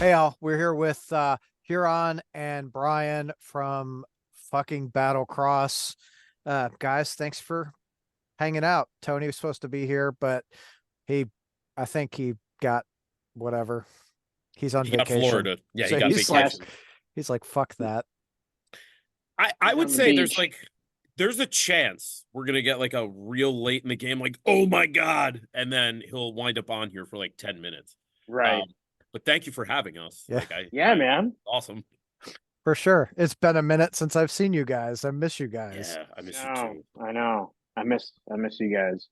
Hey, all. We're here with Hiran and Brian from fucking Battlecross. Guys, thanks for hanging out. Tony was supposed to be here, but he, I think he got whatever. He's on He got vacation. Florida. Yeah, he So got he's Yes, like, vacation. he's like, fuck that. I he's would on the say there's beach. like there's a chance we're gonna get like a real late in the game, like, oh my God. And then he'll wind up on here for like 10 minutes. Right. Um, but thank you for having us. Yeah, Like Yeah, man. awesome. for sure. It's been a minute since I've seen you guys. I miss you guys. Yeah, I miss you No, too. I know. I miss you guys.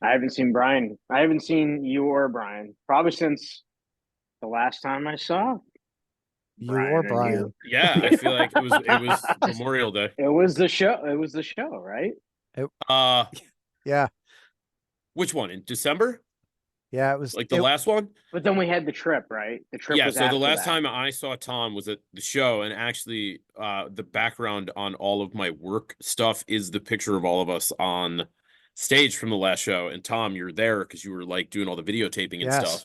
I haven't seen Brian. I haven't seen you or Brian probably since the last time I saw You or Brian and you. Brian. Yeah, I feel like it was Memorial Day. It was the show. It was the show, right? It, Uh yeah, which one? In December? yeah, it was Like the it. last one? But then we had the trip, right? The trip Yeah, was so the after last that. time I saw Tom was at the show, and actually the background on all of my work stuff is the picture of all of us on stage from the last show. And Tom, you're there because you were like doing all the videotaping and Yes. stuff.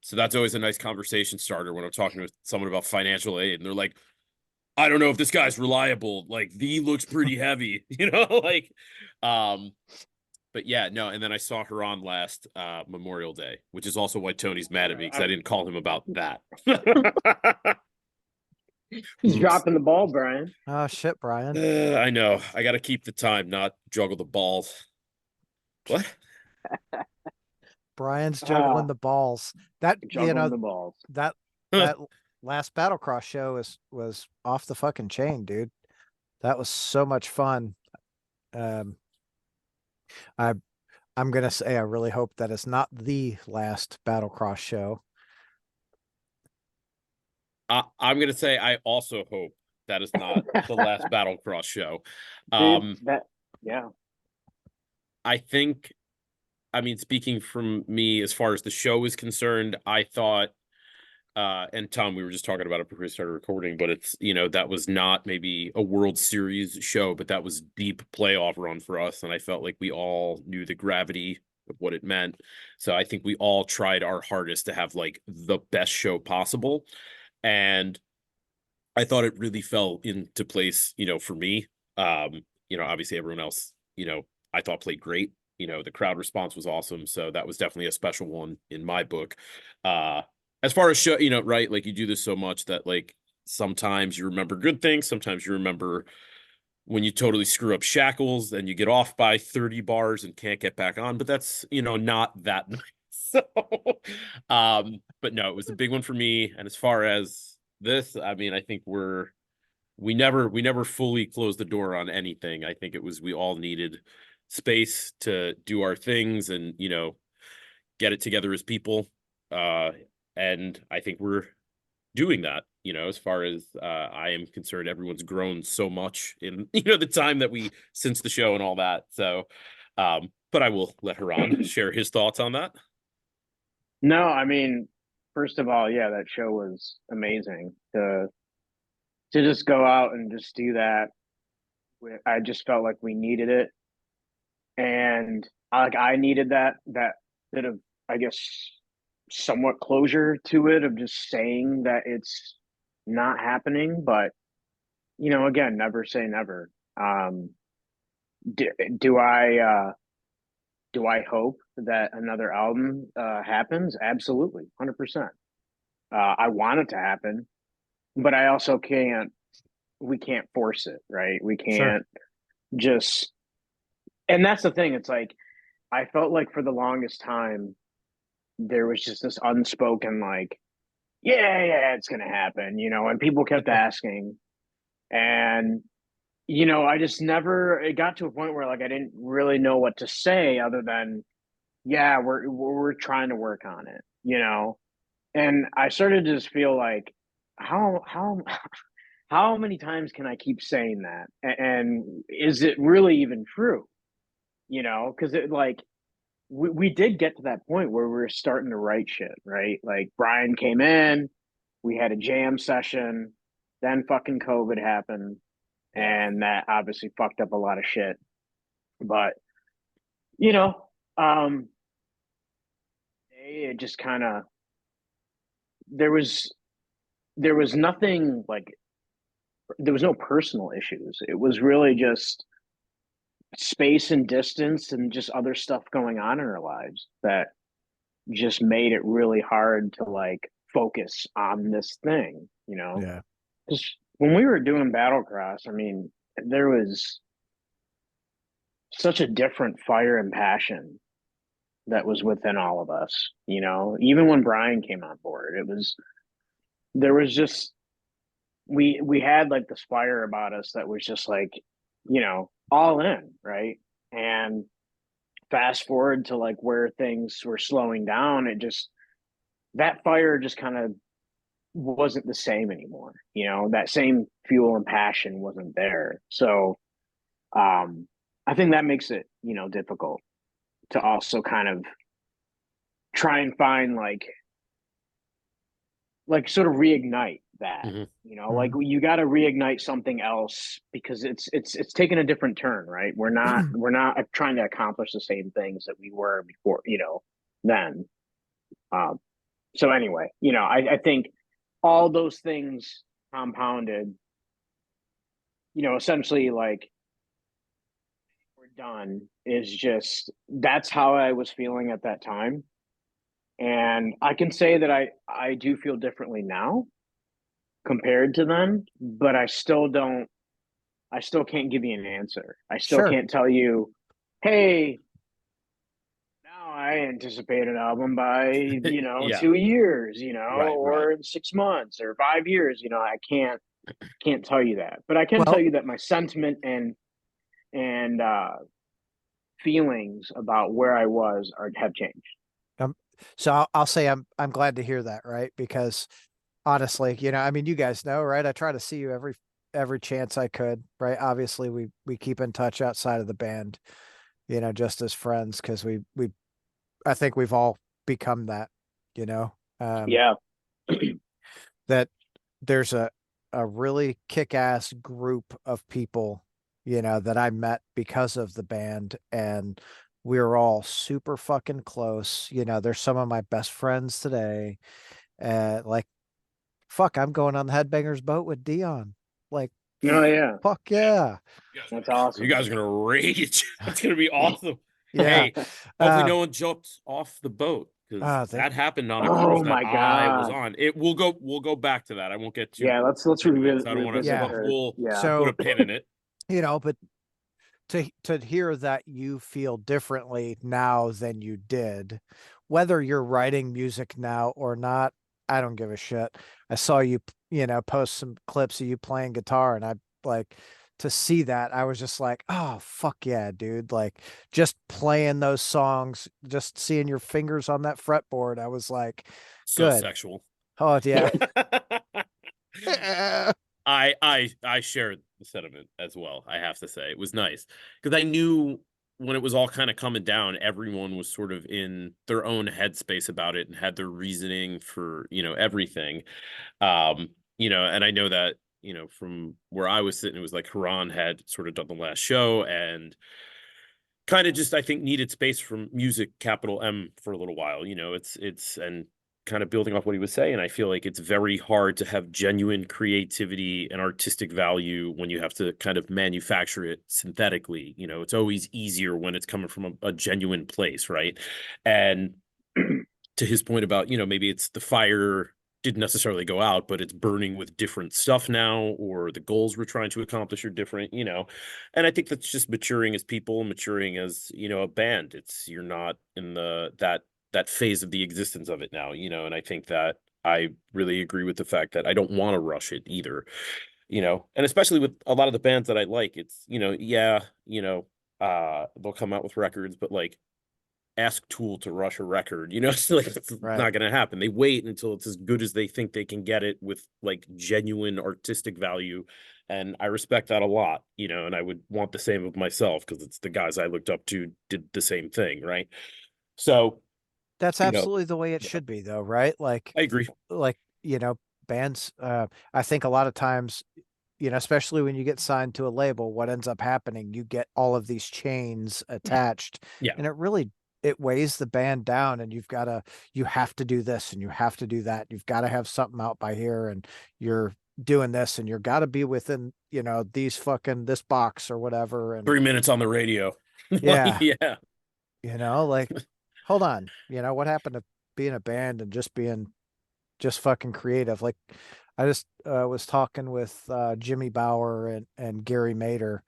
So that's always a nice conversation starter when I'm talking to someone about financial aid, and they're like, I don't know if this guy's reliable. Like, he looks pretty heavy, like um but yeah, no, and then I saw her on last Memorial Day, which is also why Tony's mad at me because I didn't call him about that. He's Oops. dropping the ball, Brian. Oh shit, Brian. I know. I got to keep the time, not juggle the balls. What? Brian's juggling Ah, the balls. That juggling the balls. that that last Battlecross show was off the fucking chain, dude. That was so much fun. Um, I I'm gonna say I really hope that it's not the last Battlecross show. I'm gonna say I also hope that is not the last Battlecross show. Dude, Um, yeah. I think, I mean, speaking from me as far as the show is concerned, I thought and Tom, we were just talking about it before we started recording, but it's, that was not maybe a World Series show, but that was deep playoff run for us. And I felt like we all knew the gravity of what it meant. So I think we all tried our hardest to have like the best show possible. And I thought it really fell into place, for me. Obviously everyone else, I thought played great. The crowd response was awesome. So that was definitely a special one in my book. As far as show, right, like you do this so much that like sometimes you remember good things, sometimes you remember when you totally screw up shackles and you get off by 30 bars and can't get back on, but that's, not that nice. So but no, it was a big one for me. And as far as this, I mean, I think we never fully closed the door on anything. I think it was, we all needed space to do our things and, get it together as people. Uh, and I think we're doing that, as far as I am concerned. Everyone's grown so much in, the time that we, since the show and all that. So, but I will let Haran share his thoughts on that. No, I mean, first of all, yeah, that show was amazing. To just go out and just do that, I just felt like we needed it, and like I needed that bit of, I guess, somewhat closure to it, of just saying that it's not happening. But again, never say never. Um, do, do I do I hope that another album happens? Absolutely, 100%. I want it to happen, but I also can't. We can't force it, right? We Sure. can't just. And that's the thing. It's like I felt like for the longest time there was just this unspoken like, yeah, yeah, it's gonna happen, and people kept asking, and I just never. It got to a point where like I didn't really know what to say other than, yeah, we're trying to work on it. And I started to just feel like, how how many times can I keep saying that? And is it really even true? Because it like we did get to that point where we were starting to write shit, right? Like Brian came in, we had a jam session, then fucking COVID happened, Yeah. and that obviously fucked up a lot of shit. But you know, um, it just kind of there was nothing like, there was no personal issues. It was really just space and distance and just other stuff going on in our lives that just made it really hard to like focus on this thing, you know? Yeah. Because when we were doing Battlecross, I mean, there was such a different fire and passion that was within all of us, you know? Even when Brian came on board, there was just, we had like this fire about us that was just like, you know, all in, right? And fast forward to like where things were slowing down, it just, that fire just kind of wasn't the same anymore. You know, that same fuel and passion wasn't there. So I think that makes it, you know, difficult to also kind of try and find like sort of reignite that. Mhm. You know, like you got to reignite something else because it's taken a different turn, right? We're not trying to accomplish the same things that we were before, you know, then. So anyway, you know, I think all those things compounded, you know, essentially like we're done is just, that's how I was feeling at that time. And I can say that I do feel differently now compared to then, but I still can't give you an answer. I still Sure. can't tell you, hey, now I anticipate an album by, you know, Yeah. 2 years, you know, Right, or right. in 6 months or 5 years, you know, I can't tell you that. But I can tell Well, you that my sentiment and feelings about where I was have changed. so I'll say I'm glad to hear that, right? Because honestly, you know, I mean, you guys know, right? I try to see you every chance I could, right? Obviously, we keep in touch outside of the band, you know, just as friends because we I think we've all become that, you know. Yeah. That there's a really kick-ass group of people, you know, that I met because of the band, and we're all super fucking close. You know, they're some of my best friends today. Like, fuck, I'm going on the Headbangers boat with Dion. Like, Oh yeah. fuck yeah. That's You awesome. guys are gonna rage. That's gonna be awesome. Yeah. Hey, hopefully no one jumps off the boat because They that happened on a cruise Oh that my I was god. on. It we'll go back to that. I won't get too Yeah, let's into it 'cause I don't want to. revisit yeah. But the, yeah. we'll put So, a pin in it. you know, but to hear that you feel differently now than you did, whether you're writing music now or not, I don't give a shit. I saw you, you know, post some clips of you playing guitar, and I like to see that. I was just like, oh fuck yeah, dude! Like just playing those songs, just seeing your fingers on that fretboard, I was like, So good. sexual. Oh yeah. I share the sentiment as well. I have to say it was nice because I knew when it was all kind of coming down, everyone was sort of in their own headspace about it and had their reasoning for, you know, everything. You know, and I know that, you know, from where I was sitting, it was like Hiran had sort of done the last show and kind of just I think needed space from music capital M for a little while. You know, it's and kind of building off what he was saying, I feel like it's very hard to have genuine creativity and artistic value when you have to kind of manufacture it synthetically. You know, it's always easier when it's coming from a genuine place, right? And to his point about, you know, maybe it's the fire didn't necessarily go out, but it's burning with different stuff now, or the goals we're trying to accomplish are different, you know. And I think that's just maturing as people, maturing as, you know, a band. It's you're not in that phase of the existence of it now, you know, and I think that I really agree with the fact that I don't want to rush it either, you know, and especially with a lot of the bands that I like, it's, you know, yeah, you know, they'll come out with records, but like ask Tool to rush a record, you know, it's like it's Right. not gonna happen. They wait until it's as good as they think they can get it with like genuine artistic value. And I respect that a lot, you know, and I would want the same of myself because it's the guys I looked up to did the same thing, right? So, That's you know, absolutely the way it yeah, should be, though, right? I agree. Like, you know, bands, I think a lot of times, you know, especially when you get signed to a label, what ends up happening, you get all of these chains attached, Yeah. and it weighs the band down, and you have to do this and you have to do that. You've got to have something out by here, and you're doing this, and you're got to be within, this box or whatever. And 3 minutes on the radio. yeah, Yeah. like, hold on, what happened to being a band and just being just fucking creative? Like, I just was talking with Jimmy Bauer and Gary Mater,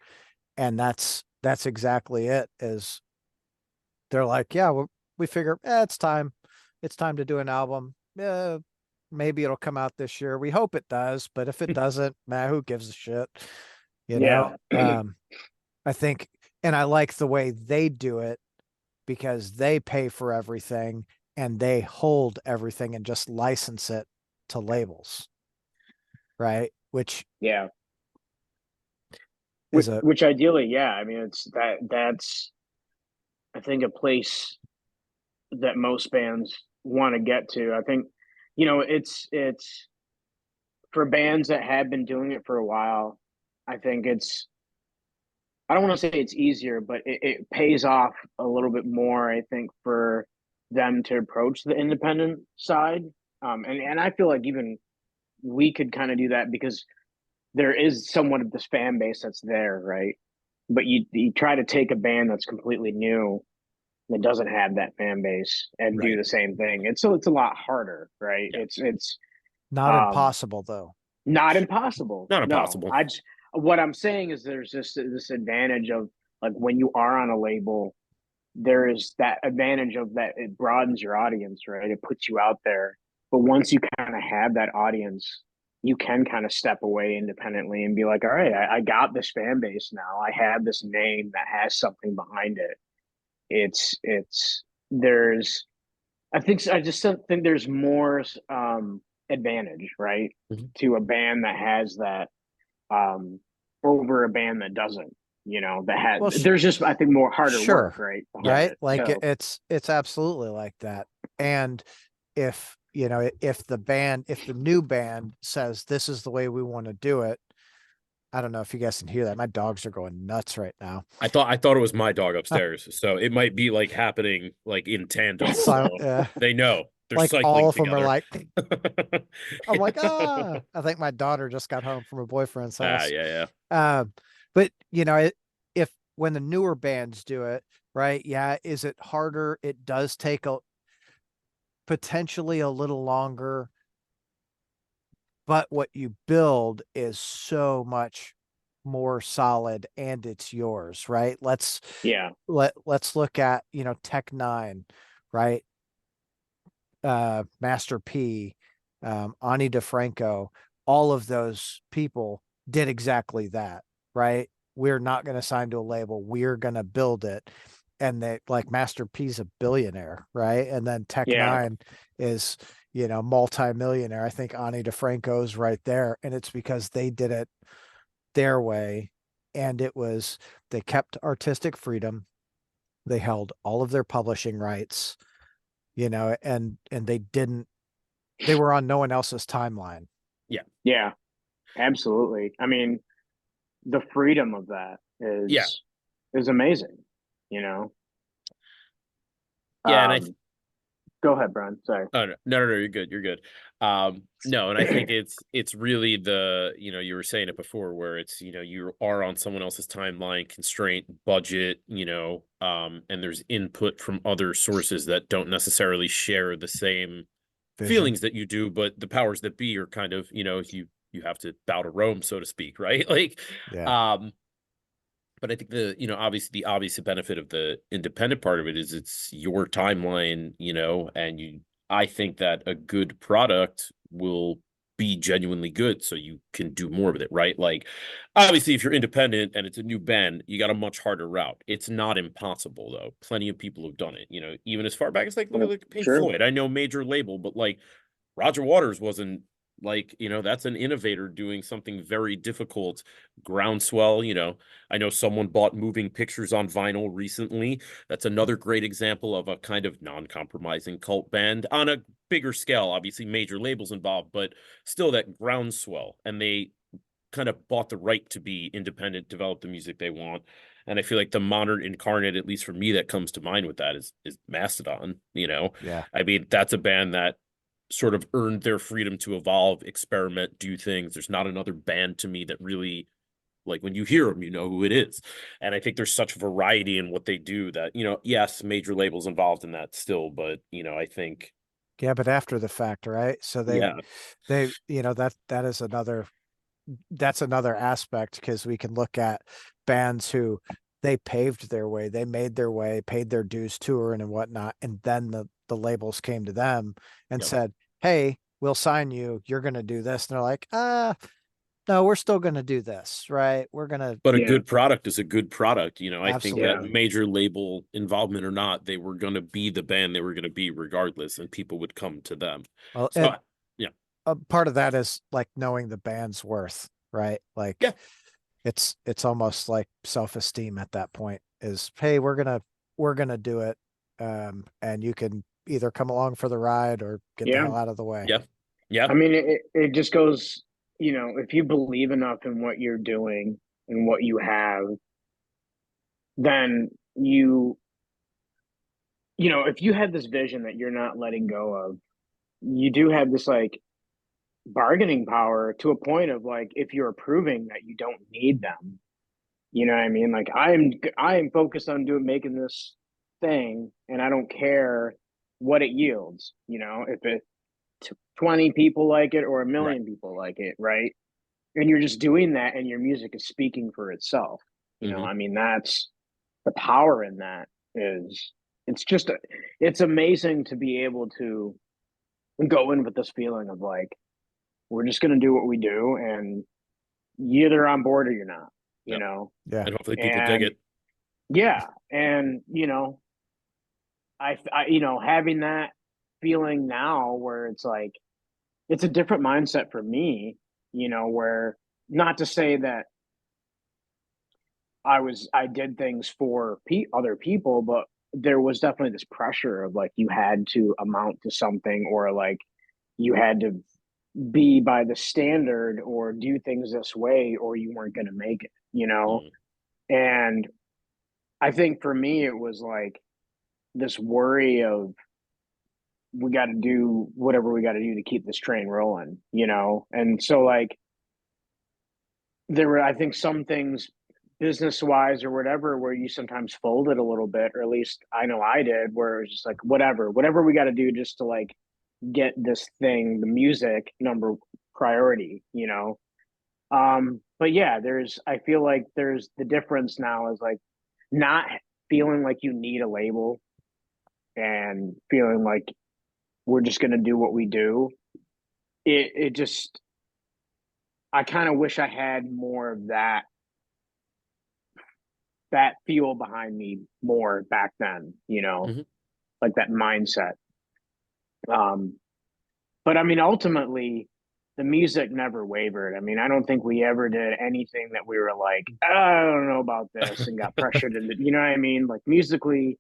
and that's exactly it. Is they're like, yeah, we figure it's time to do an album. Maybe it'll come out this year. We hope it does, but if it doesn't, man, who gives a shit? Yeah. I think, and I like the way they do it because they pay for everything and they hold everything and just license it to labels, right? Which Yeah. is Which ideally, yeah. I mean, that's I think a place that most bands want to get to. I think, it's for bands that have been doing it for a while. I think I don't want to say it's easier, but it pays off a little bit more, I think, for them to approach the independent side. And I feel like even we could kind of do that because there is somewhat of this fan base that's there, right? But you try to take a band that's completely new that doesn't have that fan base and do Right. the same thing. It's a lot harder, right? Yeah. It's not impossible though. not impossible. Not No, impossible. what I'm saying is there's this advantage of like when you are on a label, there is that advantage of that it broadens your audience, right? It puts you out there. But once you kind of have that audience, you can kind of step away independently and be like, all right, I got this fan base now. I have this name that has something behind it. It's there's I just don't think there's more advantage, right, Mhm. to a band that has that um over a band that doesn't, that has Well, there's just I think more harder sure, work, right, behind right? it. Like So it's absolutely like that. And if if the new band says this is the way we want to do it, I don't know if you guys can hear that. My dogs are going nuts right now. I thought it was my dog upstairs, so it might be like happening like in tandem. So, They know they're like all cycling of them are together. like, I'm like, I think my daughter just got home from her boyfriend's house. Yeah. But if when the newer bands do it, right? Yeah, is it harder? It does take potentially a little longer, but what you build is so much more solid and it's yours, right? yeah, Let's look at, Tech Nine, right? Master P, Ani DeFranco, all of those people did exactly that, right? We're not going to sign to a label. We're going to build it. And they like Master P's a billionaire, right? And then Tech yeah, Nine is, multi-millionaire. I think Ani DeFranco's right there. And it's because they did it their way. And they kept artistic freedom. They held all of their publishing rights, and they were on no one else's timeline. yeah, absolutely. I mean, the freedom of that Yeah. is amazing, you know. Yeah, and I Go ahead, Brian. Sorry. Oh no, you're good. You're good. No, and I think it's really the, you were saying it before where it's, you are on someone else's timeline, constraint, budget, and there's input from other sources that don't necessarily share the same Vision. feelings that you do, but the powers that be are kind of, you have to bow to Rome, so to speak, right? Like, Yeah. but I think obviously the obvious benefit of the independent part of it is it's your timeline, and I think that a good product will be genuinely good so you can do more with it, right? Like, obviously, if you're independent and it's a new band, you got a much harder route. It's not impossible, though. Plenty of people have done it, even as far back as like, look at like Pink Sure. Floyd. I know major label, but like Roger Waters wasn't like, that's an innovator doing something very difficult. Groundswell, I know someone bought Moving Pictures on vinyl recently. That's another great example of a kind of non-compromising cult band on a bigger scale. Obviously, major labels involved, but still that groundswell. And they kind of bought the right to be independent, develop the music they want. And I feel like the modern incarnate, at least for me, that comes to mind with that is Mastodon. Yeah. I mean, that's a band that sort of earned their freedom to evolve, experiment, do things. There's not another band to me that really, like, when you hear them, you know who it is. And I think there's such variety in what they do that, yes, major labels involved in that still, but I think Yeah, but after the fact, right? So yeah, that's another aspect, because we can look at bands who they paved their way, they made their way, paid their dues touring and whatnot, and then the labels came to them and yeah. said, "Hey, we'll sign you. You're going to do this." And they're like, no, we're still going to do this, right? We're going to But a Yeah. good product is a good product. I think that absolutely. major label involvement or not, they were going to be the band they were going to be regardless, and people would come to them. Well, So, and yeah, part of that is like knowing the band's worth, right? yeah, Like it's almost like self-esteem at that point is, hey, we're gonna do it. And you can either come along for the ride or get the Yeah. hell out of the way. yeah, yeah, I mean, it just goes, if you believe enough in what you're doing and what you have, then if you have this vision that you're not letting go of, you do have this like bargaining power to a point of like, if you're proving that you don't need them, you know what I mean? Like I am focused on making this thing, and I don't care what it yields, if it 20 people like it or a right. million people like it, right? And you're just doing that, and your music is speaking for itself. Hmm. I mean, that's the power in that. Is it's just it's amazing to be able to go in with this feeling of like, we're just going to do what we do, and you're either on board or you're not, Yeah, Yeah. and hopefully people dig and it. yeah, and having that feeling now, where it's like, it's a different mindset for me, where, not to say that I did things for other people, but there was definitely this pressure of like, you had to amount to something, or like you had to be by the standard or do things this way, or you weren't going to make it. Mm. And I think for me, it was like this worry of, we got to do whatever we got to do to keep this train rolling. And so, like, there were, I think, some things business wise or whatever, where you sometimes folded a little bit, or at least I know I did, where it was just like, whatever we got to do just to like get this thing, the music, number priority. But yeah, I feel like there's the difference now is like, not feeling like you need a label, and feeling like we're just going to do what we do. It just, I kind of wish I had more of that feel behind me more back then, Hmm. like that mindset. Um, but I mean, ultimately, the music never wavered. I mean, I don't think we ever did anything that we were like, I don't know about this, and got pressured into, you know what I mean? Like, musically,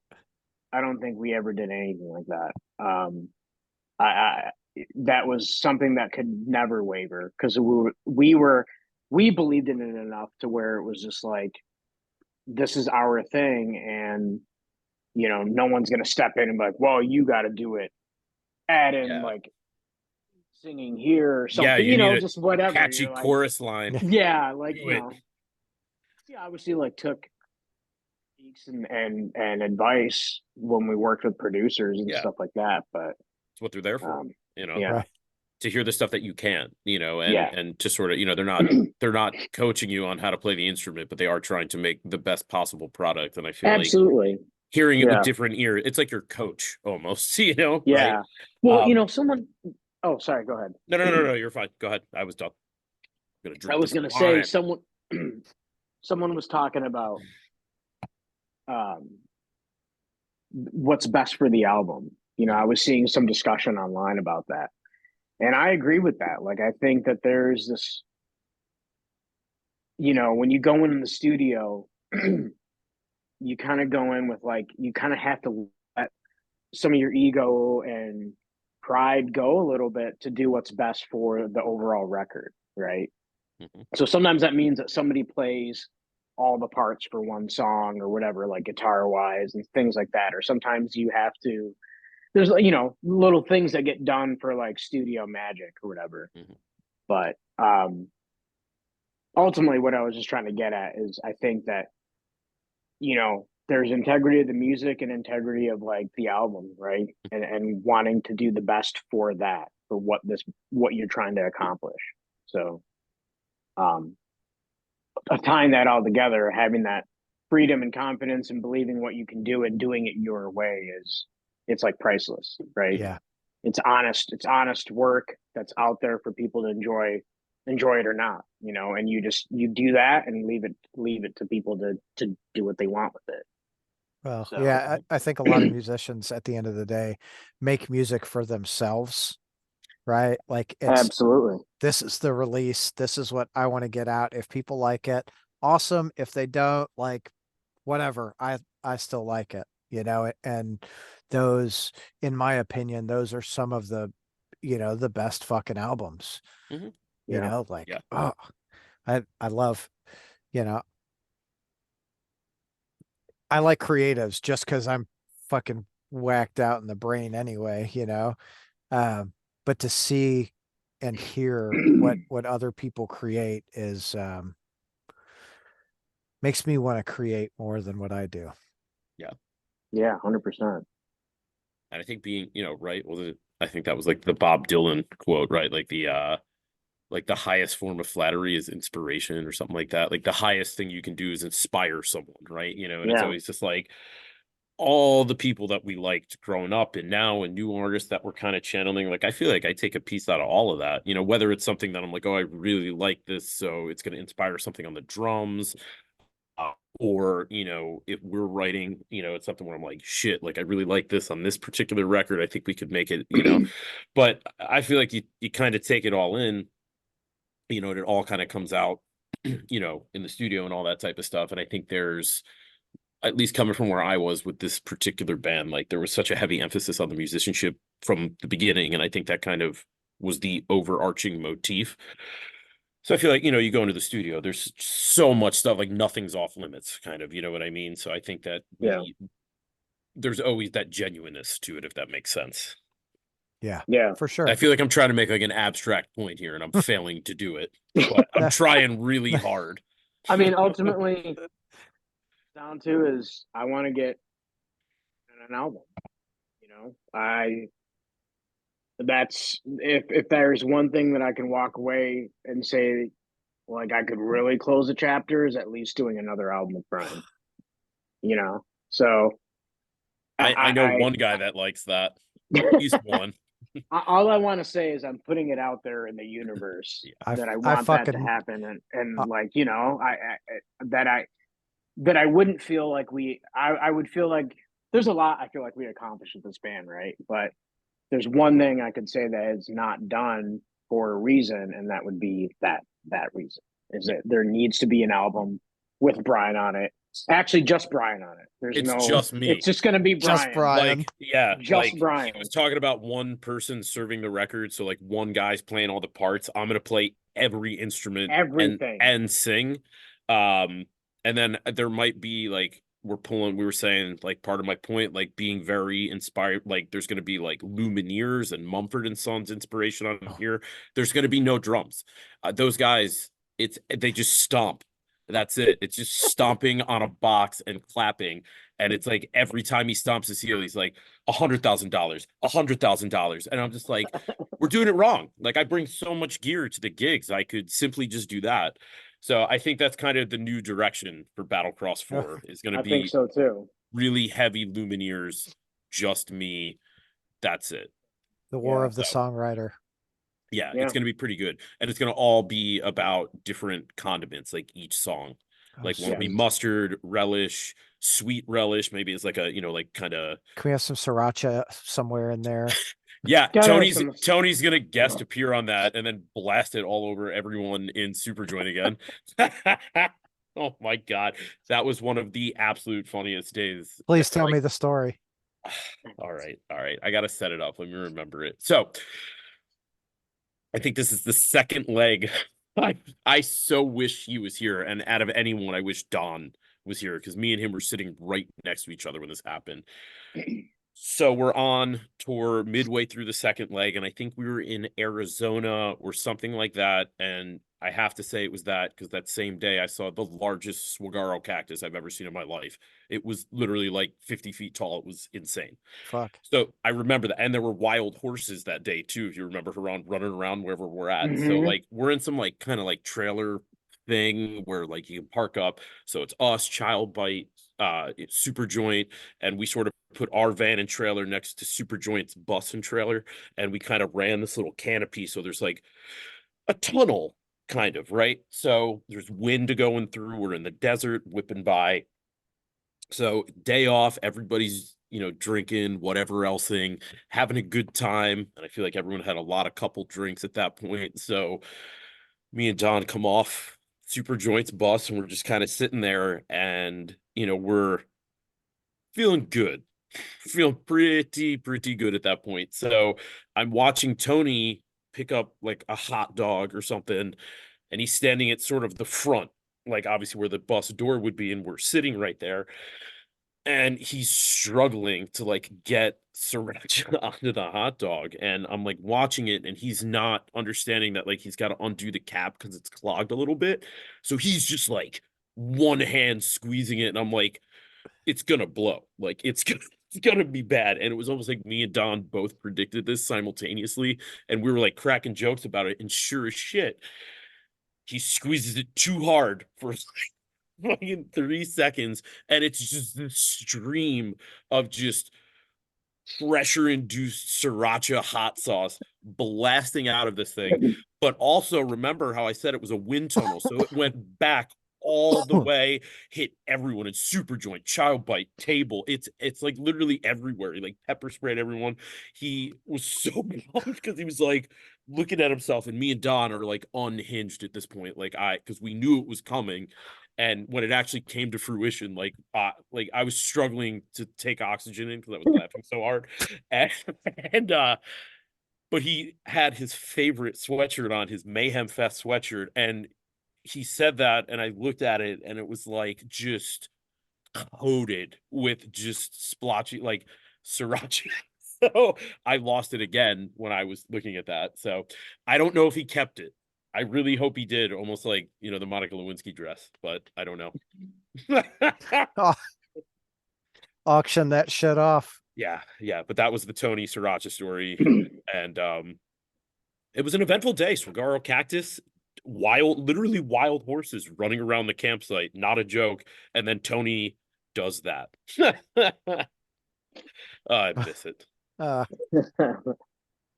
I don't think we ever did anything like that. I that was something that could never waver, because we believed in it enough to where it was just like, this is our thing, and no one's gonna step in and be like, well, you got to do it, add in Yeah, like singing here or yeah. something, You need just a whatever. catchy You're like, chorus line. yeah, like, Do it. yeah, obviously, like, took critiques and advice when we worked with producers and Yeah, stuff like that, but it's what they're there for. um, You know, yeah, Right. to hear the stuff that you can. And yeah, to sort of, they're not coaching you on how to play the instrument, but they are trying to make the best possible product. And I feel like absolutely, hearing it with yeah, different ears, it's like your coach almost, right? yeah. Well, Um, someone. Oh, sorry. Go ahead. no, no, no, no, no, you're fine. Go ahead. I was done. I'm gonna I drink was this gonna say, wine. someone was talking about um, what's best for the album. I Mhm. was seeing some discussion online about that, and I agree with that. Like, I think that there's this, when you go in the studio, you kind of go in with like, you kind of have to let some of your ego and pride go a little bit to do what's best for the overall record, right? Mhm. So sometimes that means that somebody plays all the parts for one song or whatever, like guitar wise and things like that. Or sometimes you have to, there's, you know, little things that get done for like studio magic or whatever. Mm-hmm. But ultimately, what I was just trying to get at is I think that, you know, there's integrity of the music and integrity of like the album, right? And wanting to do the best for that, for what you're trying to accomplish. So tying that all together, having that freedom and confidence and believing what you can do and doing it your way it's like priceless, right? Yeah. It's honest work that's out there for people to enjoy it or not, you know, and you do that and leave it to people to do what they want with it. Well, So yeah, I think a lot of musicians at the end of the day make music for themselves, right? Like absolutely. this is the release. This is what I want to get out. If people like it, awesome. If they don't, like, whatever, I still like it, you know, and those, in my opinion, those are some of the, you know, the best fucking albums, Mm-hmm. you Yeah. know, like, Yeah. oh, I love, you know, I like creatives just because I'm fucking whacked out in the brain anyway, you know. But to see and hear what other people create is makes me want to create more than what I do. Yeah. Yeah, 100%. And I think being, you know, right. Well, I think that was like the Bob Dylan quote, right? Like the highest form of flattery is inspiration or something like that. Like the highest thing you can do is inspire someone, right? You know, and it's Yeah. always just like all the people that we liked growing up and now and new artists that we're kind of channeling. Like I feel like I take a piece out of all of that, you know, whether it's something that I'm like, oh, I really like this, so it's going to inspire something on the drums. Or, you know, if we're writing, you know, it's something where I'm like, shit, like I really like this on this particular record. I think we could make it, you know, but I feel like you kind of take it all in, you know, and it all kind of comes out, you know, in the studio and all that type of stuff. And I think there's, at least coming from where I was with this particular band, like there was such a heavy emphasis on the musicianship from the beginning. And I think that kind of was the overarching motif. So I feel like, you know, you go into the studio, there's so much stuff, like nothing's off limits, kind of, you know what I mean? So I think that Yeah. there's always that genuineness to it, if that makes sense. Yeah, Yeah. for sure. I feel like I'm trying to make like an abstract point here and I'm failing to do it, but I'm trying really hard. I mean, ultimately, down to is I want to get an album. You know, that's if there's one thing that I can walk away and say, like I could really close a chapter is at least doing another album with Brian. You know, so I know one guy that likes that. He's one. All I want to say is I'm putting it out there in the universe that I want that to happen, and like, you know, that I wouldn't feel like I would feel like there's a lot I feel like we accomplished with this band, right? But there's one thing I could say that is not done for a reason, and that would be that reason is that there needs to be an album with Brian on it. Actually, just Brian on it. It's just me. It's just going to be Brian. Just Brian. Like, yeah, just like, Brian. He was talking about one person serving the record, so like one guy's playing all the parts. I'm gonna play every instrument, everything, and sing. And then there might be like we were saying like part of my point, like being very inspired. Like there's gonna be like Lumineers and Mumford and Sons inspiration on here. There's gonna be no drums. Those guys, they just stomp. That's it. It's just stomping on a box and clapping. And it's like every time he stomps his heel, he's like $100,000, $100,000. And I'm just like, we're doing it wrong. Like I bring so much gear to the gigs. I could simply just do that. So I think that's kind of the new direction for Battlecross 4 is going to be, I think so too. Really heavy Lumineers, just me. That's it. The War of the Songwriter. Yeah, it's going to be pretty good. And it's going to all be about different condiments, like each song. Like one will be mustard, relish, sweet relish. Maybe it's like a, you know, like kind of. Can we have some siracha somewhere in there? Yeah, Tony's going to guest appear on that and then blast it all over everyone in Superjoint again. Oh my God. That was one of the absolute funniest days. Please tell me the story. All right. I got to set it up. Let me remember it. So I think this is the second leg I so wish he was here, and out of anyone, I wish Don was here because me and him were sitting right next to each other when this happened. So we're on tour midway through the second leg, and I think we were in Arizona or something like that. And I have to say it was that because that same day I saw the largest saguaro cactus I've ever seen in my life. It was literally like 50 feet tall. It was insane. Fuck. So I remember that. And there were wild horses that day too, if you remember Hiran running around wherever we're at. So Mhm. like we're in some like kind of like trailer thing where like you can park up. So it's us, Child Bite, it's Super Joint, and we sort of put our van and trailer next to Super Joint's bus and trailer, and we kind of ran this little canopy. So there's like a tunnel, kind of, right? So there's wind going through. We're in the desert, whipping by. So day off, everybody's drinking, whatever else thing, having a good time. And I feel like everyone had a lot of couple drinks at that point. So me and John come off Super Joints bus and we're just kind of sitting there and we're feeling good. Feeling pretty good at that point. So I'm watching Tony pick up like a hot dog or something, and he's standing at sort of the front, like obviously where the bus door would be, and we're sitting right there. And he's struggling to like get sriracha onto the hot dog. And I'm like watching it, and he's not understanding that like he's got to undo the cap because it's clogged a little bit. So he's just like one hand squeezing it, and I'm like, it's gonna blow. Like it's gonna be bad. And it was almost like me and Don both predicted this simultaneously, and we were like cracking jokes about it. And sure as shit, he squeezes it too hard for like fucking 3 seconds, and it's just this stream of just pressure induced sriracha hot sauce blasting out of this thing. But also remember how I said it was a wind tunnel, so it went back all the way, hit everyone. It's Super Joint, Child Bite, table. It's like literally everywhere. He like pepper sprayed everyone. He was so pumped because he was like looking at himself, and me and Don are like unhinged at this point. Because we knew it was coming. And when it actually came to fruition, like I was struggling to take oxygen in because I was laughing so hard. And, and but he had his favorite sweatshirt on, his Mayhem Fest sweatshirt, and he said that, and I looked at it, and it was like just coated with just splotchy like sriracha. So I lost it again when I was looking at that. So I don't know if he kept it. I really hope he did, almost like the Monica Lewinsky dress, but I don't know. Oh, auction that shit off. Yeah, but that was the Tony Sriracha story, and it was an eventful day. Saguaro cactus, literally wild horses running around the campsite, not a joke. And then Tony does that. I miss it. Uh,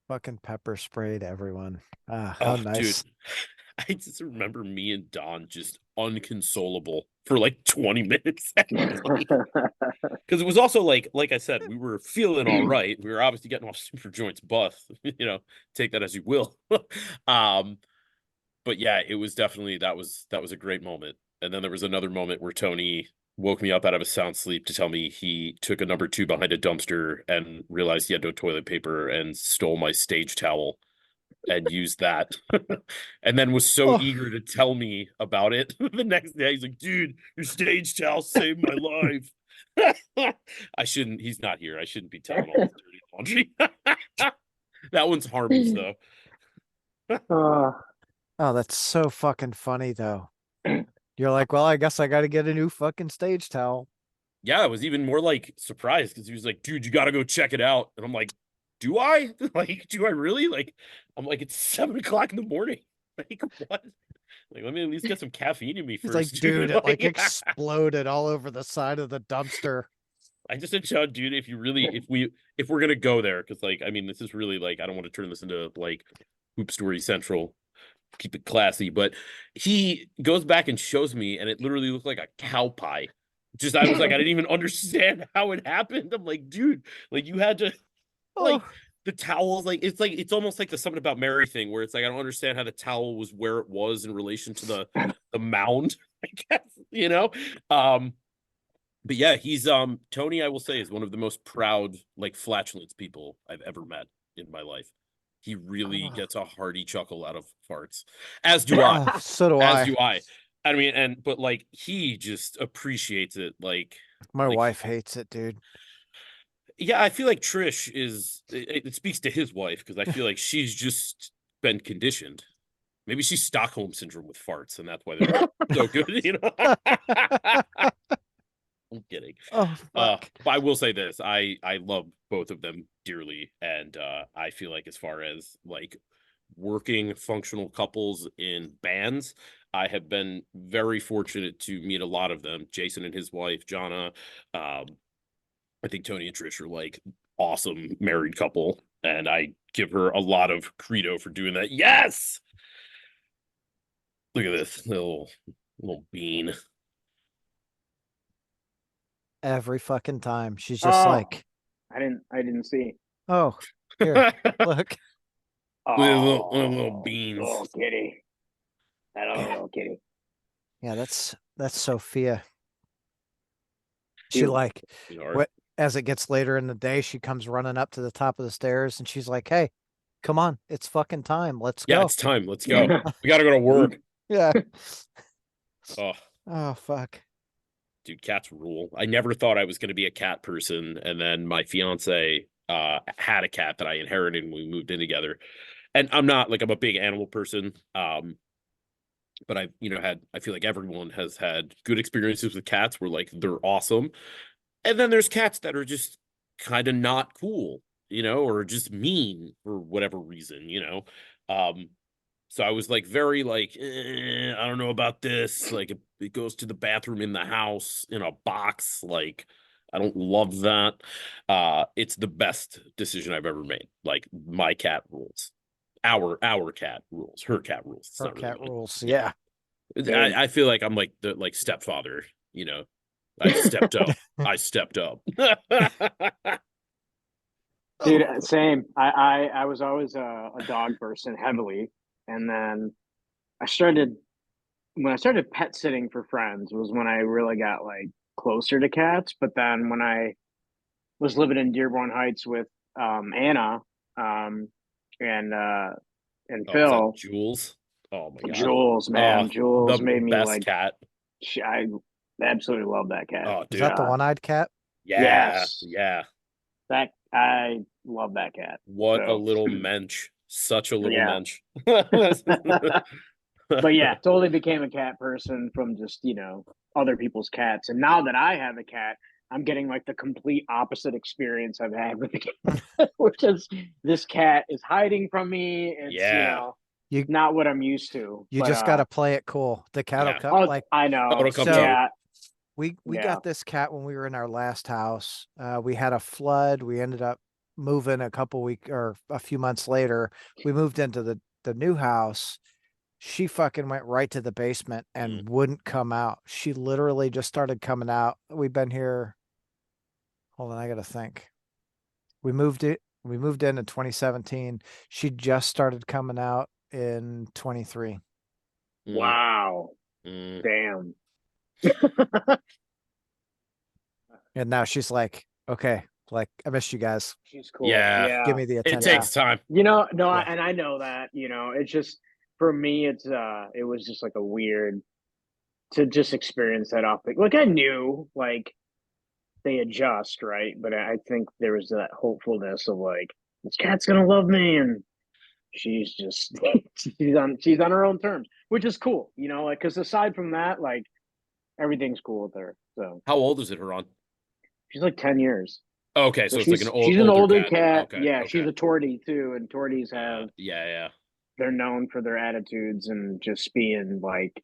fucking pepper sprayed everyone. How Oh, nice. dude. I just remember me and Don just unconsolable for like 20 minutes. Because it was also like I said, we were feeling all right. We were obviously getting off Super Joints buff, take that as you will. But yeah, it was definitely that was a great moment. And then there was another moment where Tony woke me up out of a sound sleep to tell me he took a number two behind a dumpster and realized he had no toilet paper and stole my stage towel and used that. And then was so eager to tell me about it the next day. He's like, dude, your stage towel saved my life. He's not here. I shouldn't be telling all this dirty laundry. That one's harmless though. Oh, that's so fucking funny though. You're like, well, I guess I got to get a new fucking stage towel. Yeah, I was even more like surprised because he was like, dude, you got to go check it out. And I'm like, do I? Like, do I really? Like, I'm like, it's 7 o'clock in the morning. Like, what? Like, let me at least get some caffeine in me He's first. like, dude, it like exploded all over the side of the dumpster. I just said, Sean, dude, if we're gonna go there, because like, I mean, this is really like, I don't want to turn this into like Hoop Story Central. Keep it classy, but he goes back and shows me, and it literally looked like a cow pie. I was like, I didn't even understand how it happened. I'm like, dude, like you had to like the towels, like it's almost like the something about Mary thing where it's like I don't understand how the towel was where it was in relation to the mound, I guess, but yeah, he's Tony, I will say, is one of the most proud, like flatulence people I've ever met in my life. He really Oh. gets a hearty chuckle out of farts, as do I. So do As I. do I. I mean, but like he just appreciates it. My like wife hates it, dude. yeah, I feel like Trish it speaks to his wife because I feel like she's just been conditioned. Maybe she's Stockholm syndrome with farts, and that's why they're so good, you know. I'm kidding. Oh fuck. But I will say this: I love both of them dearly, and I feel like as far as like working functional couples in bands, I have been very fortunate to meet a lot of them. Jason and his wife, Jonna. I think Tony and Trish are like awesome married couple, and I give her a lot of credo for doing that. Yes. Look at this little bean. Every fucking time. She's just like, I didn't see. oh, here, look. Little Oh, beans. little kitty. That Yeah. little kitty. Yeah, that's Sophia. She Cute. like Sweetheart. what as it gets later in the day, she comes running up to the top of the stairs and she's like, hey, come on, it's fucking time. Let's Yeah, go. it's time. Let's go. We gotta go to work. Yeah. Oh, Oh fuck. dude, cats rule. I never thought I was gonna be a cat person, and then my fiance had a cat that I inherited when we moved in together. And I'm a big animal person. But I feel like everyone has had good experiences with cats where like they're awesome. And then there's cats that are just kind of not cool, or just mean for whatever reason, So I was like very like, I don't know about this. Like it goes to the bathroom in the house in a box. Like I don't love that. It's the best decision I've ever made. Like my cat rules. Our cat rules. Her cat rules. It's Her not really cat mine. rules. Yeah. Yeah. I feel like I'm like the stepfather, I stepped up. I stepped up. Dude, same. I was always a dog person heavily, and then I started when I started pet sitting for friends was when I really got like closer to cats. But then when I was living in Dearborn Heights with Anna um, and Oh, is that Phil, Jules? Oh my God. Jules, man, The Jules made me best like cat. I absolutely love that cat. Oh, Is dude. that the one-eyed cat? Yeah. Yes. Yeah. That I love that cat. What a So little mensch. Such a little yeah. mensch. But yeah, totally became a cat person from just, other people's cats. And now that I have a cat, I'm getting like the complete opposite experience I've had with the cat, which is this cat is hiding from me. It's, Yeah. You not what I'm used to. you But just gotta play it cool. The cat will Yeah. come like I know. It'll come So- yeah. we Yeah. got this cat when we were in our last house. We had a flood. We ended up moving a few months later. We moved into the new house. She fucking went right to the basement and wouldn't come out. She literally just started coming out. We've been here. Hold on, I gotta think. We moved in in 2017. She just started coming out in 23. Wow. Mm. Damn. And now she's like, okay, like I missed you guys. She's cool. Yeah. Give me the It attention. takes time. No, Yeah. and I know that, it's just for me, it was just like a weird to just experience that off. Like I knew like they adjust, right? But I think there was that hopefulness of like this cat's gonna love me, and she's just she's on her own terms, which is cool, like because aside from that, like everything's cool with her. So How old is it, Huron? she's like 10 years. Okay, so it's like she's an older cat. cat. Okay, Yeah, okay. she's a tortie too, and torties have yeah. they're known for their attitudes and just being like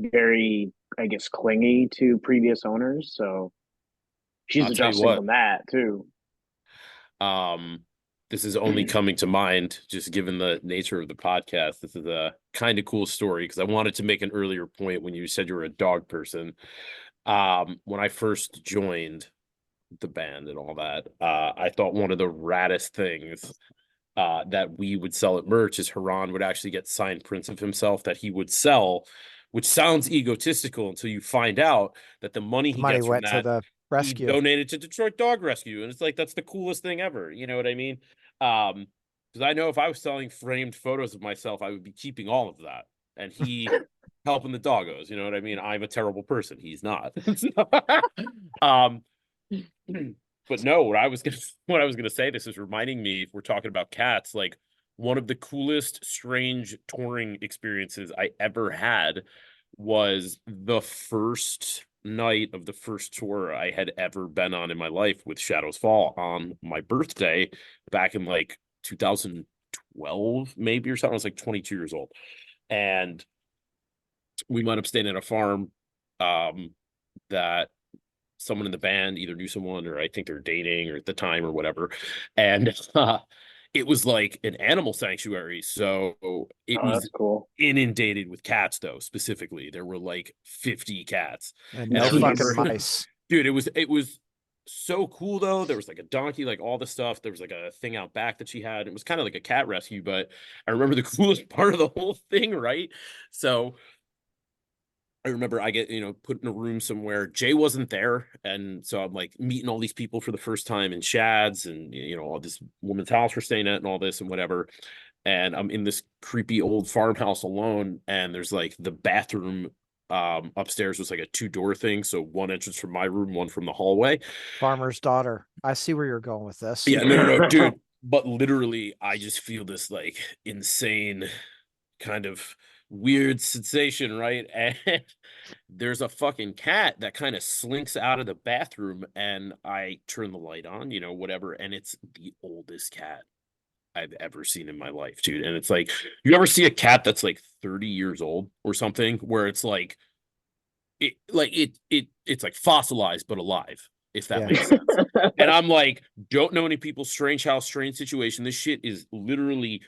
very, I guess, clingy to previous owners. So she's I'll tell you adjusting what. from that too. This is only coming to mind just given the nature of the podcast. This is a kind of cool story because I wanted to make an earlier point when you said you were a dog person. When I first joined the band and all that, I thought one of the raddest things that we would sell at merch is Hiran would actually get signed prints of himself that he would sell, which sounds egotistical until you find out that the money he gets from went to that the he rescue. donated to Detroit Dog Rescue, and it's like that's the coolest thing ever. You know what I mean? Because I know if I was selling framed photos of myself, I would be keeping all of that. And he helping the doggos. You know what I mean? I'm a terrible person. He's not. um, but no, what I was gonna say, this is reminding me, if we're talking about cats, like one of the coolest, strange touring experiences I ever had was the first night of the first tour I had ever been on in my life with Shadows Fall on my birthday back in like 2012, maybe, or something. I was like 22 years old. And we wound up staying at a farm that someone in the band either knew someone, or I think they're dating or at the time or whatever. And it was like an animal sanctuary. So it Oh, was that's cool. inundated with cats, though. Specifically, there were like 50 cats. And And no I fucking remember, mice. dude, it was so cool though. There was like a donkey, like all the stuff. There was like a thing out back that she had. It was kind of like a cat rescue, but I remember the coolest part of the whole thing, right? So I remember I get, put in a room somewhere. Jay wasn't there. And so I'm like meeting all these people for the first time in Shad's, and, all this woman's house we're staying at and all this and whatever. And I'm in this creepy old farmhouse alone. And there's like the bathroom upstairs was like a 2-door thing. So one entrance from my room, one from the hallway. Farmer's daughter. I see where you're going with this. Yeah, no, dude. But literally, I just feel this like insane kind of weird sensation, right? And there's a fucking cat that kind of slinks out of the bathroom, and I turn the light on, whatever, and it's the oldest cat I've ever seen in my life, dude. And it's like, you ever see a cat that's like 30 years old or something, where it's like it's like fossilized but alive, if that makes sense. And I'm like, don't know any people, strange house, strange situation. This shit is literally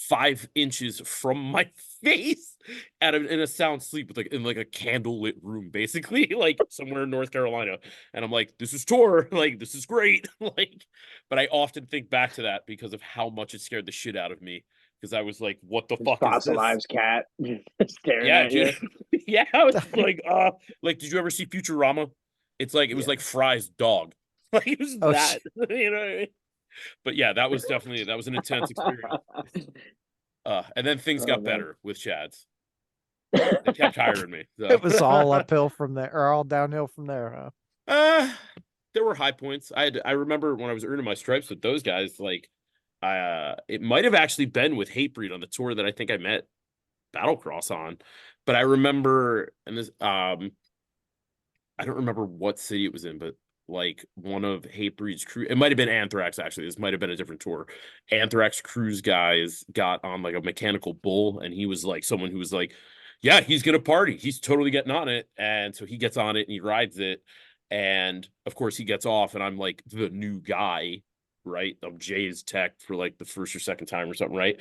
5 inches from my face in a sound sleep with in like a candlelit room, basically, like somewhere in North Carolina. And I'm like, this is tour, like this is great. Like, but I often think back to that because of how much it scared the shit out of me. Because I was like, what the fuck is this? Fossilized cat staring Yeah, at dude. you. Yeah, I was like, did you ever see Futurama? It's like, it was like Fry's dog. Like, it was that, you know what I mean? But yeah, that was an intense experience. And then things got better with Chad's. They kept hiring me. So. It was all uphill from there, or all downhill from there, huh? There were high points. I remember when I was earning my stripes with those guys, like, it might have actually been with Hatebreed on the tour that I think I met Battlecross on. But I remember, and this, I don't remember what city it was in, but like one of Hatebreed's crew, it might have been Anthrax, actually. This might have been a different tour. Anthrax Crew's guys got on like a mechanical bull, and he was like someone who was like, yeah, he's gonna party. He's totally getting on it. And so he gets on it and he rides it. And of course he gets off, and I'm like the new guy, right? I'm Jay's tech for like the first or second time or something, right?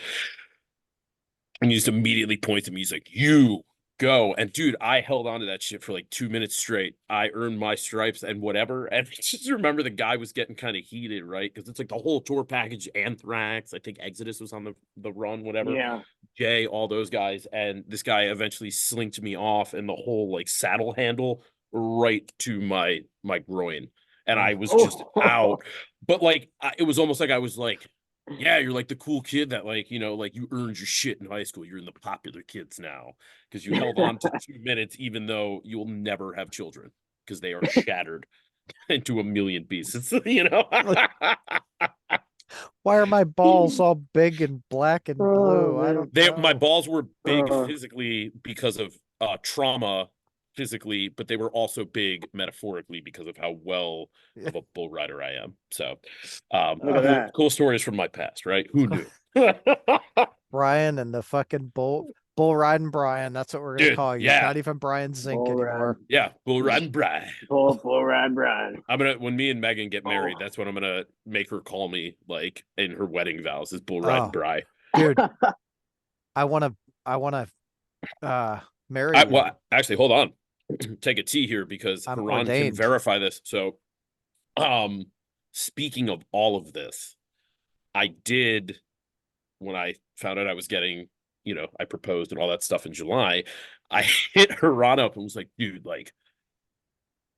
And he just immediately points at me. He's like, you go. And dude, I held on to that shit for like 2 minutes straight. I earned my stripes and whatever. And I just remember the guy was getting kind of heated, right? Because it's like the whole tour package, Anthrax, I think Exodus was on the run, whatever. Yeah. Jay, all those guys. And this guy eventually slinked me off, and the whole like saddle handle right to my groin. And I was just out. But like, it was almost like I was like, yeah, you're like the cool kid that like, like you earned your shit in high school. You're in the popular kids now because you held on to 2 minutes, even though you'll never have children because they are shattered into a million pieces, Why are my balls all big and black and blue? I don't know. My balls were big physically because of trauma physically, but they were also big metaphorically because of how well of a bull rider I am. So cool stories from my past, right? Who knew? Brian and the fucking bull riding Brian. That's what we're gonna call you. Yeah. Not even Brian Zink anymore. Yeah, bull riding Brian. Bull riding Brian. When me and Megan get married, that's what I'm gonna make her call me, like in her wedding vows, is bull riding Brian. Dude, I wanna marry you. Well, actually, hold on. Take a tea here because Hiran can verify this. So, speaking of all of this, I did, when I found out I was getting, I proposed and all that stuff in July, I hit Hiran up and was like, dude, like,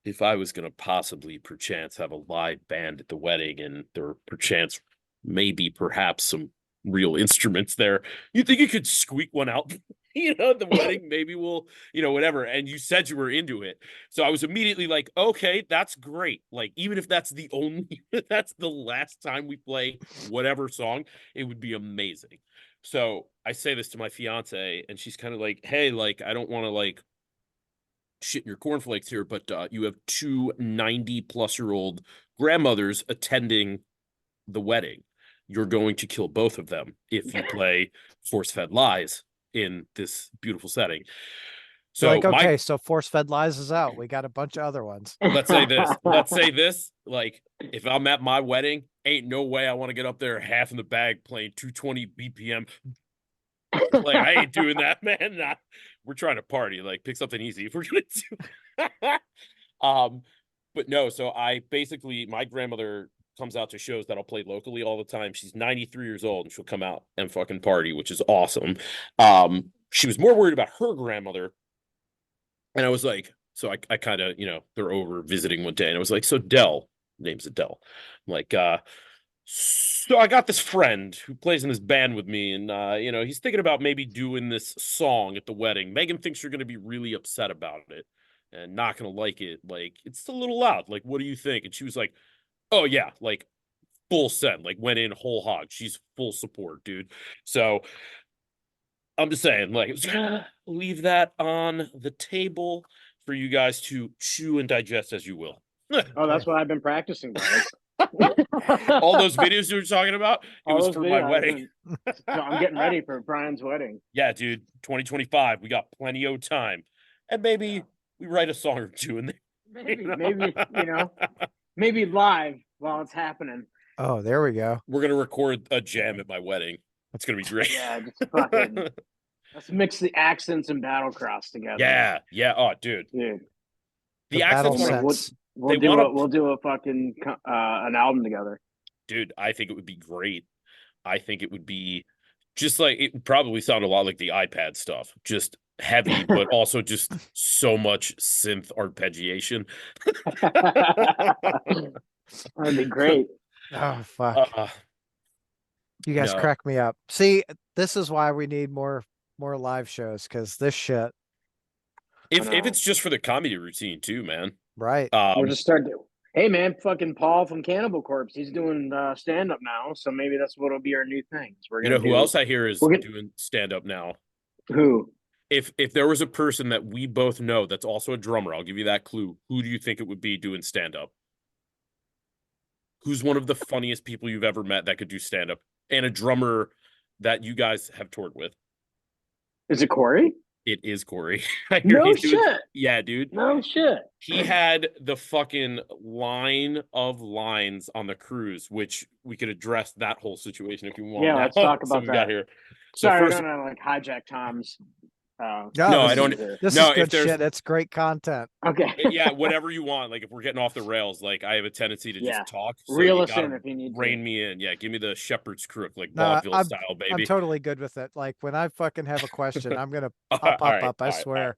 if I was going to possibly perchance have a live band at the wedding, and there were perchance maybe perhaps some real instruments there. You think you could squeak one out? At the wedding, maybe we'll, whatever. And you said you were into it. So I was immediately like, okay, that's great. Like, even if that's that's the last time we play whatever song, it would be amazing. So I say this to my fiance, and she's kind of like, hey, like, I don't want to like shit in your cornflakes here, but you have two 90-plus-year-old grandmothers attending the wedding. You're going to kill both of them if you play force-fed lies in this beautiful setting. So like, okay, so force-fed lies is out. We got a bunch of other ones. Let's say this. Like, if I'm at my wedding, ain't no way I want to get up there half in the bag playing 220 BPM. Like, I ain't doing that, man. Nah. We're trying to party. Like, pick something easy if we're gonna do. But no. So my grandmother comes out to shows that I'll play locally all the time. She's 93 years old, and she'll come out and fucking party, which is awesome. She was more worried about her grandmother, and I was like, so I kind of, they're over visiting one day, and I was like, so Dell, name's Adele, I'm like, so I got this friend who plays in this band with me, and he's thinking about maybe doing this song at the wedding. Megan thinks you're going to be really upset about it and not going to like it. Like, it's a little loud. Like, what do you think? And she was like, oh yeah, like full send, like went in whole hog. She's full support, dude. So I'm just saying, like, leave that on the table for you guys to chew and digest as you will. Oh, that's what I've been practicing, guys. All those videos you were talking about, it was for my wedding. So I'm getting ready for Brian's wedding. Yeah, dude, 2025, we got plenty of time, and maybe we write a song or two in there. Maybe live while it's happening. Oh, there we go. We're gonna record a jam at my wedding. That's gonna be great. Yeah, just fucking. Let's mix the accents and Battlecross together. Yeah. Oh, dude. The accents. We'll do a fucking an album together. Dude, I think it would be great. I think it would be just like, it would probably sound a lot like the iPad stuff, just heavy, but also just so much synth arpeggiation. That'd be great. Oh, fuck. You guys crack me up. See, this is why we need more live shows, because this shit. If it's just for the comedy routine too, man. Right. We'll just start. Hey, man, fucking Paul from Cannibal Corpse. He's doing stand up now, so maybe that's what'll be our new thing. Who else I hear is doing stand up now? Who? If there was a person that we both know that's also a drummer, I'll give you that clue. Who do you think it would be doing stand up? Who's one of the funniest people you've ever met that could do stand up, and a drummer that you guys have toured with? Is it Corey? It is Corey. No shit. Yeah, dude. No shit. He had the fucking line of lines on the cruise, which we could address that whole situation if you want. Yeah, let's talk about that. Got here. So sorry, I don't know, like hijack Tom's. No, I don't. This is good shit. It's great content. Okay. Yeah, whatever you want. Like, if we're getting off the rails, like, I have a tendency to just talk. So reel us in if you need to. Rein me in. Yeah, give me the shepherd's crook, like vaudeville style, baby. I'm totally good with it. Like, when I fucking have a question, I'm gonna up. I swear.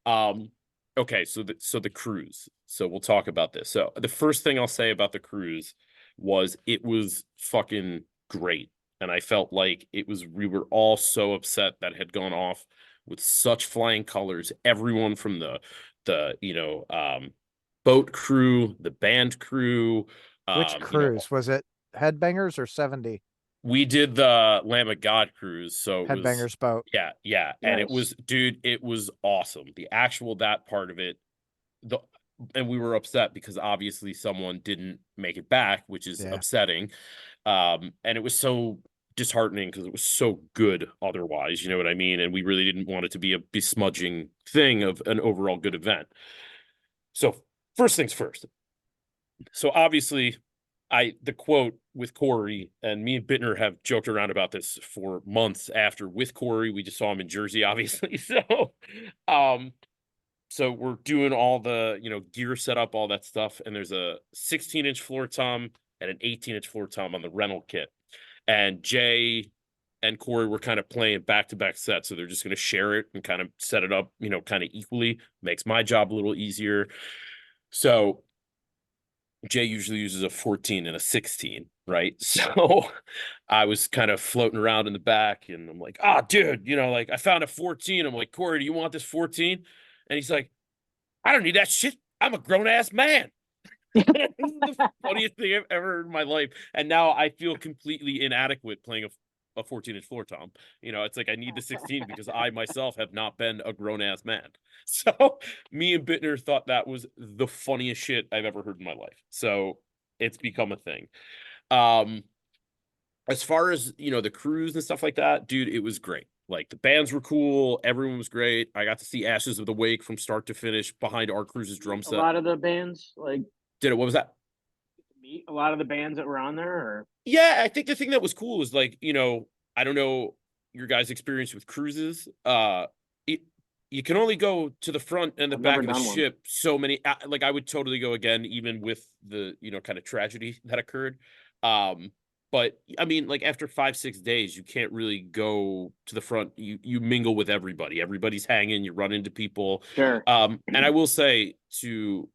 Okay, so the cruise. So we'll talk about this. So the first thing I'll say about the cruise was it was fucking great, and I felt like we were all so upset that it had gone off with such flying colors. Everyone from the boat crew, the band crew. Which cruise was it? Headbangers or 70? We did the Lamb of God cruise, so Headbangers boat. Yeah, nice. And it was, dude, it was awesome. That part of it, and we were upset because obviously someone didn't make it back, which is upsetting. And it was so disheartening because it was so good otherwise, you know what I mean? And we really didn't want it to be a besmudging thing of an overall good event. So first things first. So obviously the quote with Corey, and me and Bittner have joked around about this for months after with Corey. We just saw him in Jersey, obviously. So we're doing all the, gear setup, all that stuff. And there's a 16-inch floor tom and an 18-inch floor tom on the rental kit. And Jay and Corey were kind of playing back-to-back sets, so they're just going to share it and kind of set it up, kind of equally. Makes my job a little easier. So Jay usually uses a 14 and a 16. right? So I was kind of floating around in the back, and I'm like, "Ah, dude, like I found a 14." I'm like, "Corey, do you want this 14?" And he's like, "I don't need that shit. I'm a grown ass man." This is the funniest thing I've ever heard in my life. And now I feel completely inadequate playing a 14-inch floor tom. It's like I need the 16 because I myself have not been a grown ass man. So me and Bittner thought that was the funniest shit I've ever heard in my life. So it's become a thing. As far as the cruise and stuff like that, dude, it was great. Like the bands were cool, everyone was great. I got to see Ashes of the Wake from start to finish behind our cruise's drum A set. lot of the bands, like, Did it? What was that? meet a lot of the bands that were on there, or Yeah, I think the thing that was cool is like, I don't know your guys' experience with cruises. It, you can only go to the front and the I've back never of a done one. ship so many, like I would totally go again, even with the, kind of tragedy that occurred. But I mean, like after 5-6 days, you can't really go to the front. You mingle with everybody. Everybody's hanging, you run into people. Sure. And I will say to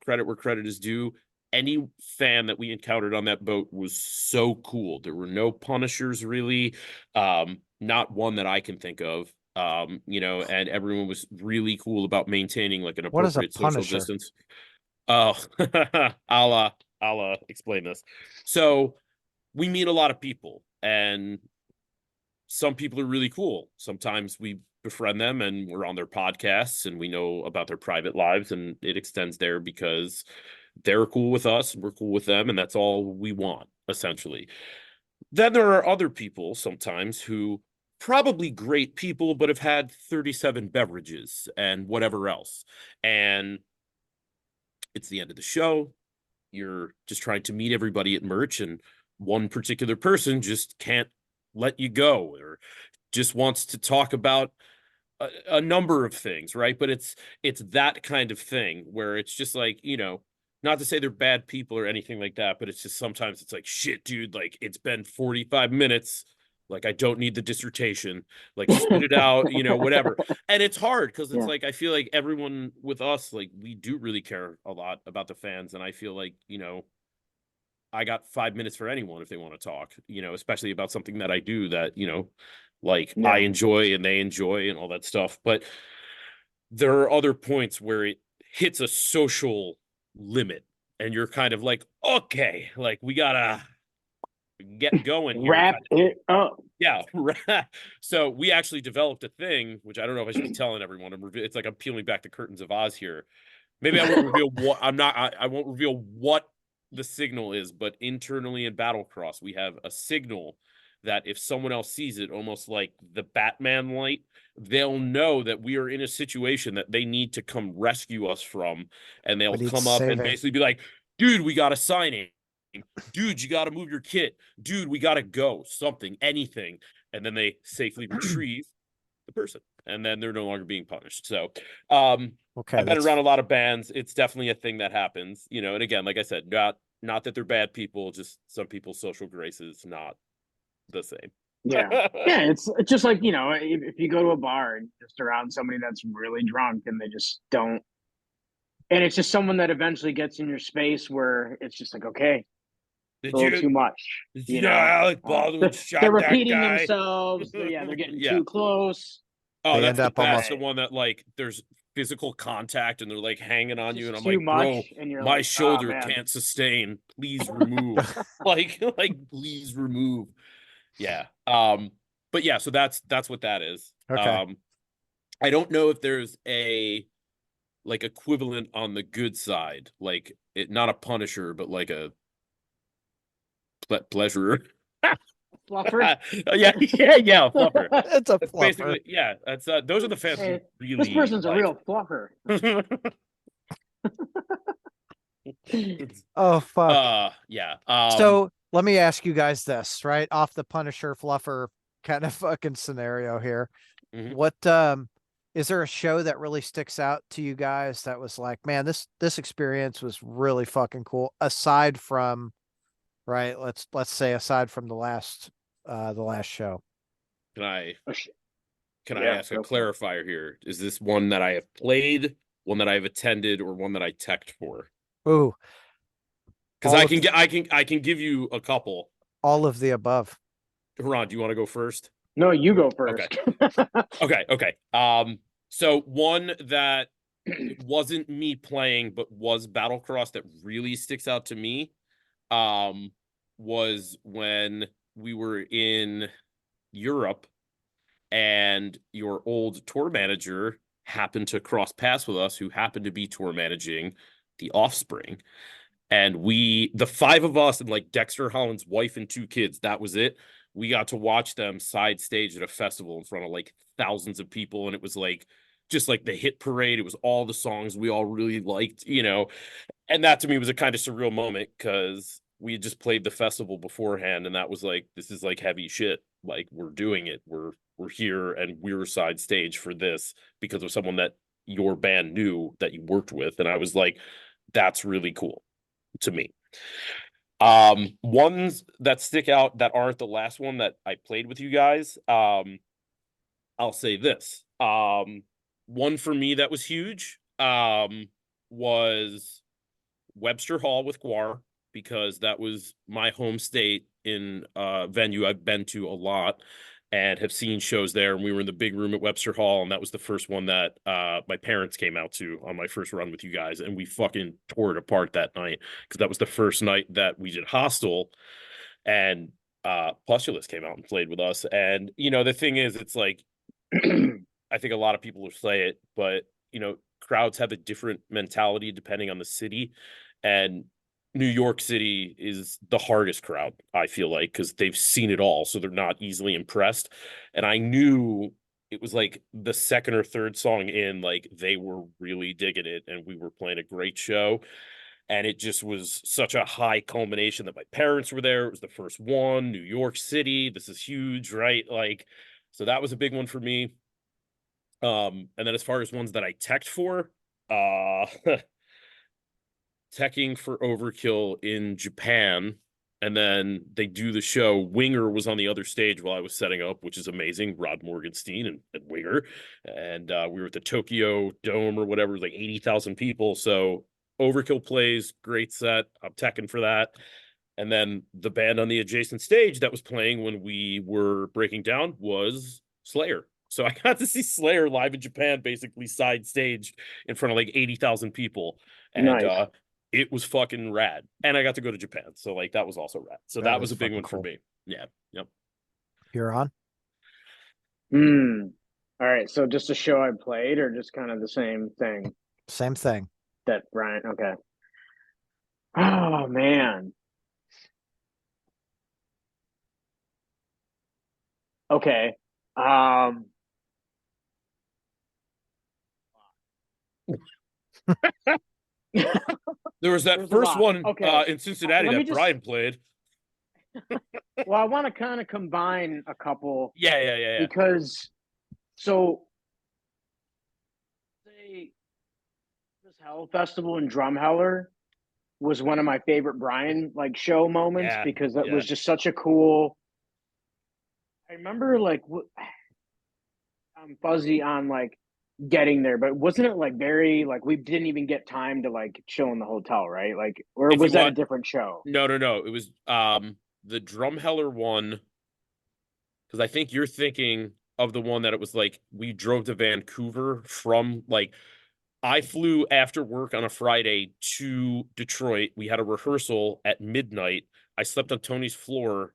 credit where credit is due, any fan that we encountered on that boat was so cool. There were no punishers really, not one that I can think of. And everyone was really cool about maintaining like an What is a appropriate social punisher? distance. Oh, I'll explain this. So we meet a lot of people, and some people are really cool. Sometimes we befriend them and we're on their podcasts and we know about their private lives, and it extends there because they're cool with us, we're cool with them, and that's all we want, essentially. Then there are other people sometimes who probably great people, but have had 37 beverages and whatever else. And it's the end of the show. You're just trying to meet everybody at merch, and one particular person just can't let you go or just wants to talk about a number of things, right? But it's that kind of thing where it's just like, not to say they're bad people or anything like that, but it's just sometimes it's like, shit, dude, like it's been 45 minutes. Like I don't need the dissertation, like spit it out, whatever. And it's hard because it's Yeah. like I feel like everyone with us, like we do really care a lot about the fans. And I feel like, I got 5 minutes for anyone if they want to talk, especially about something that I do that, like I Yeah. enjoy and they enjoy and all that stuff. But there are other points where it hits a social limit and you're kind of like, okay, like we gotta get going here. Wrap it up. Yeah. So we actually developed a thing, which I don't know if I should be telling everyone. It's like I'm peeling back the curtains of Oz here. Maybe I won't reveal what I won't reveal what the signal is, but internally in Battlecross, we have a signal that if someone else sees it, almost like the Batman light, they'll know that we are in a situation that they need to come rescue us from. And they'll We need come up and saving. basically be like, dude, we got a signing. Dude, you got to move your kit. Dude, we got to go. Something, anything. And then they safely retrieve the person. And then they're no longer being punished. So, Okay, I've been around a lot of bands. It's definitely a thing that happens, and again, like I said, not that they're bad people, just some people's social grace is not the same. Yeah. Yeah. It's just like, if you go to a bar and just around somebody that's really drunk and they just don't, and it's just someone that eventually gets in your space where it's just like, okay, Did a little you too much. did you know Alec Baldwin shot They're that repeating guy? themselves. They're getting Yeah. too close. Oh, They that's end the up best. almost The one that like there's physical contact and they're like hanging on you, and I'm Too like, bro, much, and you're my like, shoulder man. can't sustain. Please remove. like please remove. Yeah. But yeah, so that's what that is. okay. I don't know if there's a like equivalent on the good side, like it not a punisher, but like a pleasurer. Fluffer. yeah, fluffer. It's a That's fluffer. basically that's those are the fans Hey, who really this person's like. a real fluffer. Oh fuck. Yeah. So let me ask you guys this, right? Off the Punisher fluffer kind of fucking scenario here. Mhm. What is there a show that really sticks out to you guys that was like, man, this experience was really fucking cool aside from, right, let's say aside from the last show. Can I Yeah, ask a clarifier here? Is this one that I have played, one that I've attended, or one that I teched for? Ooh. Because I can give you a couple. all of the above. Ron, do you want to go first? No, you go first. Okay. So one that wasn't me playing, but was Battlecross that really sticks out to me, was when we were in Europe and your old tour manager happened to cross paths with us, who happened to be tour managing The Offspring. And the five of us and like Dexter Holland's wife and two kids, that was it. We got to watch them side stage at a festival in front of like thousands of people. And it was like, just like the hit parade. It was all the songs we all really liked, and that to me was a kind of surreal moment because we had just played the festival beforehand. And that was like, this is like heavy shit. Like we're doing it. We're here and we're side stage for this because of someone that your band knew that you worked with. And I was like, that's really cool to me. Ones that stick out that aren't the last one that I played with you guys, I'll say this. One for me that was huge was Webster Hall with Guar, because that was my home state in a venue I've been to a lot and have seen shows there. And we were in the big room at Webster Hall, and that was the first one that my parents came out to on my first run with you guys, and we fucking tore it apart that night because that was the first night that we did Hostile, and Postulus came out and played with us. And the thing is, it's like I think a lot of people will say it, but crowds have a different mentality depending on the city, and New York City is the hardest crowd, I feel like, because they've seen it all, so they're not easily impressed. And I knew it was like the second or third song in, like they were really digging it, and we were playing a great show. And it just was such a high culmination that my parents were there. It was the first one, New York City. This is huge, right? Like, so that was a big one for me. And then as far as ones that I teched for, teching for Overkill in Japan, and then they do the show. Winger was on the other stage while I was setting up, which is amazing. Rod Morgenstein and Winger. And we were at the Tokyo Dome or whatever, like 80,000 people. So Overkill plays, great set. I'm teching for that. And then the band on the adjacent stage that was playing when we were breaking down was Slayer. So I got to see Slayer live in Japan, basically side stage in front of like 80,000 people. And Nice. it was fucking rad. And I got to go to Japan. So like that was also rad. So that was a big one for me. Yeah. Yep. Huron? All right. So just a show I played, or just kind of the same thing? Same thing. That Brian, okay. Oh man. Okay. There was that first one in Cincinnati that Brian played. Well, I want to kind of combine a couple. Yeah. Because so this Hell Festival in Drumheller was one of my favorite Brian show moments, because that was just such a cool. I remember I'm fuzzy on getting there, but wasn't it very we didn't even get time to chill in the hotel, right? Or was that a different show? No. It was the Drumheller one, because I think you're thinking of the one that it was we drove to Vancouver from I flew after work on a Friday to Detroit. We had a rehearsal at midnight. I slept on Tony's floor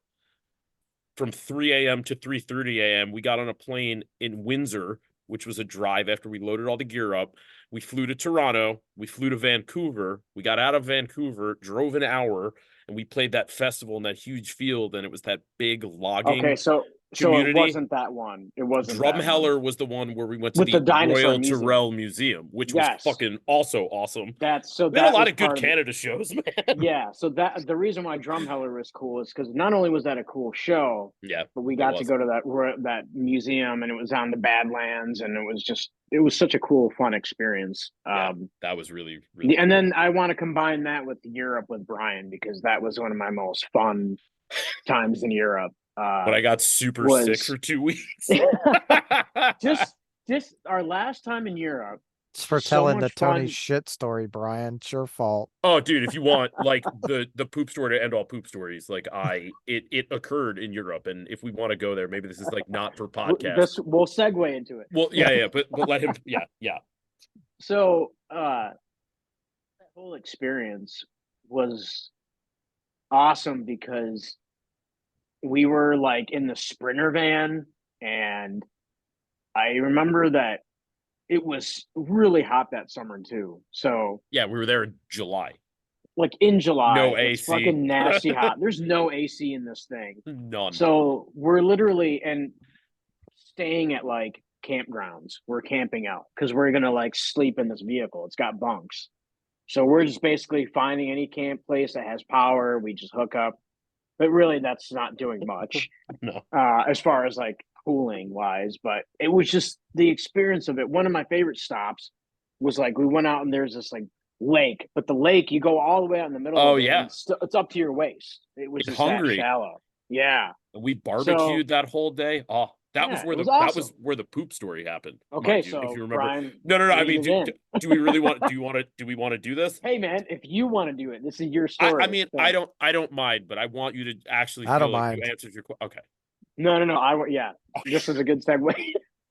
from 3 a.m. to 3:30 a.m. We got on a plane in Windsor, which was a drive after we loaded all the gear up. We flew to Toronto. We flew to Vancouver. We got out of Vancouver, drove an hour, and we played that festival in that huge field. And it was that big logging. Okay, so it wasn't that one. It wasn't. Drumheller was the one where we went to the Royal Tyrrell Museum, which was fucking also awesome. We had a lot of good Canada shows, man. Yeah, so that the reason why Drumheller was cool is because not only was that a cool show, but we got to go to that museum, and it was on the Badlands, and it was such a cool, fun experience. That was really, really and then I want to combine that with Europe with Brian, because that was one of my most fun times in Europe. But I got super sick for 2 weeks. just our last time in Europe, It's for so telling the much Tony fun. shit story, Brian. It's your fault. Oh, dude, if you want like the poop story to end all poop stories, like it occurred in Europe, and if we want to go there, maybe this is like not for podcast. This we'll segue into it. Well, yeah, but let him, yeah. So that whole experience was awesome because we were like in the Sprinter van, and I remember that it was really hot that summer too. So Yeah, we were there in July. like in July, No it's AC. fucking nasty hot. There's no AC in this thing. None. So we're literally and staying at like campgrounds. We're camping out because we're gonna like sleep in this vehicle. It's got bunks. So we're just basically finding any camp place that has power. We just hook up. But really that's not doing much. No. As far as like cooling wise, but it was just the experience of it. One of my favorite stops was like we went out and there's this like lake, but the lake you go all the way out in the middle Oh, of it. yeah. It's up to your waist. It was Like just that hungry. shallow. Yeah. We barbecued that whole day. Oh, that was Yeah, where it was that awesome. was where the poop story happened. Okay, mind you, so if you remember. Brian, No. I lead mean, it do we really want? Do we want to do this? Hey man, if you want to do it, this is your story. I mean, so. I don't mind, but I want you to actually I feel don't like mind. you answered your question. Okay. No. Yeah, this is a good segue.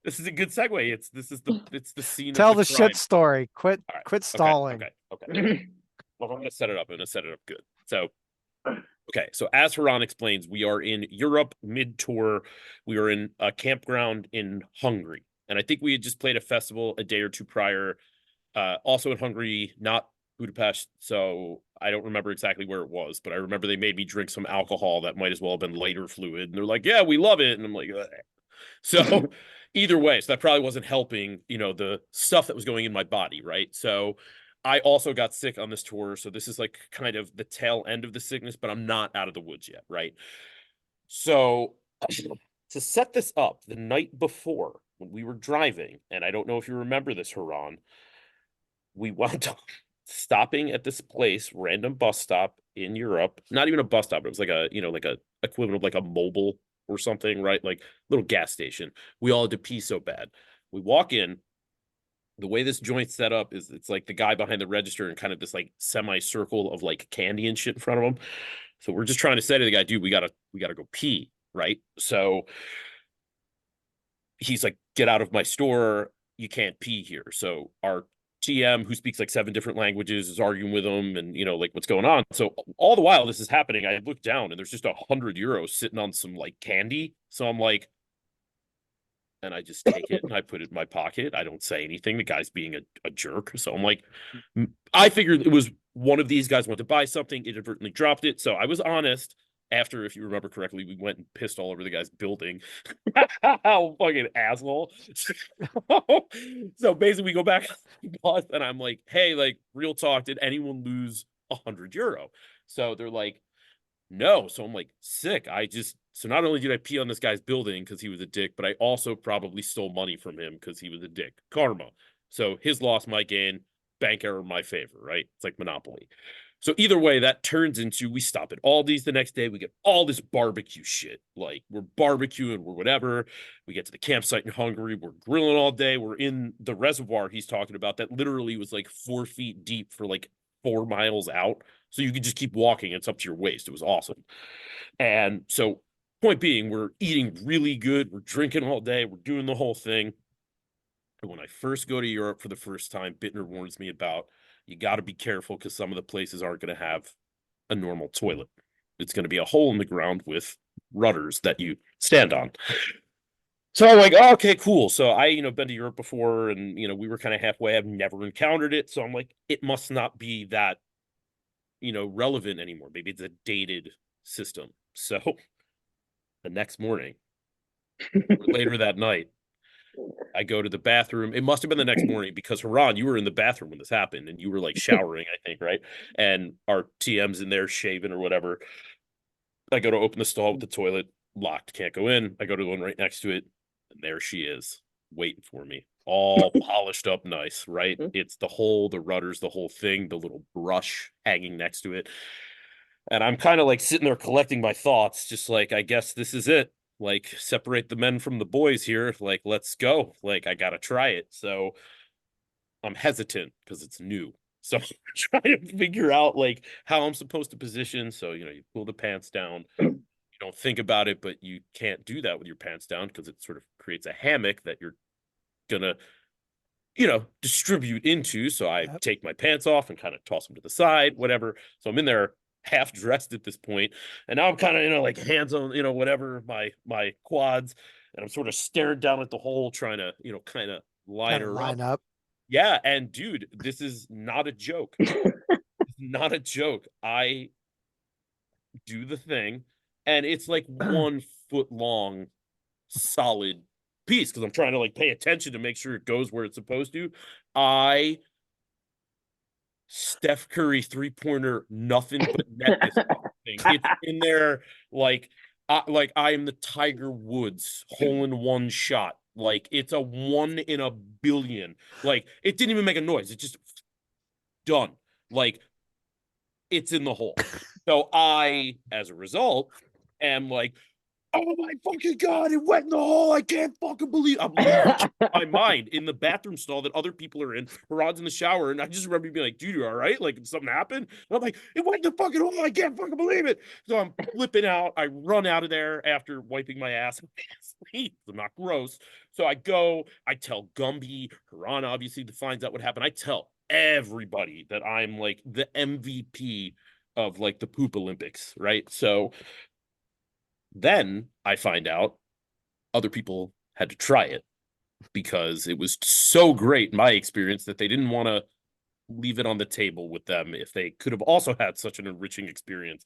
This is a good segue. It's the scene Tell of the the crime. shit story. Quit All right. quit stalling. Okay. Well, I'm gonna set it up. I'm gonna set it up good. So, okay. So as Hiran explains, we are in Europe mid-tour. We are in a campground in Hungary, and I think we had just played a festival a day or two prior, also in Hungary, not Budapest. So I don't remember exactly where it was, but I remember they made me drink some alcohol that might as well have been lighter fluid, and they're like, "Yeah, we love it," and I'm like, ugh. So either way, so that probably wasn't helping, the stuff that was going in my body, right? So I also got sick on this tour. So this is like kind of the tail end of the sickness, but I'm not out of the woods yet, right? So to set this up, the night before when we were driving, and I don't know if you remember this, Haran, we wound up stopping at this place, random bus stop in Europe. Not even a bus stop, it was like like a equivalent of like a mobile or something, right? Like little gas station. We all had to pee so bad. We walk in. The way this joint's set up is it's like the guy behind the register and kind of this like semicircle of like candy and shit in front of him. So we're just trying to say to the guy, dude, we gotta go pee, right? So he's like, get out of my store. You can't pee here. So our TM, who speaks like 7 different languages, is arguing with him and, like what's going on. So all the while this is happening, I look down and there's just €100 sitting on some like candy. So I'm like, and I just take it and I put it in my pocket. I don't say anything. The guy's being a jerk. So I'm like, I figured it was one of these guys went to buy something, inadvertently dropped it. So I was honest. After, if you remember correctly, we went and pissed all over the guy's building. How fucking asshole. So basically we go back and I'm like, hey, like real talk, did anyone lose €100? So they're like, no. So I'm like, sick. So not only did I pee on this guy's building because he was a dick, but I also probably stole money from him because he was a dick. Karma. So his loss, my gain, bank error, my favor, right? It's like Monopoly. So either way, that turns into we stop at Aldi's the next day. We get all this barbecue shit. Like we're barbecuing, we're whatever. We get to the campsite in Hungary. We're grilling all day. We're in the reservoir he's talking about that literally was like 4 feet deep for like 4 miles out. So you could just keep walking. It's up to your waist. It was awesome. And so point being, we're eating really good. We're drinking all day. We're doing the whole thing. And when I first go to Europe for the first time, Bittner warns me about you got to be careful because some of the places aren't going to have a normal toilet. It's going to be a hole in the ground with rudders that you stand on. So I'm like, oh, okay, cool. So I, been to Europe before and, we were kind of halfway. I've never encountered it. So I'm like, it must not be that, relevant anymore. Maybe it's a dated system. So the next morning, later that night, I go to the bathroom. It must have been the next morning because Haran, you were in the bathroom when this happened and you were like showering, I think, right? And our TM's in there shaving or whatever. I go to open the stall with the toilet, locked, can't go in. I go to the one right next to it, and there she is, waiting for me. All polished up nice, right? It's the rudders, the whole thing, the little brush hanging next to it. And I'm kind of like sitting there collecting my thoughts, just like, I guess this is it. Like, separate the men from the boys here. Like, let's go. Like, I gotta try it. So I'm hesitant because it's new. So I'm trying to figure out like how I'm supposed to position. So, you know, you pull the pants down, you don't think about it, but you can't do that with your pants down because it sort of creates a hammock that you're gonna, you know, distribute into. So I Yep. take my pants off and kind of toss them to the side, whatever. So I'm in there half dressed at this point, and now I'm kind of, you know, like hands on, you know, whatever, my quads, and I'm sort of staring down at the hole, trying to, you know, kind of line Kind of her up. line up. Yeah, and dude, this is not a joke. Not a joke. I do the thing, and it's like 1 foot long, solid piece because I'm trying to like pay attention to make sure it goes where it's supposed to. I Steph Curry 3-pointer, nothing but net this thing. It's in there like I am the Tiger Woods hole in one shot. Like it's a 1 in a billion. Like it didn't even make a noise. It just done. Like it's in the hole. So I, as a result, am like, oh my fucking God, it went in the hole. I can't fucking believe I'm losing my mind in the bathroom stall that other people are in. Rod's in the shower. And I just remember being like, dude, you all right? Like, did something happen? And I'm like, it went in the fucking hole. I can't fucking believe it. So I'm flipping out. I run out of there after wiping my ass. I'm not gross. So I go, I tell Gumby, Hiran obviously finds out what happened. I tell everybody that I'm like the MVP of like the poop Olympics, right? So then I find out other people had to try it because it was so great in my experience that they didn't want to leave it on the table with them if they could have also had such an enriching experience.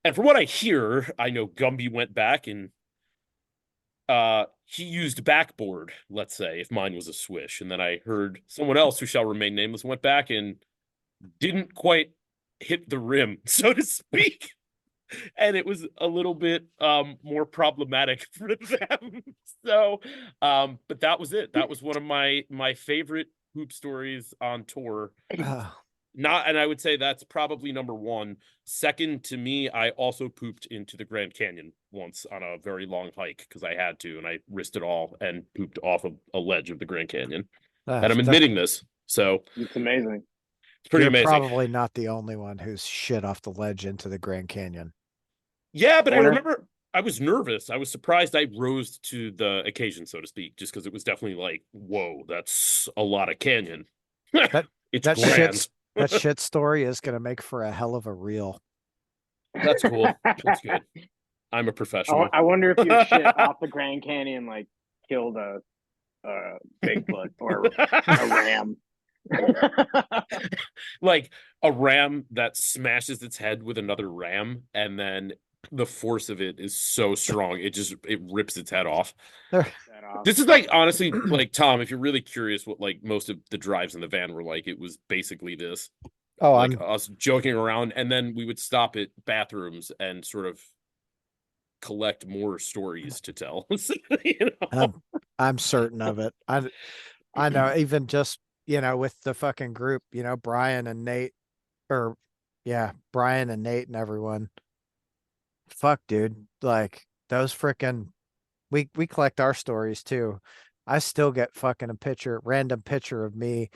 And from what I hear, I know Gumby went back and he used backboard, let's say, if mine was a swish. And then I heard someone else who shall remain nameless went back and didn't quite hit the rim, so to speak. And it was a little bit more problematic for them. So but that was it. That was one of my favorite hoop stories on tour. Not, and I would say that's probably number one. Second to me, I also pooped into the Grand Canyon once on a very long hike because I had to, and I risked it all and pooped off of a ledge of the Grand Canyon. And I'm admitting this, so it's amazing. it's pretty You're amazing. probably not the only one who's shit off the ledge into the Grand Canyon. Yeah, but I remember I was nervous. I was surprised I rose to the occasion, so to speak, just because it was definitely like, whoa, that's a lot of canyon. It's grand. That shit story is going to make for a hell of a reel. That's cool. That's good. I'm a professional. I wonder if your shit off the Grand Canyon like killed a Bigfoot or a ram. Like a ram that smashes its head with another ram, and then the force of it is so strong it rips its head off. This is like, honestly, like, Tom, if you're really curious what like most of the drives in the van were like, it was basically this. Oh, like us joking around, and then we would stop at bathrooms and sort of collect more stories to tell. You know? I'm certain of it. I know, even just, you know, with the fucking group, you know, Brian and Nate and everyone. Fuck, dude. Like those freaking we collect our stories too. I still get fucking random picture of me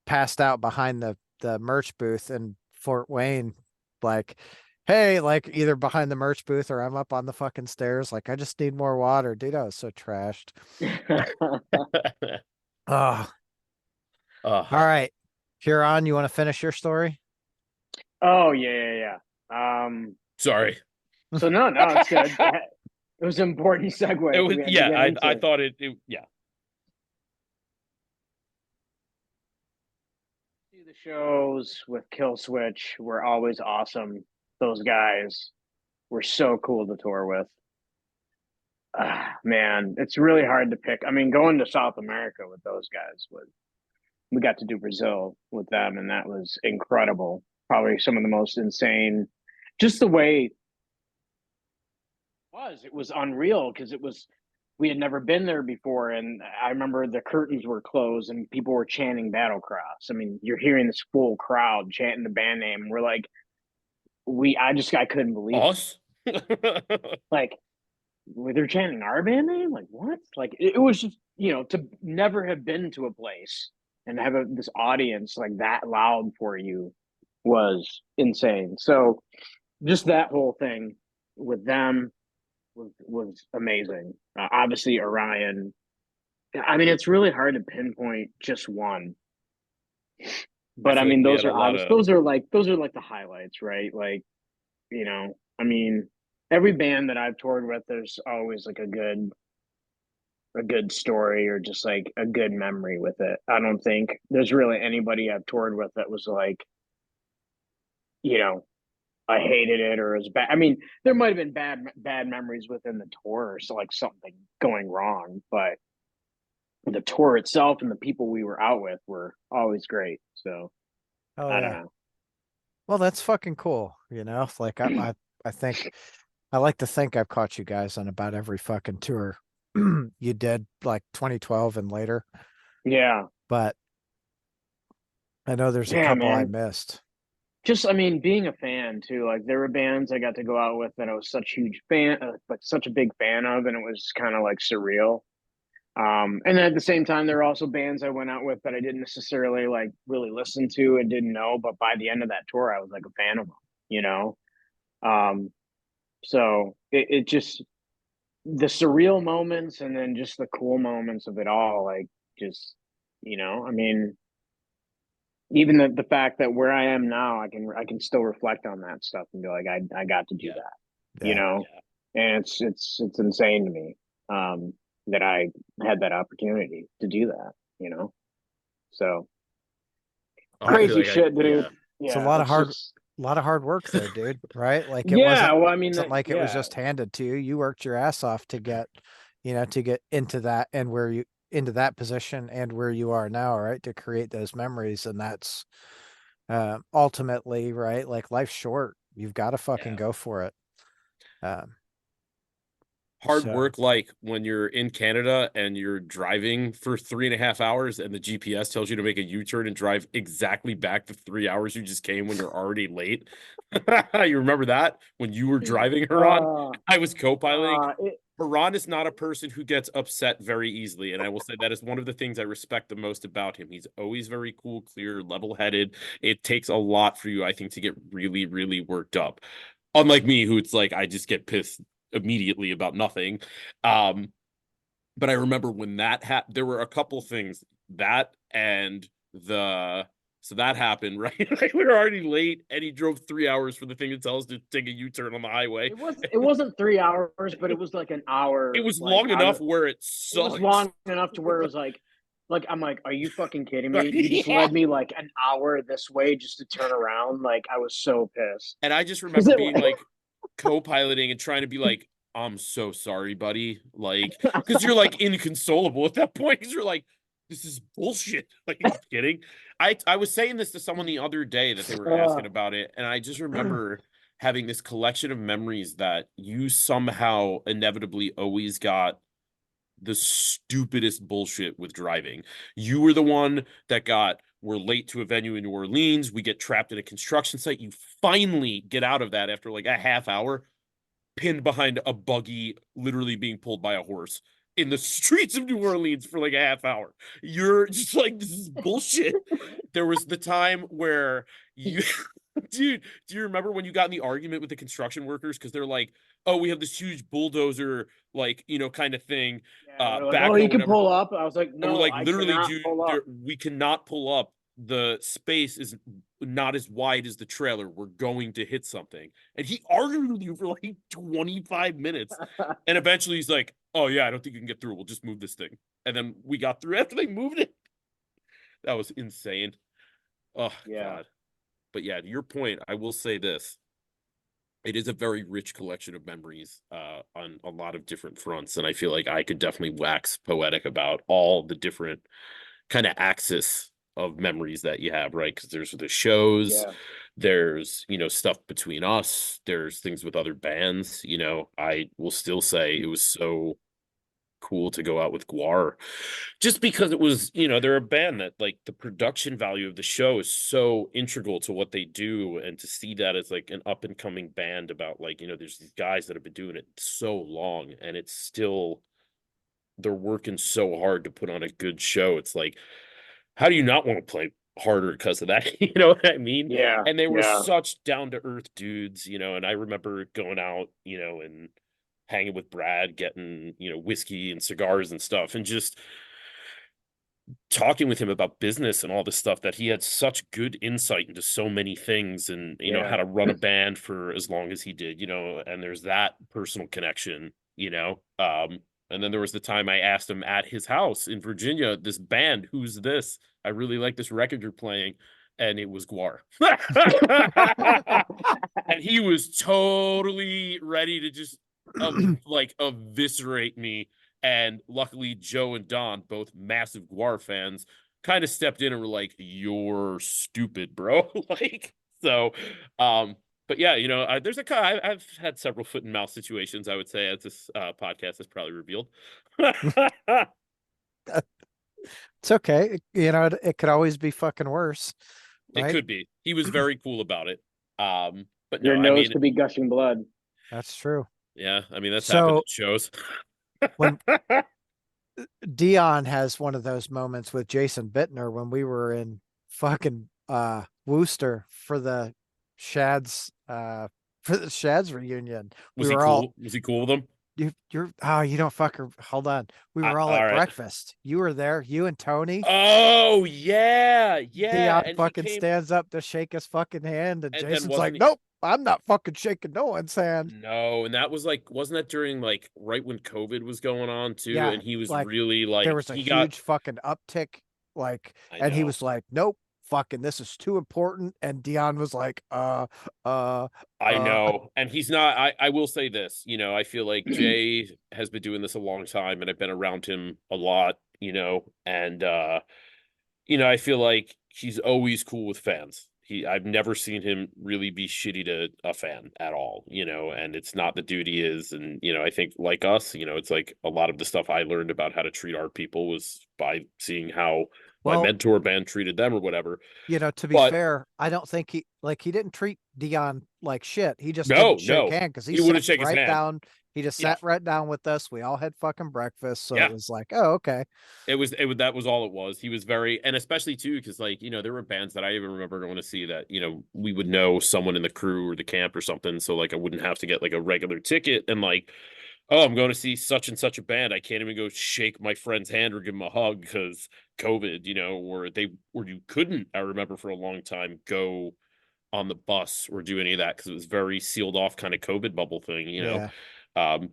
passed out behind the merch booth in Fort Wayne, like, hey, like either behind the merch booth or I'm up on the fucking stairs, like I just need more water. Dude, I was so trashed. Oh. All right. Huron, you want to finish your story? Oh yeah. Sorry. So no, it's good. It was an important segue. It was, yeah, I thought it yeah. The shows with Kill Switch were always awesome. Those guys were so cool to tour with. Man, it's really hard to pick. I mean, going to South America with those guys we got to do Brazil with them, and that was incredible. Probably some of the most insane, just the way it was unreal because we had never been there before, and I remember the curtains were closed and people were chanting Battlecross. I mean, you're hearing this full crowd chanting the band name, and we're like, I couldn't believe us. Like, they're chanting our band name. Like, what? Like, it was just, you know, to never have been to a place and have this audience like that loud for you was insane. So just that whole thing with them was amazing. Obviously, Orion. I mean, it's really hard to pinpoint just one, but I feel like mean, we those had a are lot obvious. of Those are like the highlights, right? Like, I mean, every band that I've toured with, there's always like a good story or just like a good memory with it. I don't think there's really anybody I've toured with that was like, you know, I hated it or it was bad. I mean, there might have been bad memories within the tour, so like something going wrong, but the tour itself and the people we were out with were always great. So Oh I don't yeah. know. Well, that's fucking cool. Like I think I like to think I've caught you guys on about every fucking tour you did, like 2012 and later, Yeah, but I know there's a yeah, couple I man. missed. Just I mean, being a fan too. Like there were bands I got to go out with that I was such huge fan, like such a big fan of, and it was kind of like surreal. And then at the same time, there are also bands I went out with that I didn't necessarily like really listen to and didn't know, but by the end of that tour, I was like a fan of them, you know? Um, so it just the surreal moments and then just the cool moments of it all, like just, I mean, even the fact that where I am now, I can still reflect on that stuff and be like, I got to do yeah, that, you Yeah. know? And it's insane to me. That I had that opportunity to do that, you know? So Oh, I Fucking, feel crazy like shit, dude. yeah. it's a Yeah, lot of it's hard, just lot of hard work though, dude, right? Like it yeah. Well, I mean, wasn't like it was yeah, just handed to you. You worked your ass off to get, to get into that and where you into that position and where you are now, right? To create those memories. And that's ultimately, right? Like life's short. You've got to fucking Yeah. go for it. Um, Hard so work, like when you're in Canada and you're driving for 3.5 hours and the GPS tells you to make a U-turn and drive exactly back the 3 hours you just came when you're already late. You remember that when you were driving Huron? uh, I was co-piloting. it, Haran is not a person who gets upset very easily, and I will say that is one of the things I respect the most about him. He's always very cool, clear, level-headed. It takes a lot for you, I think, to get really, really worked up. Unlike me, who it's like I just get pissed immediately about nothing. Um, but I remember when that happened, there were a couple things that and the so that happened, right? Like we were already late, and he drove 3 hours for the thing to tell us to take a U-turn on the highway. it wasn't 3 hours, but it was like an It hour, was like long out enough of where it it was sucks. long enough to where it was like I'm like, are you fucking kidding me? You just Yeah. led me like an hour this way just to turn around. Like I was so pissed. And I just Is remember it being like co-piloting and trying to be like, I'm so sorry, buddy. Like, because you're like inconsolable at that point. Because you're like, this is bullshit. Like, are you kidding? I was saying this to someone the other day that they were asking uh, about it, and I just remember having this collection of memories that you somehow inevitably always got the stupidest bullshit with driving. You were the one that we're late to a venue in New Orleans. We get trapped in a construction site. You finally get out of that after like a half hour, pinned behind a buggy, literally being pulled by a horse in the streets of New Orleans for like a half hour. You're just like, this is bullshit. There was the time where you, dude, do you remember when you got in the argument with the construction workers? Because they're like, oh, we have this huge bulldozer, like, kind of thing, yeah, they're like, oh, backhoe, you can whatever. pull up. I was like, And we're no, like, I literally, cannot dude, pull up. we cannot pull up. The space is not as wide as the trailer. We're going to hit something. And he argued with you for like 25 minutes. And eventually he's like, oh, yeah, I don't think you can get through. We'll just move this thing. And then we got through after they moved it. That was insane. Oh, Yeah. God. But yeah, to your point, I will say this. It is a very rich collection of memories on a lot of different fronts. And I feel like I could definitely wax poetic about all the different kind of axis of memories that you have, right? Because there's the shows, Yeah. there's stuff between us, there's things with other bands. I will still say it was so cool to go out with Guar, just because it was, they're a band that like the production value of the show is so integral to what they do, and to see that as like an up and coming band about like there's these guys that have been doing it so long, and it's still they're working so hard to put on a good show. It's like how do you not want to play harder because of that? You know what I mean? Yeah, And they were yeah. such down to earth dudes, you know, and I remember going out, you know, and hanging with Brad, getting, you know, whiskey and cigars and stuff, and just talking with him about business and all this stuff, that he had such good insight into so many things, and, you know, Yeah. how to run a band for as long as he did, you know, and there's that personal connection, you know. And then there was the time I asked him at his house in Virginia, this band, who's this? I really like this record you're playing. And it was Guar. And he was totally ready to just like eviscerate me. And luckily, Joe and Don, both massive Guar fans, kind of stepped in and were like, "You're stupid, bro." Like, so, but yeah, you know, I've had several foot and mouth situations, I would say, as this podcast has probably revealed. It's okay. You know, it could always be fucking worse, It right? could be. He was very cool about it. But no, Your I nose mean, could be gushing blood. That's true. yeah, I mean that's happened So at shows. when Dion has one of those moments with Jason Bittner when we were in fucking Worcester for the Shads reunion. Was We he were all cool? Was he cool with them? you don't fucker. Hold on. We were all All at right. breakfast. You were there, you and Tony. Oh yeah, yeah. Dion And he fucking came, stands up to shake his fucking hand, and and then Jason's like, wasn't he? "Nope, I'm not fucking shaking no one's hand." No, and that was like, wasn't that during like right when COVID was going on too? Yeah, And he was like really there like was a he got. huge fucking uptick, like, I and he know, was like, "Nope, fucking, this is too important." And Dion was like, uh, I know, and he's not. I will say this, you know, I feel like Yeah, Jay has been doing this a long time, and I've been around him a lot, you know, and you know, I feel like he's always cool with fans. I've never seen him really be shitty to a fan at all, you know, and it's not the dude he is. And, you know, I think like us, you know, it's like a lot of the stuff I learned about how to treat our people was by seeing how my well, mentor band treated them or whatever. you know, to be But fair, I don't think he didn't treat Dion like shit. He just no, didn't shake no, hand because he he sat wouldn't shake his right hand. down. He just Yeah. sat right down with us. We all had fucking breakfast, so it Yeah. was like, oh, okay. That was all it was. He was very, and especially too, because like, you know, there were bands that I even remember going to see that, you know, we would know someone in the crew or the camp or something. So like I wouldn't have to get like a regular ticket and like, oh, I'm going to see such and such a band. I can't even go shake my friend's hand or give him a hug because COVID, you know, or you couldn't, I remember for a long time, go on the bus or do any of that because it was very sealed off kind of COVID bubble thing, you know. Yeah,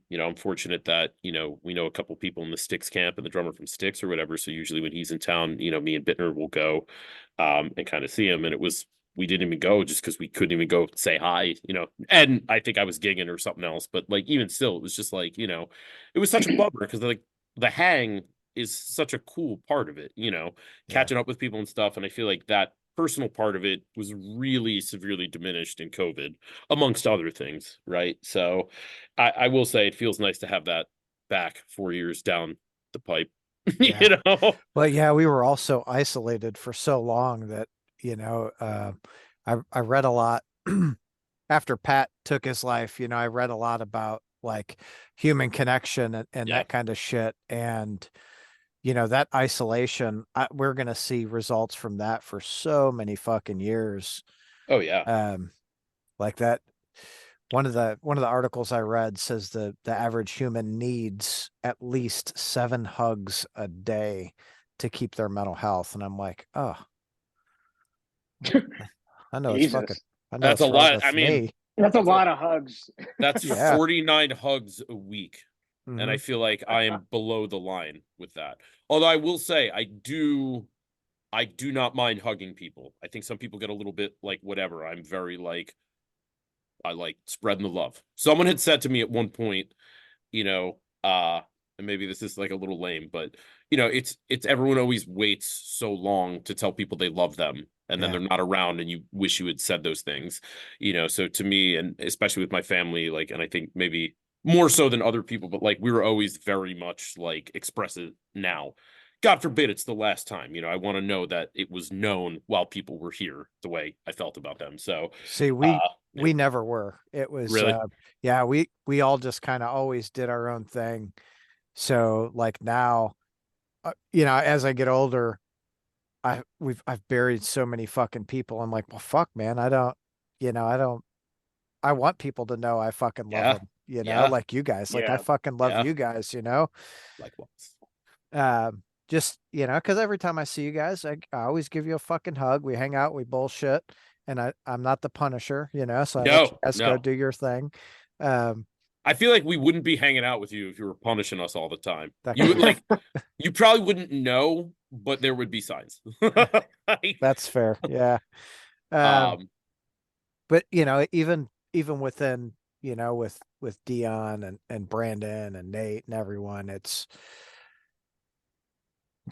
You know, I'm fortunate that, you know, we know a couple people in the Styx camp and the drummer from Styx or whatever. So usually when he's in town, you know, me and Bittner will go and kind of see him. And we didn't even go just because we couldn't even go say hi, you know. And I think I was gigging or something else. But like even still, it was just like, you know, it was such a bummer because like the hang is such a cool part of it, you know, yeah, catching up with people and stuff. And I feel like that personal part of it was really severely diminished in COVID, amongst other things, right? So I will say it feels nice to have that back 4 years down the pipe, yeah. you know? But yeah, we were also isolated for so long that, you know, I read a lot after Pat took his life. You know, I read a lot about like human connection and Yeah. that kind of shit. And, you know, that isolation, we're going to see results from that for so many fucking years. Oh yeah. Like that. One of the articles I read says the average human needs at least 7 hugs a day to keep their mental health. And I'm like, oh, I know it's fucking, Jesus, I know That's a it's wrong lot. I with mean, me. that's a that's a lot of hugs. that's Yeah. 49 hugs a week. And I Hmm. feel like I am below the line with that. Although I will say I do not mind hugging people. I think some people get a little bit like whatever. I'm very like I like spreading the love. Someone had said to me at one point, you know, and maybe this is like a little lame, but you know, it's everyone always waits so long to tell people they love them and then Yeah. they're not around and you wish you had said those things, you know. So to me, and especially with my family, like, and I think maybe more so than other people, but like we were always very much like expressive now. God forbid it's the last time, you know, I want to know that it was known while people were here the way I felt about them. So, See, yeah, we never were. It was really, yeah, we all just kind of always did our own thing. So like now, you know, as I get older, I've buried so many fucking people. I'm like, well, fuck, man. I don't, I don't. I want people to know I fucking love Yeah. them. Yeah. Like you guys. Like I Yeah. fucking love Yeah. you guys. Likewise. Just because every time I see you guys, I always give you a fucking hug. We hang out, we bullshit, and I'm not the Punisher, so I let you No, guys go no. do your thing. Um, I feel like we wouldn't be hanging out with you if you were punishing us all the time. that You would kind like you probably wouldn't know, but there would be signs. Like, that's fair. Yeah. Um, um, but even within, with Dion and Brandon and Nate and everyone, it's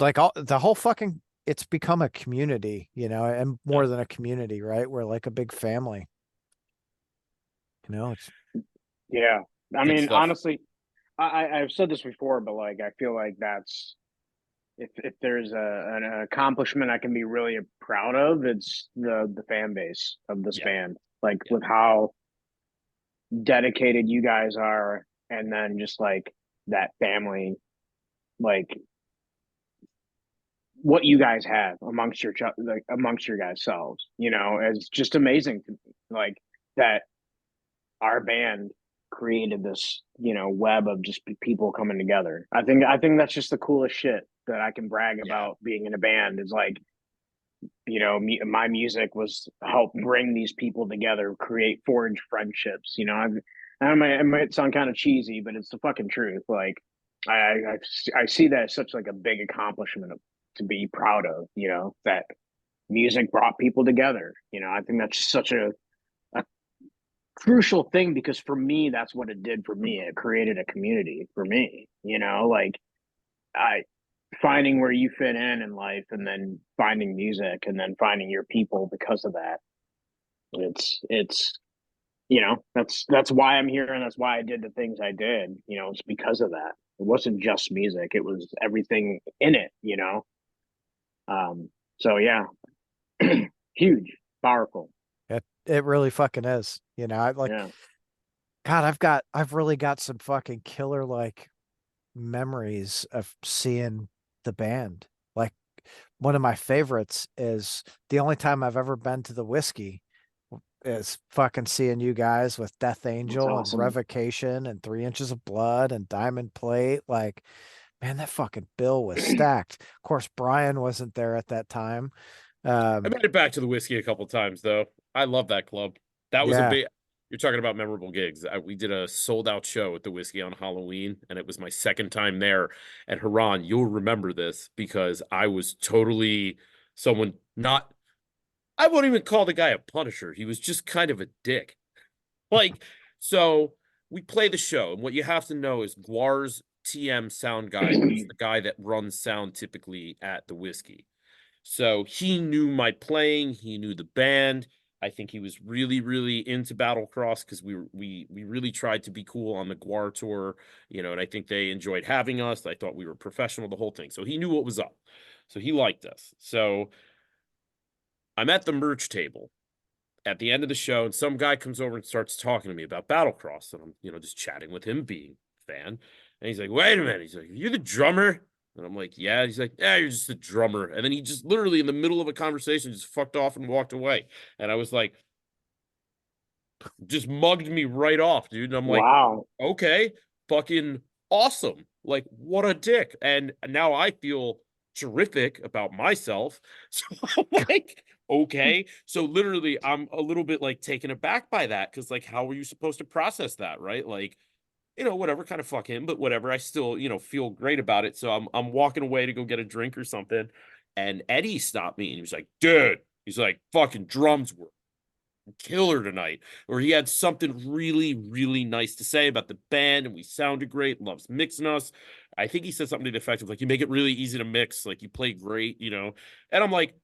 like all the whole fucking it's become a community, and yeah, more than a community, right? We're like a big family. It's Yeah. I good mean, stuff. honestly, I've said this before, but like I feel like that's if there's an accomplishment I can be really proud of, it's the fan base of this Yeah, band. Like yeah, with how dedicated you guys are, and then just like that family, like what you guys have amongst like amongst your guys selves, it's just amazing to me. Like that our band created this, web of just people coming together. I think that's just the coolest shit that I can brag yeah. about being in a band is like, my music was help bring these people together, create forge friendships. It might sound kind of cheesy, but it's the fucking truth. Like I see that as such like a big accomplishment to be proud of. That music brought people together. I think that's such a crucial thing because for me, that's what it did for me. It created a community for me. Like I finding where you fit in life and then finding music and then finding your people because of that. It's that's why I'm here and that's why I did the things I did. It's because of that. It wasn't just music, it was everything in it. Um so yeah, huge, powerful. it really fucking is. I like Yeah. God, I've really got some fucking killer like memories of seeing the band. Like one of my favorites is the only time I've ever been to the whiskey is fucking seeing you guys with Death That's Angel and awesome. Revocation and 3 Inches of Blood and Diamond Plate. Like, man, that fucking bill was stacked. Of course, Brian wasn't there at that time. I Um, made it back to the whiskey a couple times though. I love that club. That was a yeah, big. You're talking about memorable gigs. We did a sold out show at the whiskey on Halloween, and it was my second time there. And Hiran, you'll remember this because I was totally someone not. I won't even call the guy a punisher. He was just kind of a dick. Like, so we play the show, and what you have to know is Guar's TM sound guy was the guy that runs sound typically at the whiskey. So he knew my playing, he knew the band. I think he was really, really into Battlecross because we really tried to be cool on the Guar tour, and I think they enjoyed having us. I thought we were professional, the whole thing. So he knew what was up. So he liked us. So I'm at the merch table at the end of the show, and some guy comes over and starts talking to me about Battlecross, and I'm just chatting with him, being a fan, and he's like, "Wait a minute," he's like, "You're the drummer?" And I'm like, "Yeah." He's like, "Yeah, you're just a drummer," and then he just literally in the middle of a conversation just fucked off and walked away, and I was like, just mugged me right off, dude, and I'm like, Wow. okay, fucking awesome. Like, what a dick. And now I feel terrific about myself. So I'm like, okay. So literally, I'm a little bit like taken aback by that because, like, how were you supposed to process that, right? Like, whatever, kind of fuck him, but whatever. I still, feel great about it. So I'm walking away to go get a drink or something. And Eddie stopped me and he was like, dude, he's like, fucking drums were killer tonight, or he had something really, really nice to say about the band, and we sounded great, loves mixing us. I think he said something to the effect of like, you make it really easy to mix, like you play great. And I'm like,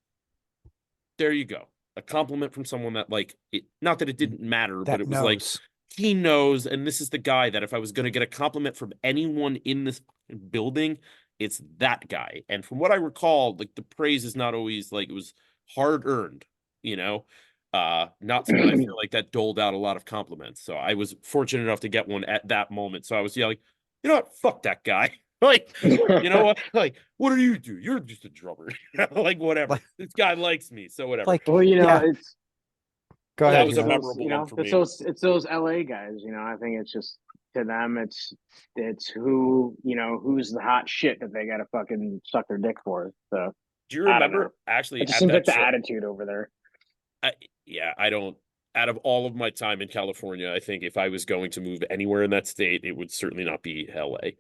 there you go. A compliment from someone that like it, not that it didn't matter, but that it was like knows. he knows, and this is the guy that if I was going to get a compliment from anyone in this building, it's that guy. And from what I recall, like the praise is not always like it was hard earned, you know. Not someone I feel like that doled out a lot of compliments. So I was fortunate enough to get one at that moment. So I was like, you know what, fuck that guy. Like, you know what? Like, what do you do? You're just a drummer. Like, whatever. Like, This guy likes me, so whatever. like, Well, yeah. it's Go That ahead, was a Hero. memorable one for me. it's those LA guys. I think it's just to them, it's who who's the hot shit that they got to fucking suck their dick for. So Do you I don't know. remember actually It just at seems like that the show? attitude over there. Yeah, I don't. Out of all of my time in California, I think if I was going to move anywhere in that state, it would certainly not be LA.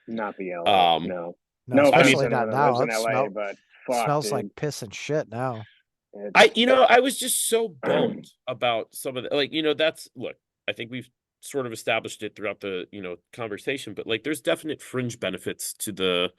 Not the LA. Um, No. No, No I offense mean, especially to not anyone that now. lives in It LA, but fuck, smells like dude. piss and shit now. It's I was just so bummed about some of the that's look, I think we've sort of established it throughout the, conversation, but like there's definite fringe benefits to the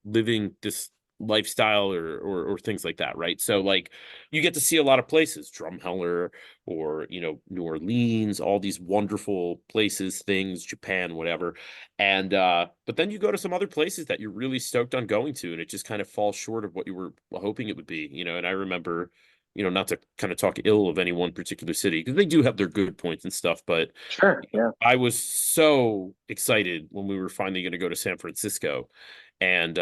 living this lifestyle or things like that, right? So like you get to see a lot of places, Drumheller or New Orleans, all these wonderful places, things, Japan, whatever. And but then you go to some other places that you're really stoked on going to, and it just kind of falls short of what you were hoping it would be, and I remember, not to kind of talk ill of any one particular city, because they do have their good points and stuff, but sure, yeah. I was so excited when we were finally going to go to San Francisco. And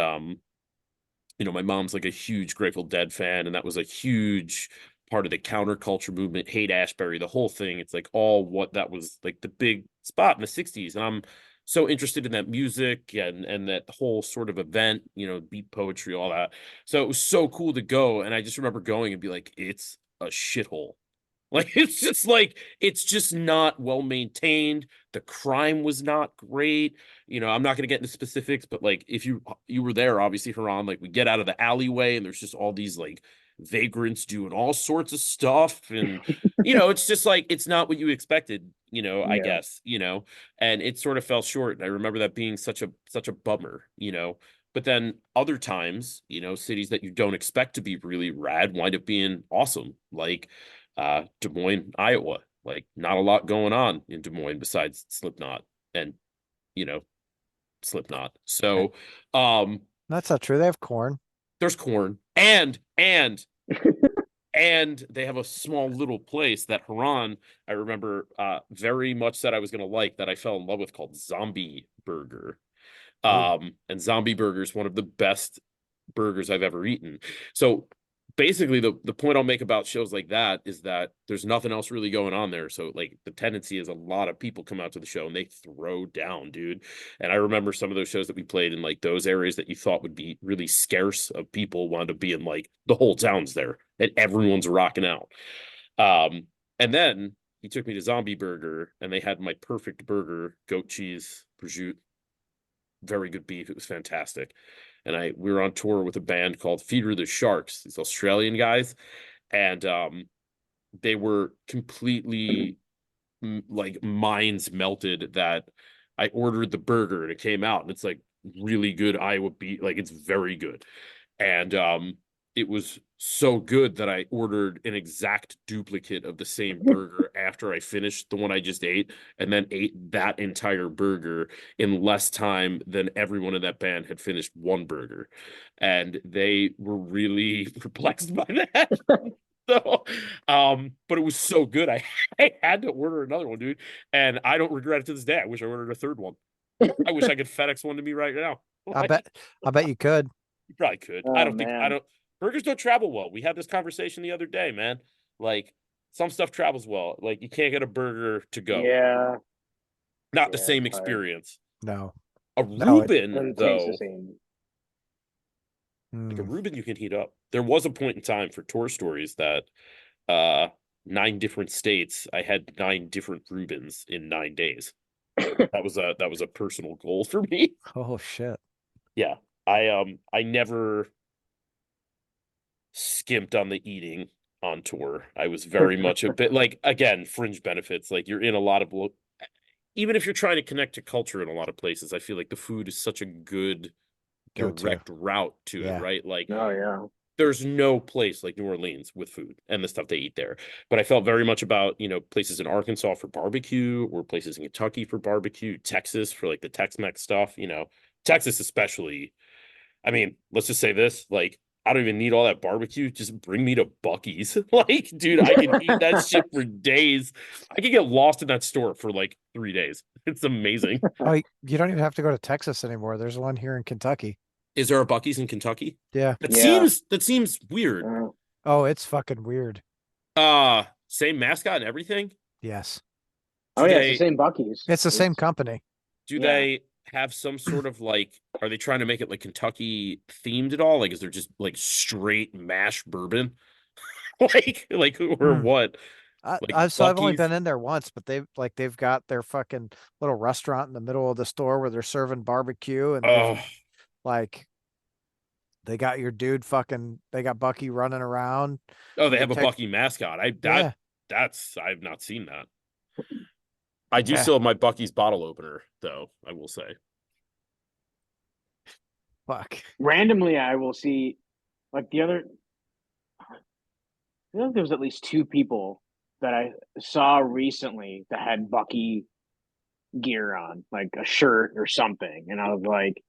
my mom's like a huge Grateful Dead fan, and that was a huge part of the counterculture movement, Haight Ashbury, the whole thing. It's like all what that was like the big spot in the 60s. And I'm so interested in that music and that whole sort of event, beat poetry, all that. So it was so cool to go. And I just remember going and be like, it's a shithole. Like it's just not well maintained. The crime was not great. I'm not going to get into specifics, but like if you were there, obviously, Haran, like we get out of the alleyway and there's just all these like vagrants doing all sorts of stuff, and it's just like it's not what you expected. I Yeah. guess, and it sort of fell short. And I remember that being such a bummer. But then other times, cities that you don't expect to be really rad wind up being awesome, like Des Moines, Iowa. Like not a lot going on in Des Moines besides Slipknot and you know Slipknot. So That's not true. They have corn. there's corn and they have a small little place that Haran, I remember very much said I was gonna like, that I fell in love with, called Zombie Burger. And Zombie Burger is one of the best burgers I've ever eaten. So basically the point I'll make about shows like that is that there's nothing else really going on there. So like the tendency is a lot of people come out to the show and they throw down, dude. And I remember some of those shows that we played in like those areas that you thought would be really scarce of people wound up being like the whole town's there and everyone's rocking out. And then he took me to Zombie Burger and they had my perfect burger, goat cheese, prosciutto, very good beef. It was fantastic. And we were on tour with a band called Feeder the Sharks, these Australian guys, and they were completely like minds melted that I ordered the burger and it came out and it's like really good Iowa beef, like it's very good. And it was so good that I ordered an exact duplicate of the same burger after I finished the one I just ate, and then ate that entire burger in less time than everyone in that band had finished one burger. And they were really perplexed by that. So, but it was so good. I had to order another one, dude. And I don't regret it to this day. I wish I ordered a third one. I wish I could FedEx one to me right now. I bet you could. You probably could. Oh, I don't burgers don't travel well. We had this conversation the other day, man. Like some stuff travels well. Like you can't get a burger to go. Yeah. Not the Yeah, same it's hard. experience. No. A No, Reuben, Doesn't taste though, the same. like a Mm. Reuben you can heat up. There was a point in time for tour stories that 9 different states, I had 9 different Reubens in 9 days. That was a personal goal for me. Oh shit. Yeah. I never skimped on the eating on tour. I was very much a bit like, again, fringe benefits. Like you're in a lot of, even if you're trying to connect to culture in a lot of places, I feel like the food is such a good direct route to it, right? Like, Oh yeah. there's no place like New Orleans with food and the stuff they eat there. But I felt very much about, places in Arkansas for barbecue, or places in Kentucky for barbecue, Texas for like the Tex-Mex stuff, Texas especially. I mean, let's just say this, like I don't even need all that barbecue. Just bring me to Buc-ee's. Like, dude, I can eat that shit for days. I could get lost in that store for like 3 days. It's amazing. Oh, you don't even have to go to Texas anymore. There's one here in Kentucky. Is there a Buc-ee's in Kentucky? Yeah. That seems weird. Oh, it's fucking weird. Same mascot and everything? Yes. Oh yeah, it's the same Buc-ee's. It's the same company. Do they have some sort of like, are they trying to make it like Kentucky themed at all? Like, is there just like straight mash bourbon? like, or what? I've only been in there once, but they've got their fucking little restaurant in the middle of the store where they're serving barbecue, and like they got your dude they got Bucky running around. Oh, they have a Bucky mascot. I've not seen that. I do still have my Bucky's bottle opener, though, I will say. Fuck. Randomly, I will see, like I feel like there was at least 2 people that I saw recently that had Bucky gear on, like a shirt or something. And I was like,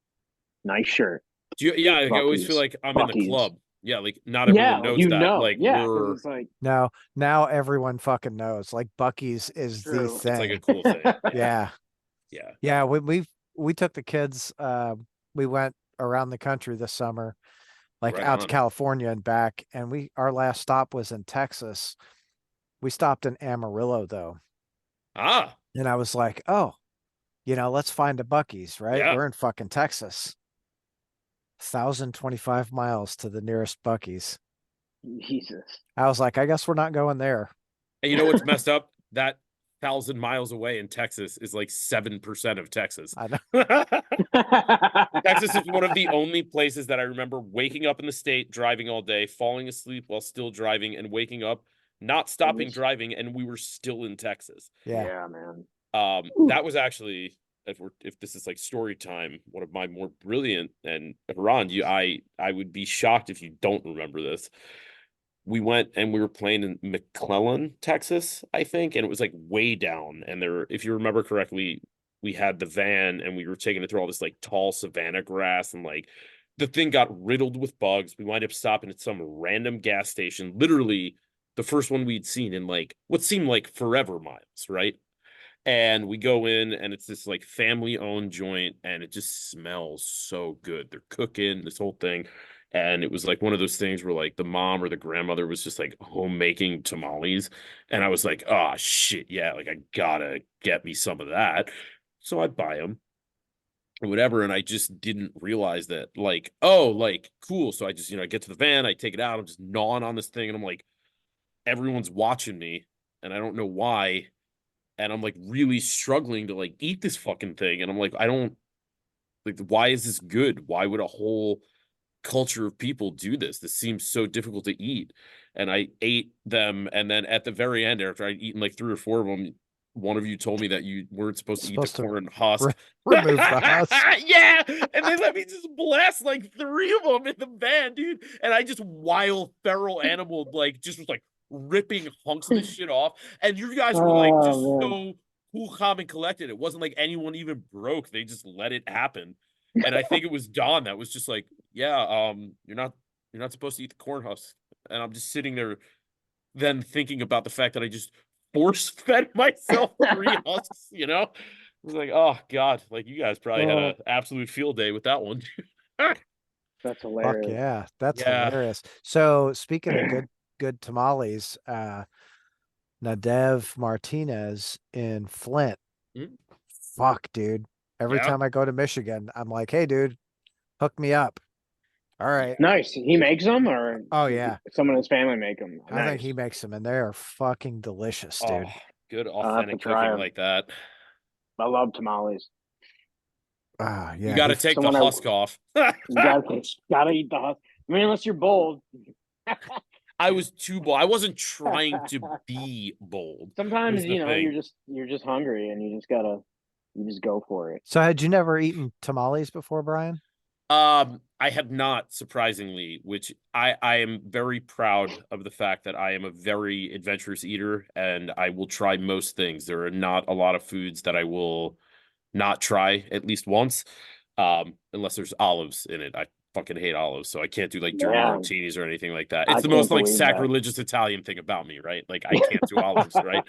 nice shirt. I always feel like I'm in the club. Yeah, like not everyone knows that. Like it's like now everyone fucking knows. Like Bucky's is the thing. It's like a cool thing. Yeah. We took the kids. We went around the country this summer, like out to California and back. And our last stop was in Texas. We stopped in Amarillo though. And I was like, oh, let's find a Bucky's, right? Yeah. We're in fucking Texas. 1,025 miles to the nearest Bucky's. Jesus. I was like, I guess we're not going there. And you know what's messed up? That 1,000 miles away in Texas is like 7% of Texas. I know. Texas is one of the only places that I remember waking up in the state, driving all day, falling asleep while still driving, and waking up, not stopping driving, and we were still in Texas. Yeah, man. That was actually, if this is like story time, one of my more brilliant, and Hiran, I would be shocked if you don't remember this. We went and we were playing in McClellan, Texas, I think, and it was like way down. And if you remember correctly, we had the van and we were taking it through all this like tall savanna grass, and like the thing got riddled with bugs. We wind up stopping at some random gas station, literally the first one we'd seen in like what seemed like forever miles, right? And we go in and it's this like family owned joint and it just smells so good. They're cooking this whole thing. And it was like one of those things where like the mom or the grandmother was just like homemaking tamales. And I was like, oh shit, yeah, like I gotta get me some of that. So I buy them or whatever. And I just didn't realize that like, oh, like cool. So I just, I get to the van, I take it out, I'm just gnawing on this thing. And I'm like, everyone's watching me and I don't know why. And I'm like really struggling to like eat this fucking thing. And I'm like, why is this good? Why would a whole culture of people do this? This seems so difficult to eat. And I ate them. And then at the very end, after I'd eaten like 3 or 4 of them, one of you told me that you weren't supposed to eat the corn husk. Remove the husk. Yeah. And they let me just blast like 3 of them in the van, dude. And I just wild feral animal, like just was like ripping hunks of this shit off, and you guys were like just so cool, calm, and collected. It wasn't like anyone even broke. They just let it happen. And I think it was Don that was just like, yeah, you're not supposed to eat the corn husk. And I'm just sitting there then thinking about the fact that I just force fed myself 3 husks, I was like, oh god, like you guys probably had an absolute field day with that one. That's hilarious. Fuck yeah, that's hilarious. So speaking of good tamales, Nadev Martinez in Flint. Fuck, dude. Every time I go to Michigan, I'm like, hey, dude, hook me up. All right. Nice. He makes them, or someone in his family make them? I think he makes them, and they are fucking delicious, dude. Good authentic cooking like that. I love tamales. Yeah. You got to take the husk off. You gotta eat the husk. I mean, unless you're bold. I was too bold. I wasn't trying to be bold. Sometimes you're just hungry and you just go for it. So had you never eaten tamales before, Brian? I have not, surprisingly, which I am very proud of the fact that I am a very adventurous eater and I will try most things. There are not a lot of foods that I will not try at least once, unless there's olives in it. I fucking hate olives, so I can't do like dirty Yeah. martinis or anything like that. I It's the can't most like believe that. sacrilegious Italian thing about me, right? Like I can't do olives, right?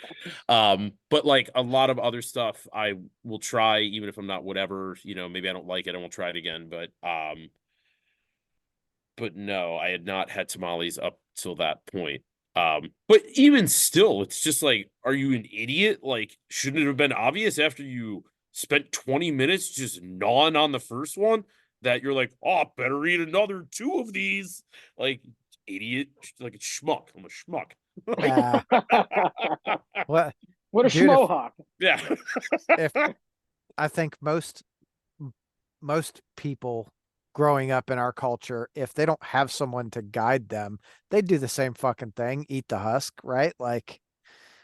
But like a lot of other stuff I will try, even if I'm not whatever, maybe I don't like it, I won't try it again. But no, I had not had tamales up till that point. But even still, it's just like, are you an idiot? Like, shouldn't it have been obvious after you spent 20 minutes just gnawing on the first one that you're like, oh, better eat another 2 of these? Like, idiot, like a schmuck. I'm a schmuck. What? What a Dude, schmohawk. Yeah. if I think most people growing up in our culture, if they don't have someone to guide them, they do the same fucking thing, eat the husk, right? Like,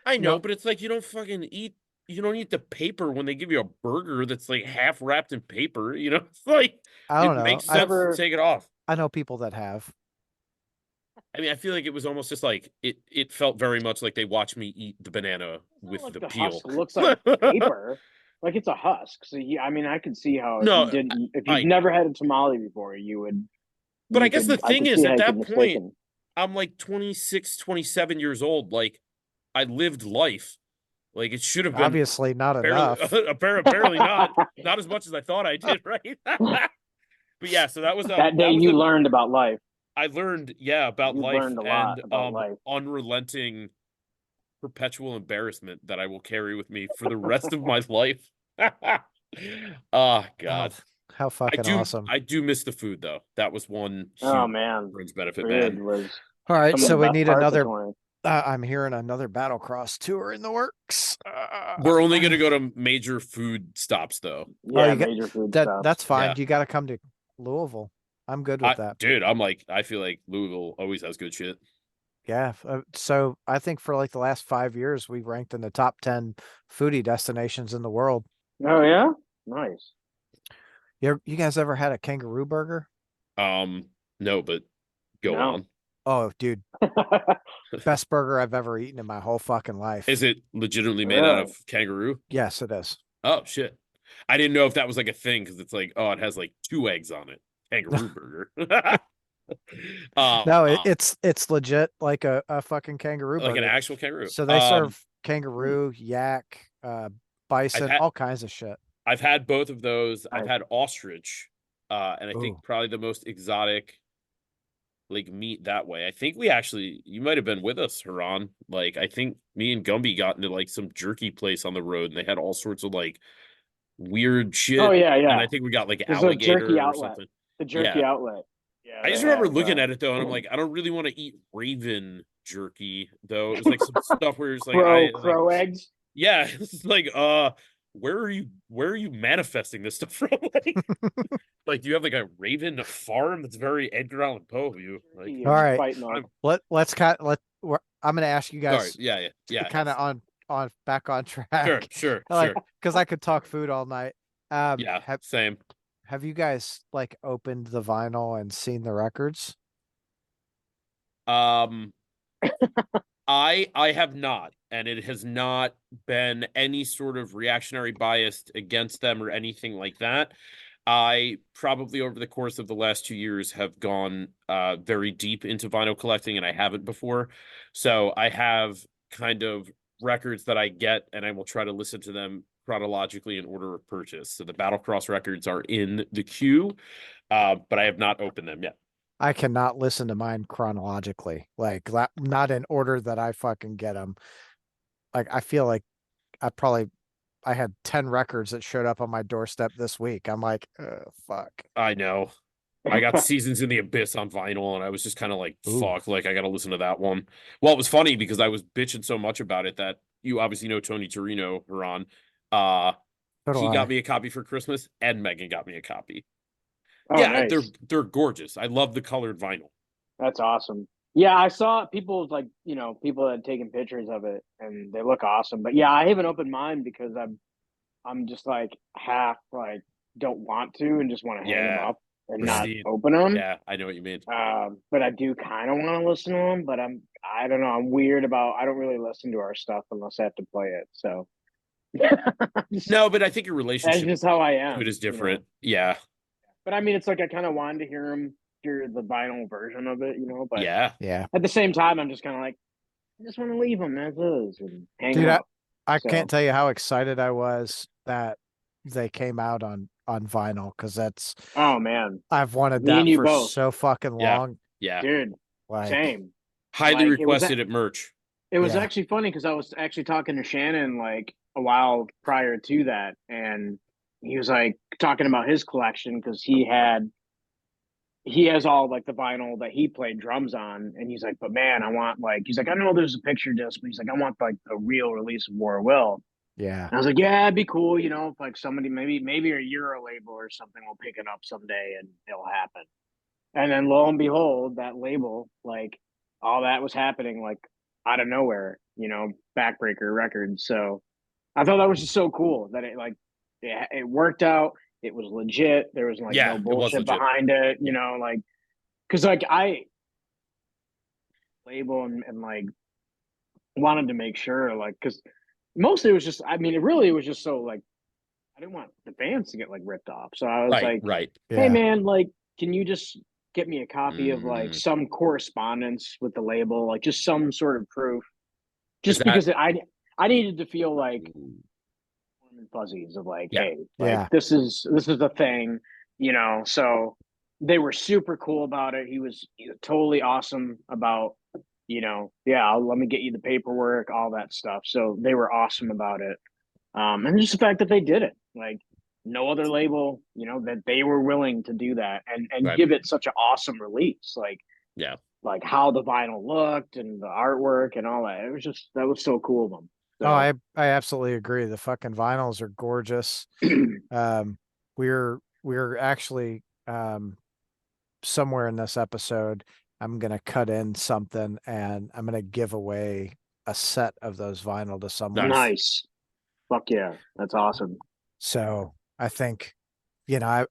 I you know, know, but it's like you don't fucking eat. You don't eat the paper when they give you a burger that's like half wrapped in paper. It's like I it don't know. makes sense to take it off. I know people that have. I mean, I feel like it was almost just like it felt very much like they watched me eat the banana with Like the the peel. husk looks like paper. Like it's a husk. So I mean, I could see how No, if you've never had a tamale before, you would. But I guess the thing is, at that point, I'm like 26, 27 years old. Like, I lived life. Like, it should have been Obviously not barely, enough. apparently not as much as I thought I did, right? But yeah, so that was that day you learned about life. I learned, about you life learned a and lot about life. unrelenting, perpetual embarrassment that I will carry with me for the rest of my life. Oh God. How fucking awesome. I do miss the food though. That was one Oh huge man, fringe benefit, food man. was all right. So we need another. touring. I'm hearing another Battlecross tour in the works. We're only going to go to major food stops though. Yeah, major food stops. That's fine. Yeah. You got to come to Louisville. I'm good with that. Dude, I feel like Louisville always has good shit. Yeah. So I think for like the last 5 years, we've ranked in the top 10 foodie destinations in the world. Oh yeah, nice. You guys ever had a kangaroo burger? No, but go on. Oh, dude. Best burger I've ever eaten in my whole fucking life. Is it legitimately made out of kangaroo? Yes, it is. Oh shit. I didn't know if that was like a thing because it's like, oh, it has like 2 eggs on it. Kangaroo burger. No, it's legit like a fucking kangaroo like burger. an actual kangaroo. So they serve kangaroo, yak, bison, all kinds of shit. I've had both of those. I've had ostrich, and I think probably the most exotic like meat that way. I think you might have been with us, Hiran. Like I think me and Gumby got into like some jerky place on the road and they had all sorts of like weird shit. Oh yeah, yeah. And I think we got like alligator or something. The jerky outlet. Yeah. I just remember looking at it though, and I'm like, I don't really want to eat raven jerky though. It was like some stuff where it's like crow eggs. Yeah, it's like where are you manifesting this stuff from? Like do you have like a raven farm that's very Edgar Allan Poe of you? Like, all right, I'm gonna ask you guys. Sorry, yeah. Kind of on back on track. Sure. Because I could talk food all night. Same. Have you guys like opened the vinyl and seen the records? I have not, and it has not been any sort of reactionary bias against them or anything like that. I probably over the course of the last 2 years have gone very deep into vinyl collecting, and I haven't before. So I have kind of records that I get, and I will try to listen to them chronologically in order of purchase. So the Battlecross records are in the queue, but I have not opened them yet. I cannot listen to mine chronologically, like not in order that I fucking get them. Like I feel like I had 10 records that showed up on my doorstep this week. I'm like, fuck. I know. I got Seasons in the Abyss on vinyl, and I was just kind of like, fuck, like I got to listen to that one. Well, it was funny because I was bitching so much about it that you obviously know Tony Torino, Ron. He got me a copy for Christmas, and Megan got me a copy. Oh, yeah, nice. They're gorgeous. I love the colored vinyl. That's awesome. Yeah, I saw people people had taken pictures of it, and they look awesome. But yeah, I haven't opened mine because I'm just like half like don't want to and just want to hang them up and not open them. Yeah, I know what you mean. But I do kind of want to listen to them. But I don't know. I'm weird about. I don't really listen to our stuff unless I have to play it. So. No, but I think your relationship. That's just how I am. It is different. Yeah. But I mean, it's like I kind of wanted to hear the vinyl version of it, But Yeah. Yeah. at the same time, I'm just kind of like, I just want to leave them as is and hang Dude, out. I So, can't tell you how excited I was that they came out on vinyl, because oh man, I've wanted me and that you for both, so fucking Yeah. long. Yeah. dude. Like, Same. Highly Like requested at merch. it was yeah, actually funny because I was actually talking to Shannon like a while prior to that, and he was like talking about his collection because he has all like the vinyl that he played drums on, and he's like, but man, I want like he's like, I know there's a picture disc, but he's like, I want like a real release of War Will. yeah, And I was like, yeah, it'd be cool, if like somebody maybe a Euro label or something will pick it up someday and it'll happen. And then lo and behold, that label, like all that was happening like out of nowhere, Backbreaker Records. So I thought that was just so cool that it worked out. It was legit. There was like Yeah, no it was bullshit legit. behind it, Yeah. like because like I label and like wanted to make sure like because mostly it was just I mean it really was just so like I didn't want the fans to get like ripped off. So I was Right, like, right. hey yeah. man, like, can you just get me a copy of like Mm. some correspondence with the label, like just some sort of proof, Is just that because I needed to feel like Ooh. warm and fuzzies of like, Yeah. hey, like Yeah. this is the thing, So they were super cool about it. He was totally awesome about, yeah, let me get you the paperwork, all that stuff. So they were awesome about it. And just the fact that they did it, like no other label, that they were willing to do that and Right. give it such an awesome release, Yeah. like how the vinyl looked and the artwork and all that. It was just that was so cool of them. Oh, So I absolutely agree. The fucking vinyls are gorgeous. Um, we're actually somewhere in this episode, I'm gonna cut in something and I'm gonna give away a set of those vinyl to someone. Nice. nice, fuck yeah, that's awesome. So I think,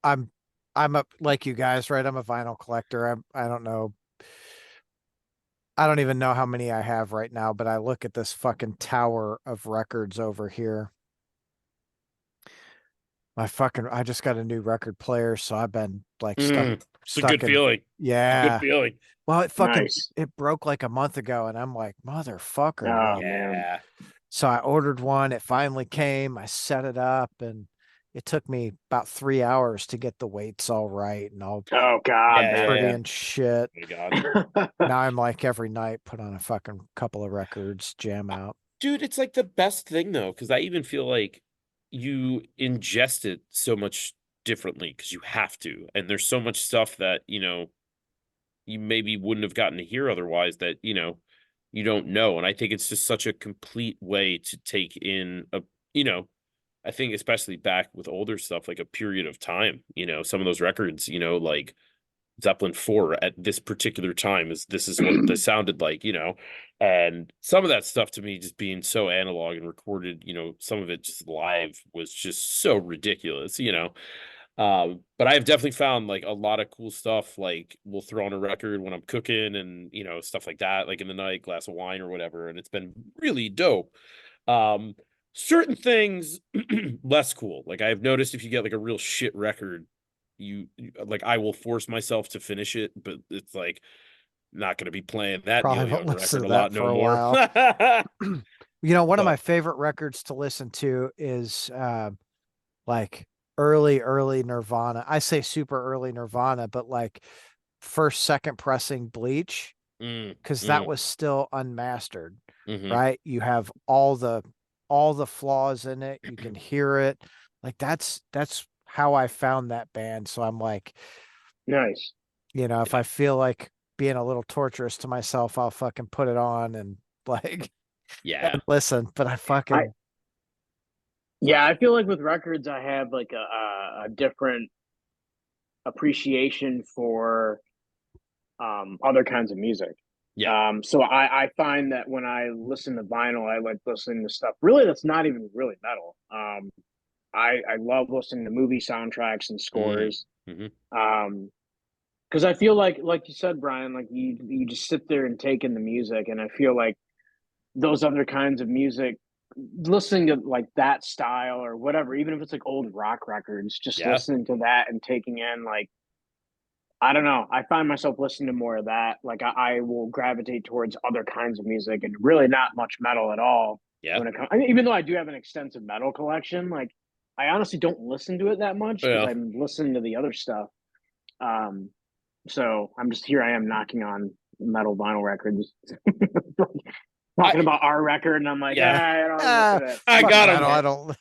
I'm a like you guys, right? I'm a vinyl collector. I don't know. I don't even know how many I have right now, but I look at this fucking tower of records over here. I just got a new record player, so I've been like It's a good stuck in, feeling. It's a yeah. good feeling. Well, Nice. it broke like a month ago, and I'm like, motherfucker. Oh Like, man. Yeah. so I ordered one. It finally came. I set it up, and it took me about 3 hours to get the weights all right and all Oh god, Yeah, pretty yeah. and shit. Oh my God. Now I'm like every night put on a fucking couple of records, jam out. Dude, it's like the best thing though, because I even feel like you ingest it so much differently because you have to. And there's so much stuff that, you maybe wouldn't have gotten to hear otherwise that, you don't know. And I think it's just such a complete way to take in you know, I think especially back with older stuff, like a period of time, some of those records, like Zeppelin 4 at this particular time this is what they sounded like, and some of that stuff to me just being so analog and recorded, some of it just live was just so ridiculous, but I've definitely found like a lot of cool stuff, like we'll throw on a record when I'm cooking and, stuff like that, like in the night, glass of wine or whatever, and it's been really dope. Um, Certain things less cool. Like I've noticed if you get like a real shit record, like I will force myself to finish it, but it's like not going to be playing that Probably Neil won't Young listen record to a that lot for no a more. while. One of my But favorite records to listen to is like early Nirvana. I say super early Nirvana, but like first, second pressing Bleach, mm, because that mm, was still unmastered, mhm. right? You have all the flaws in it. You can hear it. Like that's how I found that band. So I'm like, nice. if Yeah, I feel like being a little torturous to myself, I'll fucking put it on and like yeah, and listen. But I I fucking Yeah, I feel like with records I have like a different appreciation for other kinds of music. yeah. So I find that when I listen to vinyl, I like listening to stuff really that's not even really metal. I love listening to movie soundtracks and Mm, scores. mhm. Because I feel like you said, Brian, like you just sit there and take in the music, and I feel like those other kinds of music listening to like that style or whatever, even if it's like old rock records, just Yeah. listening to that and taking in like, I don't know. I find myself listening to more of that. Like I will gravitate towards other kinds of music and really not much metal at all Yeah. when it comes. I mean, even though I do have an extensive metal collection, like I honestly don't listen to it that much because Yeah. I'm listening to the other stuff. Um, so I'm just here. I am knocking on metal vinyl records, talking about our record, and I'm like, Yeah. I don't listen to that. I Fuck got metal, him. I don't.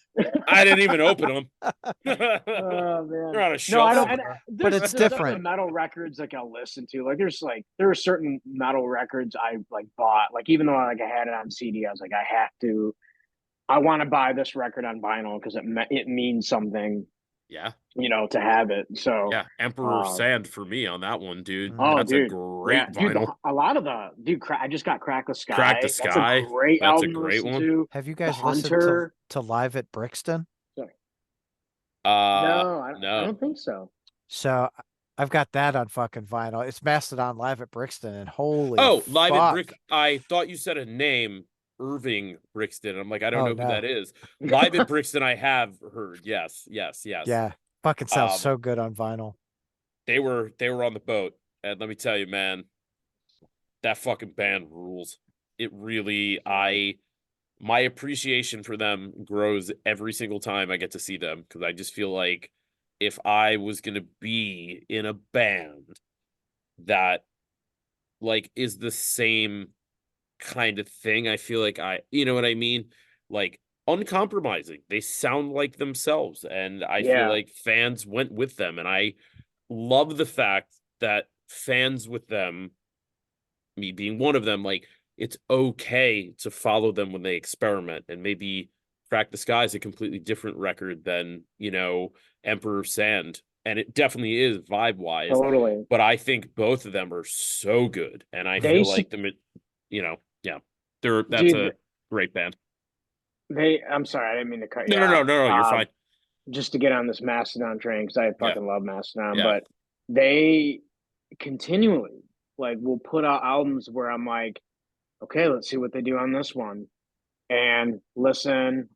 I didn't even open them. Oh man, They're on a no, shelf I don't. And somewhere. But there's it's definitely different. metal records like I'll listen to. Like there are certain metal records I like bought. Like even though I had it on CD, I was like, I have to. I want to buy this record on vinyl because it means something, Yeah. to have it. So, Yeah. Emperor Sand for me on that one, dude. Mm. oh, That's a dude, yeah, great dude, vinyl. a lot of the dude. I just got Crack the Crack the Sky. That's a Sky. great That's a album to great listen one. to. Have you The guys listened to Hunter. Live at Brixton? Sorry. Uh No, I no. don't think so. So I've got that on fucking vinyl. It's Mastodon Live at Brixton, and holy Oh, Live at fuck. Brick. I thought you said a name, Irving Brixton. I'm like, I don't Oh, know who no. that is. Live at Brixton, I have heard. Yes, yes, yes. Yeah, fucking sounds Um, so good on vinyl. they were on the boat, and let me tell you, man, that fucking band rules. It really, my appreciation for them grows every single time I get to see them because I just feel like if I was gonna be in a band that like is the same kind of thing. I feel like you know what I mean? Like uncompromising. They sound like themselves. And I feel Yeah, like fans went with them. And I love the fact that fans with them, me being one of them, like it's okay to follow them when they experiment and maybe Crack the Sky is a completely different record than, Emperor Sand. And it definitely is vibe wise. totally. But I think both of them are so good. And I They, feel like yeah, that's a dude, great band. I'm sorry, I didn't mean to cut you No, no, no, off. no, no, you're fine. Just to get on this Mastodon train because I Yeah, fucking love Mastodon, yeah, but they continually like will put out albums where I'm like, okay, let's see what they do on this one, and listen,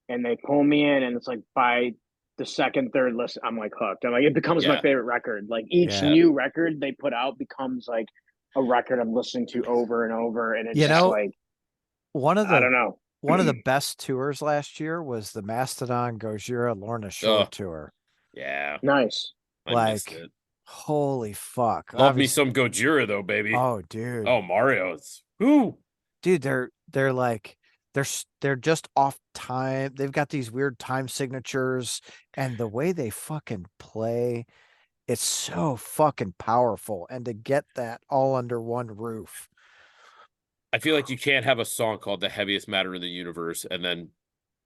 and they pull me in, and it's like by the second, third listen, I'm like hooked. I'm like, it becomes my yeah, favorite record. Like each Yeah. new record they put out becomes like a record I'm listening to over and over, and it's You just know, like one of I don't the know. one of the best tours last year was the Mastodon Gojira Lorna Shore oh, tour. yeah. Nice. I missed Like, it. holy fuck. Love me Obviously, some Gojira though, baby. oh dude. Oh, Mario's. Who? Dude, they're like they're just off time. They've got these weird time signatures, and the way they fucking play, it's so fucking powerful. And to get that all under one roof. I feel like you can't have a song called "The Heaviest Matter in the Universe" and then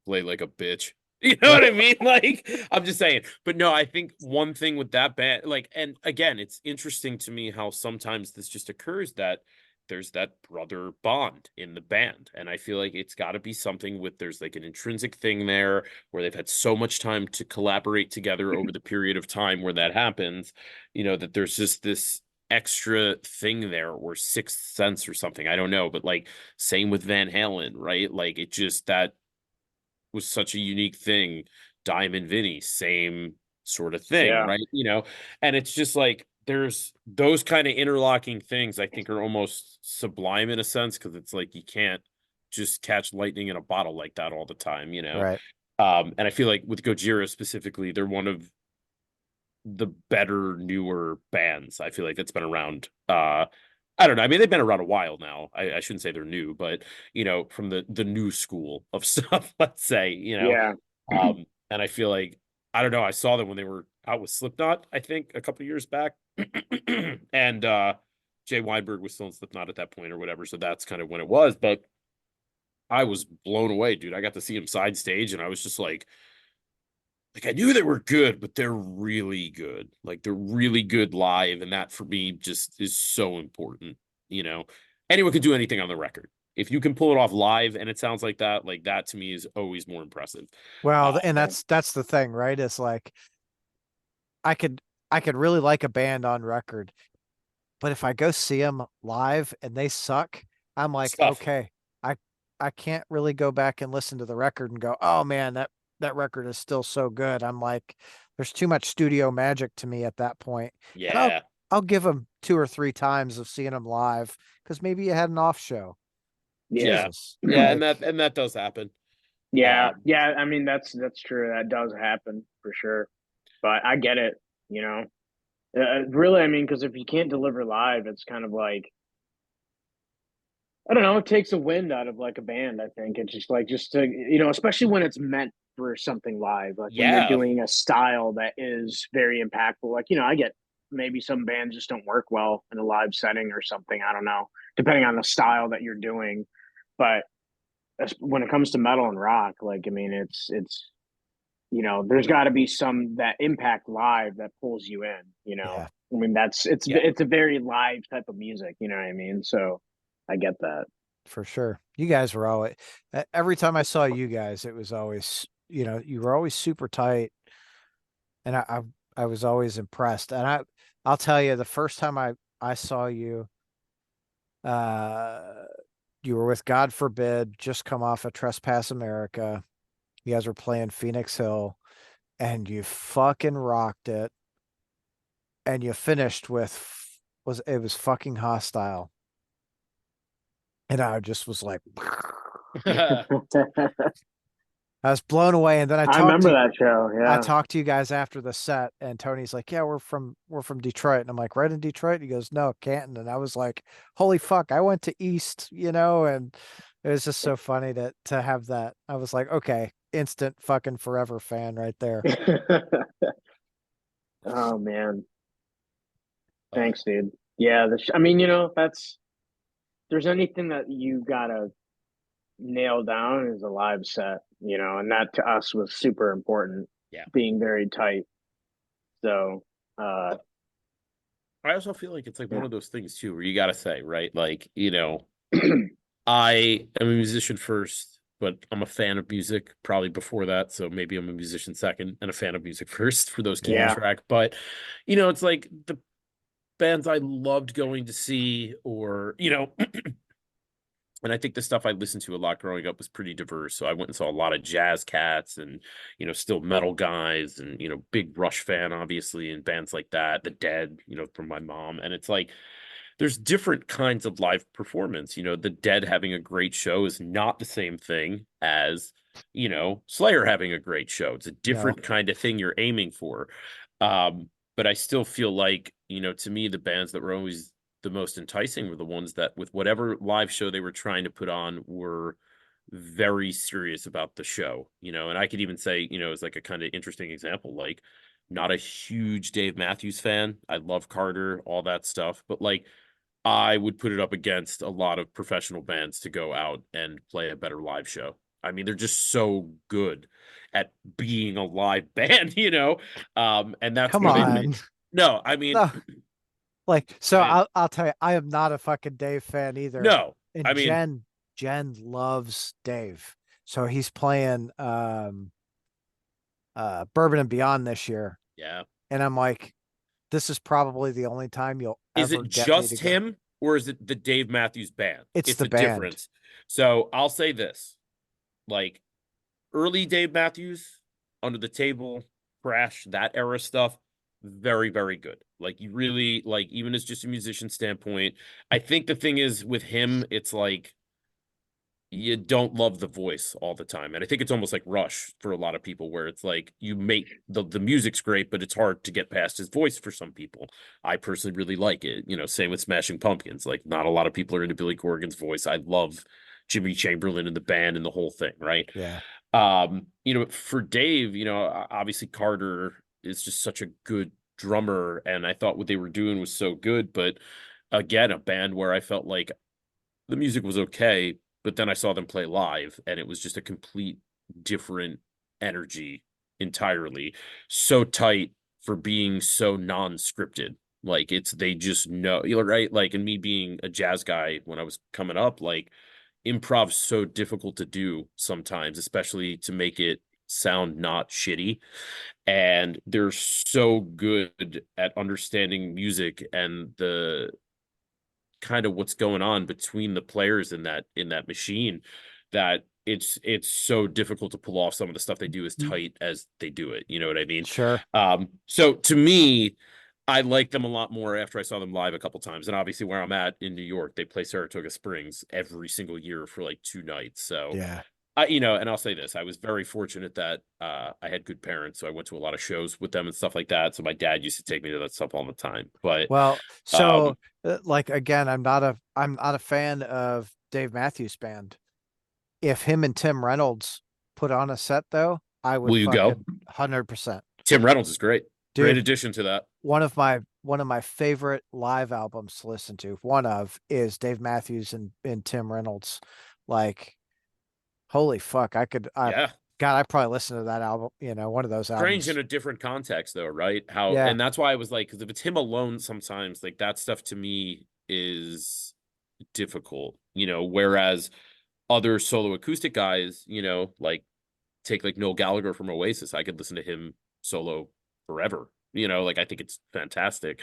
play like a bitch. You know what I mean? Like, I'm just saying. But no, I think one thing with that band, like, and again, it's interesting to me how sometimes this just occurs that there's that brother bond in the band. And I feel like it's got to be something with there's like an intrinsic thing there where they've had so much time to collaborate together over the period of time where that happens, that there's just this extra thing there or sixth sense or something. I don't know. But like, same with Van Halen, right? Like, it just that was such a unique thing. Diamond Vinny, same sort of thing, Yeah. right? And it's just like there's those kind of interlocking things I think are almost sublime in a sense because it's like you can't just catch lightning in a bottle like that all the time. Right. And I feel like with Gojira specifically, they're one of the better newer bands. I feel like that's been around. I don't know. I mean, they've been around a while now. I shouldn't say they're new, but from the new school of stuff, let's say, Yeah. and I feel like I don't know. I saw them when they were out with Slipknot, I think, a couple years back, and Jay Weinberg was still in Slipknot at that point or whatever. So that's kind of when it was. But I was blown away, dude. I got to see him side stage, and I was just like I knew they were good, but they're really good. Like they're really good live, and that for me just is so important. Anyone can do anything on the record. If you can pull it off live and it sounds like that to me is always more impressive. Well, and that's the thing, right? It's like I could really like a band on record, but if I go see them live and they suck, I'm like, Stuff. okay, I can't really go back and listen to the record and go, oh man, that record is still so good. I'm like, there's too much studio magic to me at that point. And Yeah. I'll give them 2 or 3 times of seeing them live because maybe you had an off show. Yeah. Jesus. Yeah, and Like, that does happen. Yeah. Yeah. I mean, that's true. That does happen for sure. But I get it, you know. Really, I mean, because if you can't deliver live, it's kind of like, I don't know, it takes a wind out of like a band, I think. It's just like, just to, especially when it's meant for something live, like when you're Yeah. doing a style that is very impactful. Like, I get maybe some bands just don't work well in a live setting or something. I don't know, depending on the style that you're doing. But when it comes to metal and rock, like, I mean, it's, there's got to be some that impact live that pulls you in. yeah, I mean, Yeah. it's a very live type of music, you know what I mean? So I get that. for sure. You guys were always, every time I saw you guys, it was always, you were always super tight. And I was always impressed. And I'll tell you, the first time I saw you, uh, you were with God Forbid, just come off of Trespass America. You guys were playing Phoenix Hill, and you fucking rocked it. And you finished with it was fucking hostile. And I just was like, I was blown away. And then I remember that show. I Yeah. talked to you guys after the set, and Tony's like, "Yeah, we're from Detroit," and I'm like, "Right in Detroit?" He goes, "No, Canton," and I was like, "Holy fuck!" I went to East, and it was just so funny to have that. I was like, "Okay, instant fucking forever fan right there." Oh man. Uh, Thanks, dude. Yeah, I mean, that's there's anything that you gotta nail down is a live set, and that to us was super important, yeah. being very tight. So, uh, I also feel like it's like one yeah. of those things too, where you gotta say, right? Like, I am a musician first, but I'm a fan of music probably before that. So maybe I'm a musician second and a fan of music first for those keeping Yeah, Yeah. track. But, it's like the bands I loved going to see, or, and I think the stuff I listened to a lot growing up was pretty diverse. So I went and saw a lot of jazz cats and, still metal guys and, big Rush fan, obviously, and bands like that, The Dead, from my mom. And it's like, there's different kinds of live performance. The Dead having a great show is not the same thing as, Slayer having a great show. It's a no, different kind of thing you're aiming for. But I still feel like, to me, the bands that were always the most enticing were the ones that, with whatever live show they were trying to put on, were very serious about the show, and I could even say, as like a kind of interesting example, like, not a huge Dave Matthews fan. I love Carter, all that stuff, but like, I would put it up against a lot of professional bands to go out and play a better live show. I mean, they're just so good at being a live band, and that's come where they made. on, No, I mean, no. Like, so I I'll tell you, I am not a fucking Dave fan either. no, And I mean, Jen loves Dave, so he's playing Bourbon and Beyond this year, yeah. and I'm like, this is probably the only time you'll Is ever it get me to just go. him or is it the Dave Matthews Band? It's It's the a band. difference. So I'll say this, like, early Dave Matthews, Under the Table, Crash, that era stuff, very, very good. Like, you really, like, even as just a musician standpoint, I think the thing is with him, it's like you don't love the voice all the time. And I think it's almost like Rush for a lot of people, where it's like you make the music's great, but it's hard to get past his voice for some people. I personally really like it. Same with Smashing Pumpkins. Like, not a lot of people are into Billy Corgan's voice. I love Jimmy Chamberlain and the band and the whole thing, right? Yeah. For Dave, obviously Carter is just such a good drummer, and I thought what they were doing was so good, but again, a band where I felt like the music was okay, but then I saw them play live and it was just a complete different energy entirely. So tight for being so non-scripted. Like, they just know, right? Like, and me being a jazz guy when I was coming up, like, improv's so difficult to do sometimes, especially to make it sound not shitty. And they're so good at understanding music and the kind of what's going on between the players in that machine that it's so difficult to pull off some of the stuff they do as tight as they do it. You know what I mean? Sure. So to me, I like them a lot more after I saw them live a couple times. And obviously where I'm at in New York, they play Saratoga Springs every single year for like 2 nights. So Yeah. and I'll say this, I was very fortunate that I had good parents. So I went to a lot of shows with them and stuff like that. So my dad used to take me to that stuff all the time. But Well, um, so like again, I'm not a fan of Dave Matthews Band. If him and Tim Reynolds put on a set though, I would will you go? fucking 100%. Tim Reynolds is great. Great Dude, addition to that. one of my favorite live albums to listen to, one of is Dave Matthews and Tim Reynolds. Like, holy fuck, Yeah. God, I probably listened to that album, one of those Strange albums. in a different context though, right? Yeah, And that's why I was like, because if it's him alone sometimes, like that stuff to me is difficult, whereas other solo acoustic guys, like take like Noel Gallagher from Oasis, I could listen to him solo forever. Like I think it's fantastic.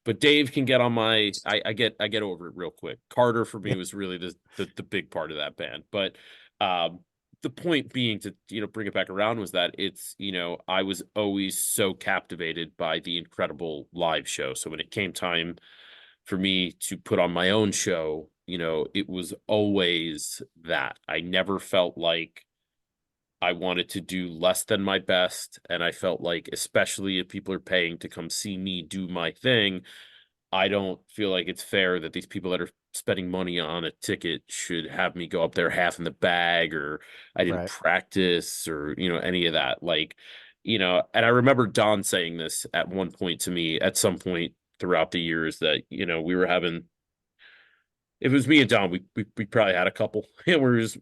But Dave can get on my I get over it real quick. Carter for yeah, me was really the big part of that band. But um the point being to bring it back around was that it's I was always so captivated by the incredible live show. So when it came time for me to put on my own show, it was always that. I never felt like I wanted to do less than my best. And I felt like, especially if people are paying to come see me do my thing, I don't feel like it's fair that these people that are spending money on a ticket should have me go up there half in the bag, or I didn't right. practice, or, any of that. Like, and I remember Don saying this at one point to me at some point throughout the years that, we were having, if it was me and Don, we probably had a couple and we were just,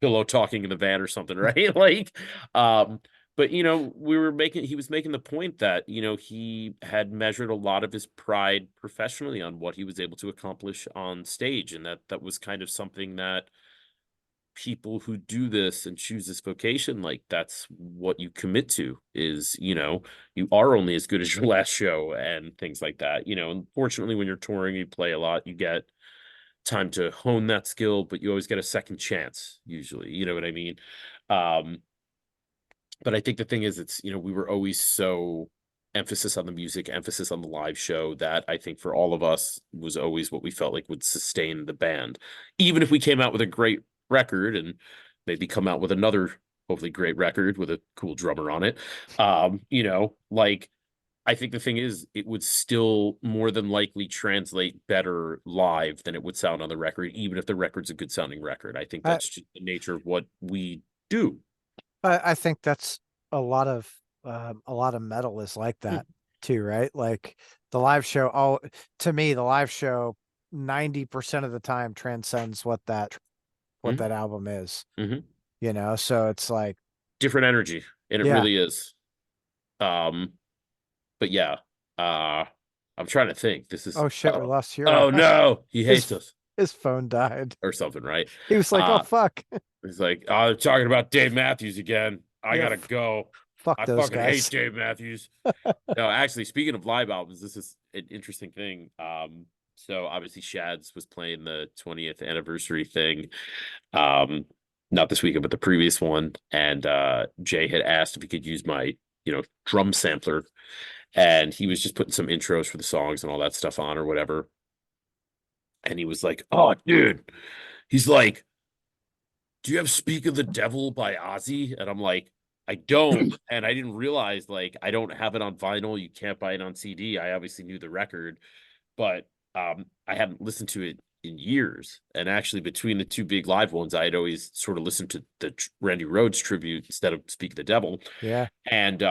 pillow talking in the van or something, right? Like, but he was making the point that, he had measured a lot of his pride professionally on what he was able to accomplish on stage. And that was kind of something that people who do this and choose this vocation, like that's what you commit to is, you are only as good as your last show and things like that. Unfortunately, when you're touring, you play a lot, you get time to hone that skill, but you always get a second chance usually, you know what I mean? But I think the thing is, it's, we were always so emphasis on the music, emphasis on the live show, that I think for all of us was always what we felt like would sustain the band. Even if we came out with a great record and maybe come out with another hopefully great record with a cool drummer on it, like I think the thing is, it would still more than likely translate better live than it would sound on the record, even if the record's a good sounding record. I think I, that's just the nature of what we do. I think that's a lot of metal is like that too, right? Like the live show. Oh, to me, the live show 90% of the time transcends what Mhm. that album is. Mhm. So it's like, Different energy, and it yeah. really is. Um, but yeah, uh, I'm trying to think. This is Oh shit, we lost Huron. oh no, he hates His us his phone died. or something, right? He was like, "Oh Uh, fuck." he's like, oh, they're talking about Dave Matthews again. I Yeah, gotta go. fuck I those fucking hate guys. Dave Matthews. No, actually, speaking of live albums, this is an interesting thing. So obviously Shads was playing the 20th anniversary thing. Um, not this weekend, but the previous one. And Jay had asked if he could use my, drum sampler. And he was just putting some intros for the songs and all that stuff on or whatever. And he was like, oh, dude. He's like, do you have Speak of the Devil by Ozzy? And I'm like, I don't. And I didn't realize, like, I don't have it on vinyl. You can't buy it on CD. I obviously knew the record, but I hadn't listened to it in years. And actually, between the two big live ones, I had always sort of listened to the Randy Rhoads tribute instead of Speak of the Devil. Yeah. And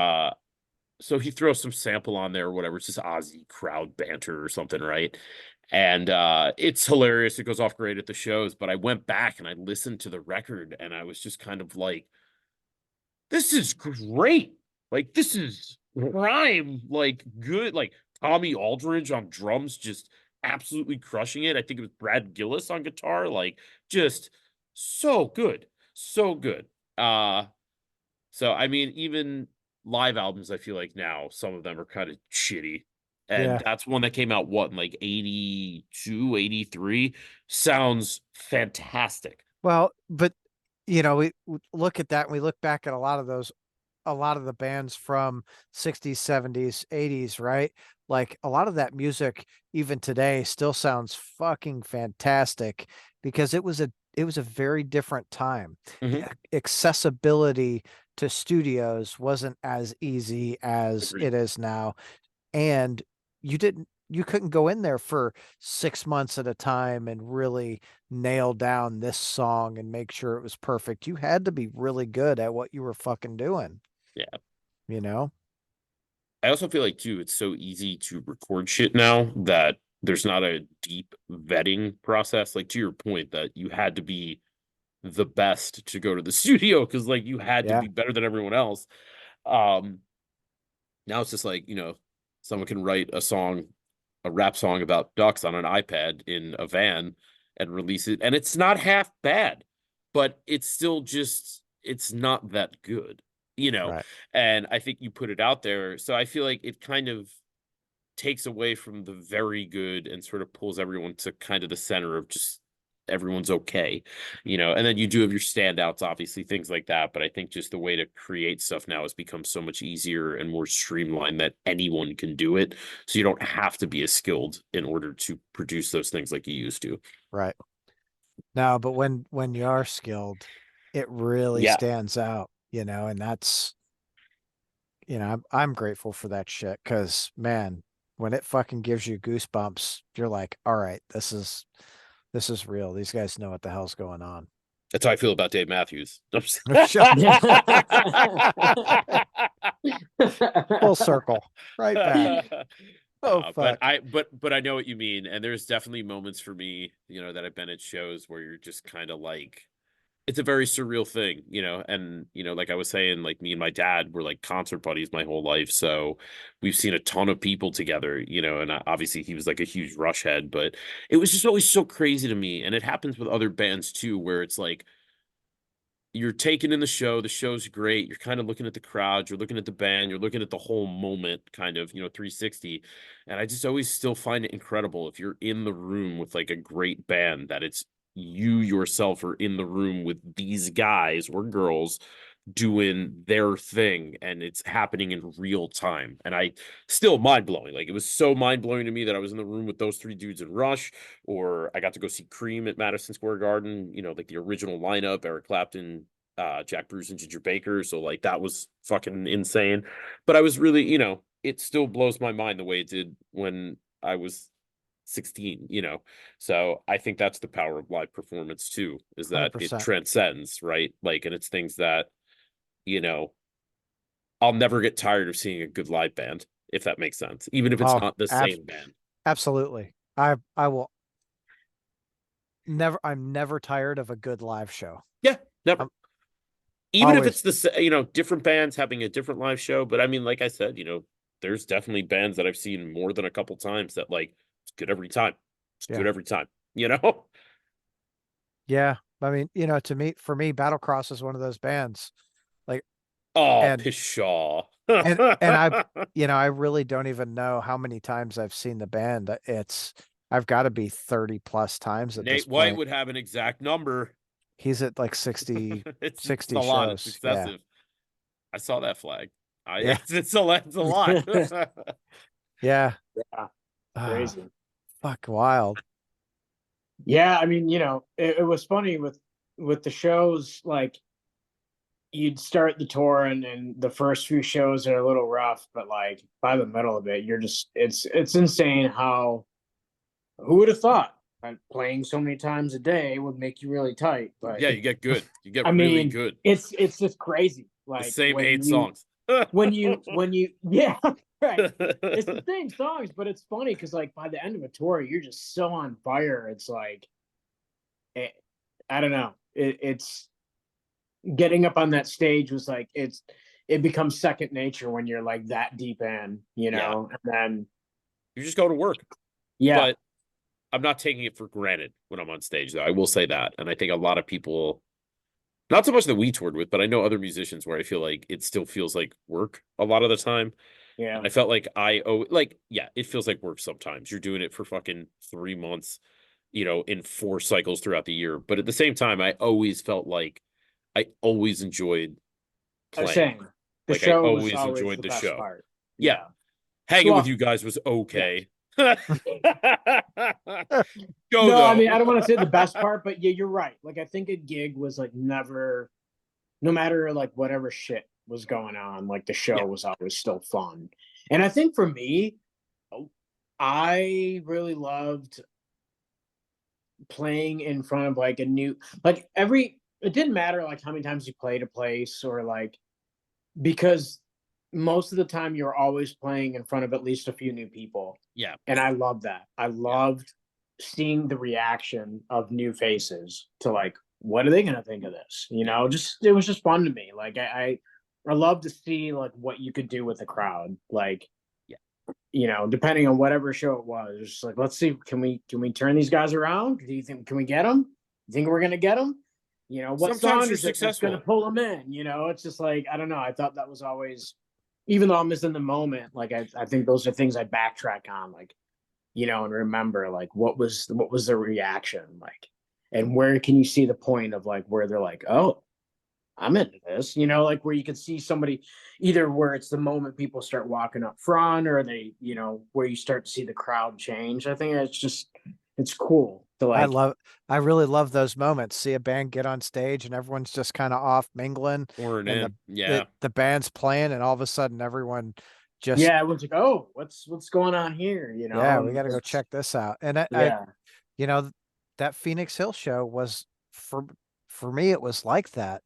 so he throws some sample on there or whatever. It's just Ozzy crowd banter or something, right? And it's hilarious. It goes off great at the shows. But I went back and I listened to the record and I was just kind of like, this is great. Like, this is prime, like good, like Tommy Aldridge on drums, just absolutely crushing it. I think it was Brad Gillis on guitar, like just so good. So good. So I mean, even live albums, I feel like now some of them are kind of shitty. And Yeah. that's one that came out what in like 82, 83. Sounds fantastic. Well, but we look at that and we look back at a lot of the bands from 60s, 70s, 80s, right? Like a lot of that music even today still sounds fucking fantastic because it was a very different time. The Mhm. accessibility to studios wasn't as easy as Agreed. it is now. And you couldn't go in there for 6 months at a time and really nail down this song and make sure it was perfect. You had to be really good at what you were fucking doing, Yeah. you know? I also feel like too, it's so easy to record shit now that there's not a deep vetting process. Like to your point that you had to be the best to go to the studio because like you had to Yeah. be better than everyone else. Um Now it's just like, someone can write a song, a rap song about ducks on an iPad in a van and release it. And it's not half bad, but it's still just, it's not that good, you know? Right. And I think you put it out there. So I feel like it kind of takes away from the very good and sort of pulls everyone to kind of the center of just everyone's okay, and then you do have your standouts, obviously, things like that. But I think just the way to create stuff now has become so much easier and more streamlined that anyone can do it. So you don't have to be as skilled in order to produce those things like you used to. Right. No, but when you are skilled, it really Yeah. stands out, and that's, I'm grateful for that shit because man, when it fucking gives you goosebumps, you're like, all right, this is real. These guys know what the hell's going on. That's how I feel about Dave Matthews. Full circle, right back. Oh But fuck. I know what you mean, and there's definitely moments for me, that I've been at shows where you're just kind of like, it's a very surreal thing, and like I was saying, like me and my dad were like concert buddies my whole life, so we've seen a ton of people together, and obviously he was like a huge Rush head, but it was just always so crazy to me, and it happens with other bands too, where it's like you're taking in the show's great, you're kind of looking at the crowd, you're looking at the band, you're looking at the whole moment, kind of, 360, and I just always still find it incredible if you're in the room with like a great band that it's you yourself are in the room with these guys or girls doing their thing and it's happening in real time. And I still mind blowing. Like it was so mind blowing to me that I was in the room with those three dudes in Rush, or I got to go see Cream at Madison Square Garden, like the original lineup, Eric Clapton, Jack Bruce and Ginger Baker. So like that was fucking insane. But I was really, it still blows my mind the way it did when I was 16, so I think that's the power of live performance too, is that it 100%. transcends, right? Like, and it's things that, you know I'll never get tired of seeing a good live band, if that makes sense, even if it's Oh, not the same band. absolutely. I will never, I'm never tired of a good live show. Yeah, never. I'm Even if always, it's different bands having a different live show. But I mean, like I said, there's definitely bands that I've seen more than a couple times that like it's good every time. It's yeah. good every time, you know? Yeah. I mean, for me, Battlecross is one of those bands. Like, Oh, and pshaw. and I really don't even know how many times I've seen the band. I've got to be 30 plus times at this Nate White point. would have an exact number. He's at like 60, It's 60 a lot. It's shows. Yeah. excessive. I saw that flag. Yeah. It's a lot. Yeah. Yeah, Ah, crazy. fuck wild. Yeah, I mean, it was funny with the shows, like you'd start the tour and the first few shows are a little rough, but like by the middle of it, you're just it's insane how who would have thought that playing so many times a day would make you really tight. But Yeah, you get good. You get I really mean, good. it's just crazy. The Like same 8 songs. when you yeah, right. It's the same songs, but it's funny because like by the end of a tour, you're just so on fire. It's like I don't know. It's getting up on that stage was like it becomes second nature when you're like that deep in, Yeah. and then You just go to work. yeah, But I'm not taking it for granted when I'm on stage, though. I will say that. And I think a lot of people, not so much that we toured with, but I know other musicians where I feel like it still feels like work a lot of the time. Yeah. I felt like yeah, it feels like work sometimes. You're doing it for fucking 3 months, in 4 cycles throughout the year. But at the same time, I always felt like I always enjoyed I was playing. saying the Like I show was always always enjoyed the the best show. part. Yeah. Yeah. Hanging with Well, you guys was yeah. okay. Go No, I though. mean, I don't want to say the best part, but yeah, you're right. Like, I think a gig was like never, no matter like whatever shit was going on, like the Yeah. show was always still fun. And I think for me, I really loved playing in front of like a new, like it didn't matter like how many times you played a place or like, because most of the time you're always playing in front of at least a few new people. Yeah. And I love that. I Yeah. loved seeing the reaction of new faces to like, what are they gonna think of this? Just it was just fun to me. Like I love to see like what you could do with the crowd. Like, Yeah. Depending on whatever show it was, it's just like, let's see, can we turn these guys around? Do you think can we get them? You think we're gonna get them? What Sometimes song you're is it that's going to successful. pull them in? It's just like, I don't know. I thought that was always, even though I'm missing the moment, like I think those are things I backtrack on, like, and remember like what was the reaction like, and where can you see the point of like where they're like, oh, I'm into this, like where you can see somebody either where it's the moment people start walking up front or they, where you start to see the crowd change. I think it's cool to like, I really love those moments. See a band get on stage and everyone's just kind of off mingling Pouring and in. Yeah. the band's playing and all of a sudden everyone just, yeah, everyone's like, oh, what's going on here? yeah, we And got to go check this out. And yeah, you know, that Phoenix Hill show was for me, it was like that,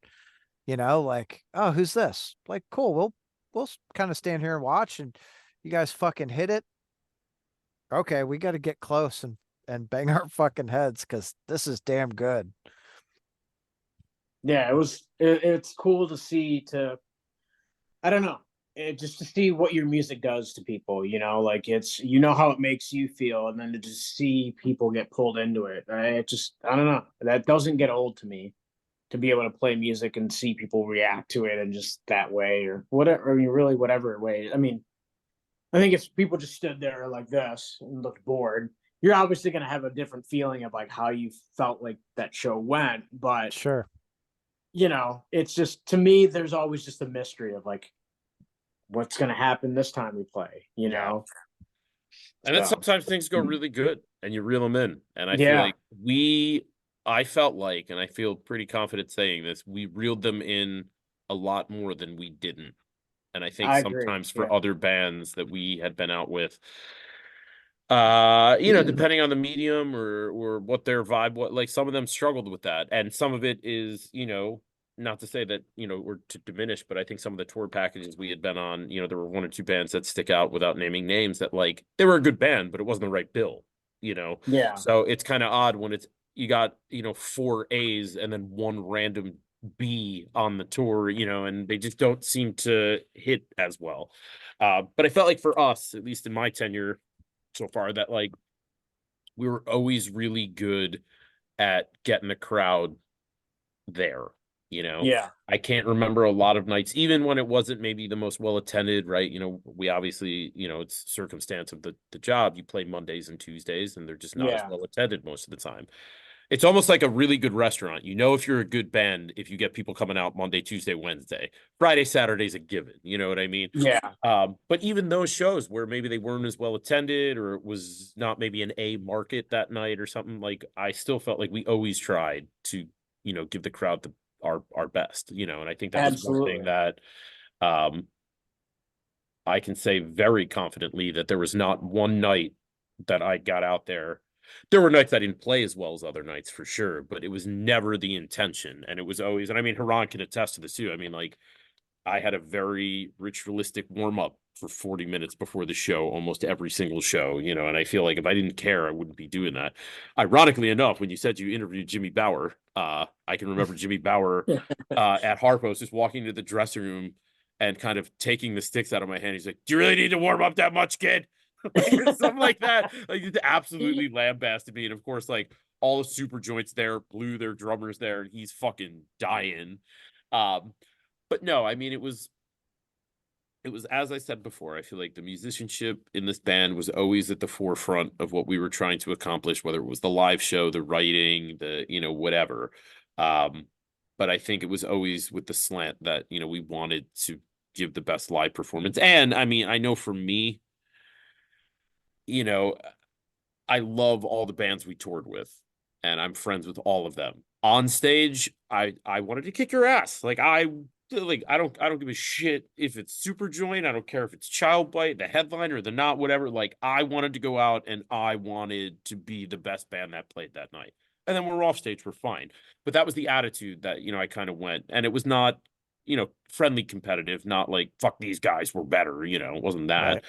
like, oh, who's this? Like, cool. We'll kind of stand here and watch and you guys fucking hit it. Okay, we got to get close and bang our fucking heads because this is damn good. yeah, it's cool to see I don't know, just to see what your music does to people, like it's, how it makes you feel, and then to just see people get pulled into it. I don't know, that doesn't get old to me, to be able to play music and see people react to it and just that way or whatever. I mean, really, whatever way. I mean, I think if people just stood there like this and looked bored, you're obviously going to have a different feeling of like how you felt like that show went. But, Sure. it's just, to me, there's always just a mystery of like, what's going to happen this time we play, Yeah. And then So, sometimes things go really good and you reel them in. And I feel yeah, like I felt like, and I feel pretty confident saying this, we reeled them in a lot more than we didn't. And I think I agree. sometimes for Yeah. other bands that we had been out with, depending on the medium or what their vibe was, like some of them struggled with that. And some of it is, not to say that, or to diminish, but I think some of the tour packages we had been on, there were one or two bands that stick out without naming names that like they were a good band, but it wasn't the right bill. Yeah. So it's kind of odd when you got, 4 A's and then one random B on the tour, and they just don't seem to hit as well. But I felt like for us, at least in my tenure so far, that like we were always really good at getting the crowd there. Yeah. I can't remember a lot of nights, even when it wasn't maybe the most well attended, right? We obviously, it's circumstance of the job. You play Mondays and Tuesdays, and they're just not as Yeah. well attended most of the time. It's almost like a really good restaurant. If you're a good band if you get people coming out Monday, Tuesday, Wednesday. Friday, Saturday's a given. You know what I mean? Yeah. But even those shows where maybe they weren't as well attended or it was not maybe an A market that night or something, like I still felt like we always tried to, give the crowd our best, and I think that was one thing Absolutely. that I can say very confidently that there was not one night that I got out there. There were nights I didn't play as well as other nights for sure, but it was never the intention. And it was always, and I mean, Hiran can attest to this too. I mean, like, I had a very ritualistic warm up for 40 minutes before the show, almost every single show, and I feel like if I didn't care, I wouldn't be doing that. Ironically enough, when you said you interviewed Jimmy Bauer, I can remember Jimmy Bauer at Harpo's just walking into the dressing room and kind of taking the sticks out of my hand. He's like, "Do you really need to warm up that much, kid?" Like, or something like that. Like, it's absolutely lambasted me. And of course, like all the super joints there, Blue, their drummers there, and he's fucking dying. But no, I mean, it was it was, as I said before, I feel like the musicianship in this band was always at the forefront of what we were trying to accomplish, whether it was the live show, the writing, the, whatever. Um, but I think it was always with the slant that, we wanted to give the best live performance. And I mean, I know for me, you know, I love all the bands we toured with, and I'm friends with all of them. On stage, I wanted to kick your ass. I don't give a shit if it's Super Joint. I don't care if it's Child Bite, the headliner, the not, whatever. Like, I wanted to go out and I wanted to be the best band that played that night. And then when we're off stage, we're fine. But that was the attitude that, I kind of went. And it was not, friendly competitive, not like, fuck these guys, we're better. It wasn't that. Right.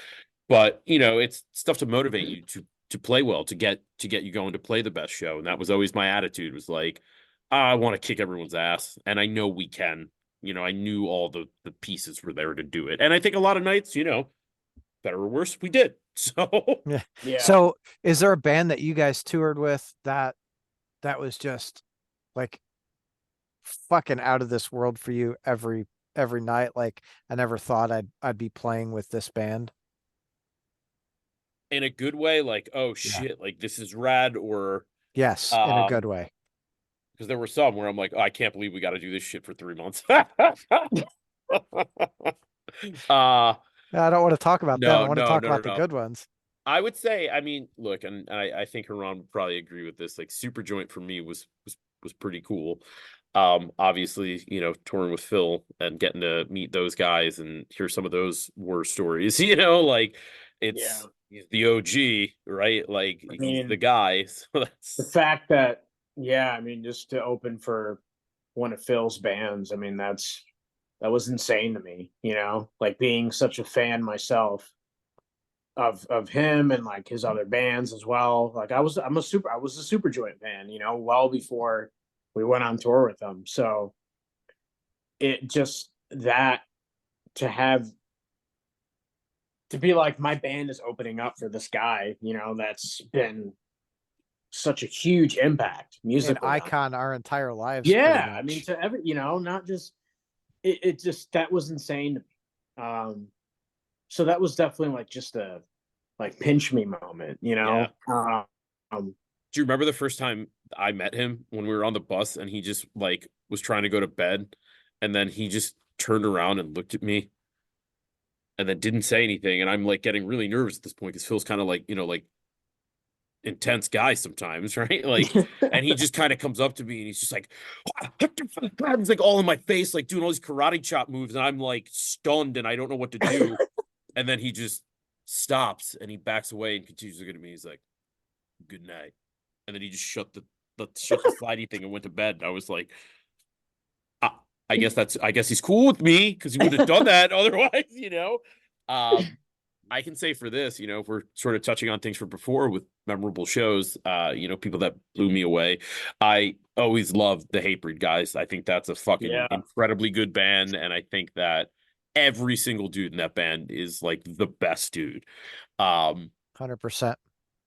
But, it's stuff to motivate you to play well, to get you going to play the best show. And that was always my attitude, was like, I want to kick everyone's ass. And I know we can. I knew all the pieces were there to do it. And I think a lot of nights, better or worse, we did. So Yeah. Yeah. So is there a band that you guys toured with that was just like fucking out of this world for you every night? Like, I never thought I'd be playing with this band. in a good way, like, oh Yeah. shit, like this is rad, or Yes, in a good way. because there were some where I'm like, oh, I can't believe we got to do this shit for 3 months. uh I don't want to talk about them. I no, want to no, talk no, no, about the no. good ones. I would say, I mean, look, and I think Hiran would probably agree with this. Like, Super Joint for me was pretty cool. Obviously, touring with Phil and getting to meet those guys and hear some of those war stories, like Yeah. he's the OG, right? Like, I he's the mean, guy. So the that's fact that, yeah, I mean, just to open for one of Phil's bands, I mean, that was insane to me, like being such a fan myself of him and like his other bands as well. Like I was a Super Joint fan, well before we went on tour with them. So it just that to have to be like my band is opening up for this guy, that's been such a huge impact An musically. icon our entire lives, pretty Yeah, I mean much. to every, not just it just that was insane to me. So that was definitely like just a like pinch me moment, yeah. Um, Do you remember the first time I met him, when we were on the bus and he just like was trying to go to bed, and then he just turned around and looked at me and then didn't say anything, and I'm like getting really nervous at this point because Phil's kind of like, like intense guy sometimes, right? Like, and he just kind of comes up to me and he's just like, he's like all in my face, like doing all these karate chop moves, and I'm like stunned and I don't know what to do. And then he just stops and he backs away and continues looking at me. He's like, good night. And then he just shut the slidey thing and went to bed. And I was like, I guess he's cool with me, because he wouldn't have done that otherwise. I can say for this, if we're sort of touching on things from before with memorable shows, people that blew me away. I always loved the Hatebreed guys. I think that's a fucking Yeah. incredibly good band. And I think that every single dude in that band is like the best dude. 100%.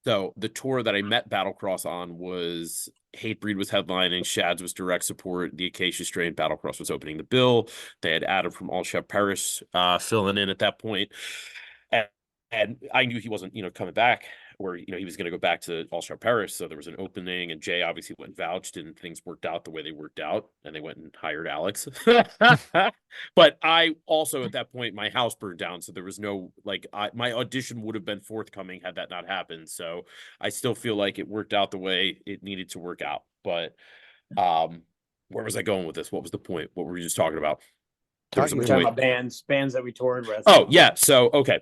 So the tour that I met Battlecross on was Hatebreed was headlining, Shads was direct support, the Acacia Strain, Battlecross was opening the bill. They had Adam from All Shall Perish filling in at that point. And, and I knew he wasn't, coming back, or, he was going to go back to All Shall Perish. So there was an opening, and Jay obviously went and vouched, and things worked out the way they worked out, and they went and hired Alex. But I also, at that point, my house burned down. So there was no, like, my audition would have been forthcoming had that not happened. So I still feel like it worked out the way it needed to work out. But where was I going with this? What was the point? What were we just talking about? There was a We're point. talking about bands that we toured with. Oh, yeah. So, okay.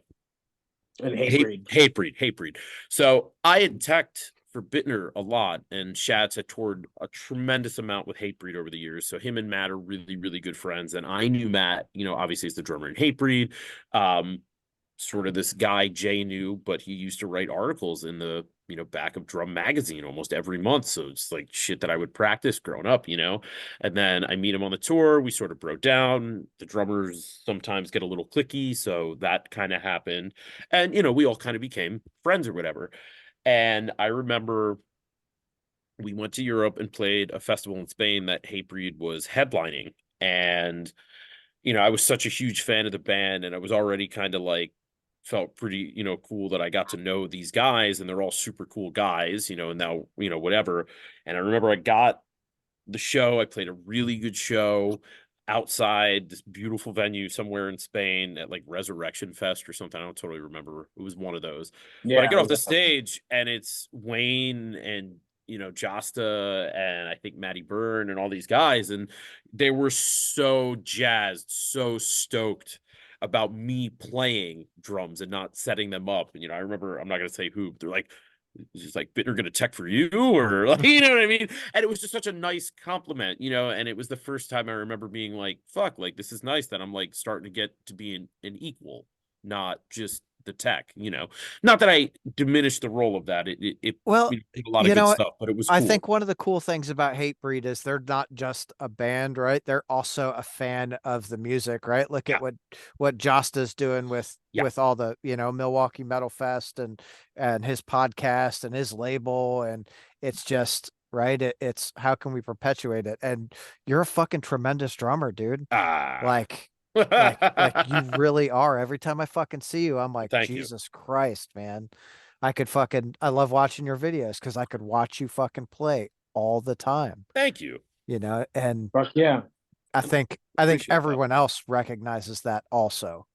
And Hatebreed. Hatebreed. So I had teched for Bittner a lot, and Shads had toured a tremendous amount with Hatebreed over the years. So him and Matt are really, really good friends. And I knew Matt, obviously as the drummer in Hatebreed. Sort of this guy Jay knew, but he used to write articles in the back of Drum Magazine almost every month. So it's like shit that I would practice growing up, and then I meet him on the tour. We sort of broke down. The drummers sometimes get a little clicky, so that kind of happened. And we all kind of became friends or whatever. And I remember we went to Europe and played a festival in Spain that Hatebreed was headlining, and I was such a huge fan of the band, and I was already kind of like felt pretty, cool that I got to know these guys, and they're all super cool guys, and now, whatever. And I remember I got the show. I played a really good show outside this beautiful venue somewhere in Spain at like Resurrection Fest or something. I don't totally remember. It was one of those. But I Yeah, get off the stage and it's Wayne and Josta and I think Matty Byrne and all these guys, and they were so jazzed, so stoked about me playing drums and not setting them up. And I remember, I'm not gonna say who, but they're like, it's just like, Bittner gonna tech for you, or like, you know what I mean? And it was just such a nice compliment, and it was the first time I remember being like, fuck, like this is nice that I'm like starting to get to be an equal, not just the tech, not that I diminished the role of that. It Well, did a lot of good stuff, but it was I cool. think one of the cool things about Hatebreed is they're not just a band, right? They're also a fan of the music, right? Look at what Josta's doing with all the, Milwaukee Metal Fest and his podcast and his label, and it's just right. It's how can we perpetuate it? And you're a fucking tremendous drummer, dude. Like like you really are. Every time I fucking see you, I'm like, Thank you. Jesus Christ, man. I love watching your videos because I could watch you fucking play all the time. Thank you. And fuck yeah. I think everyone else recognizes that also.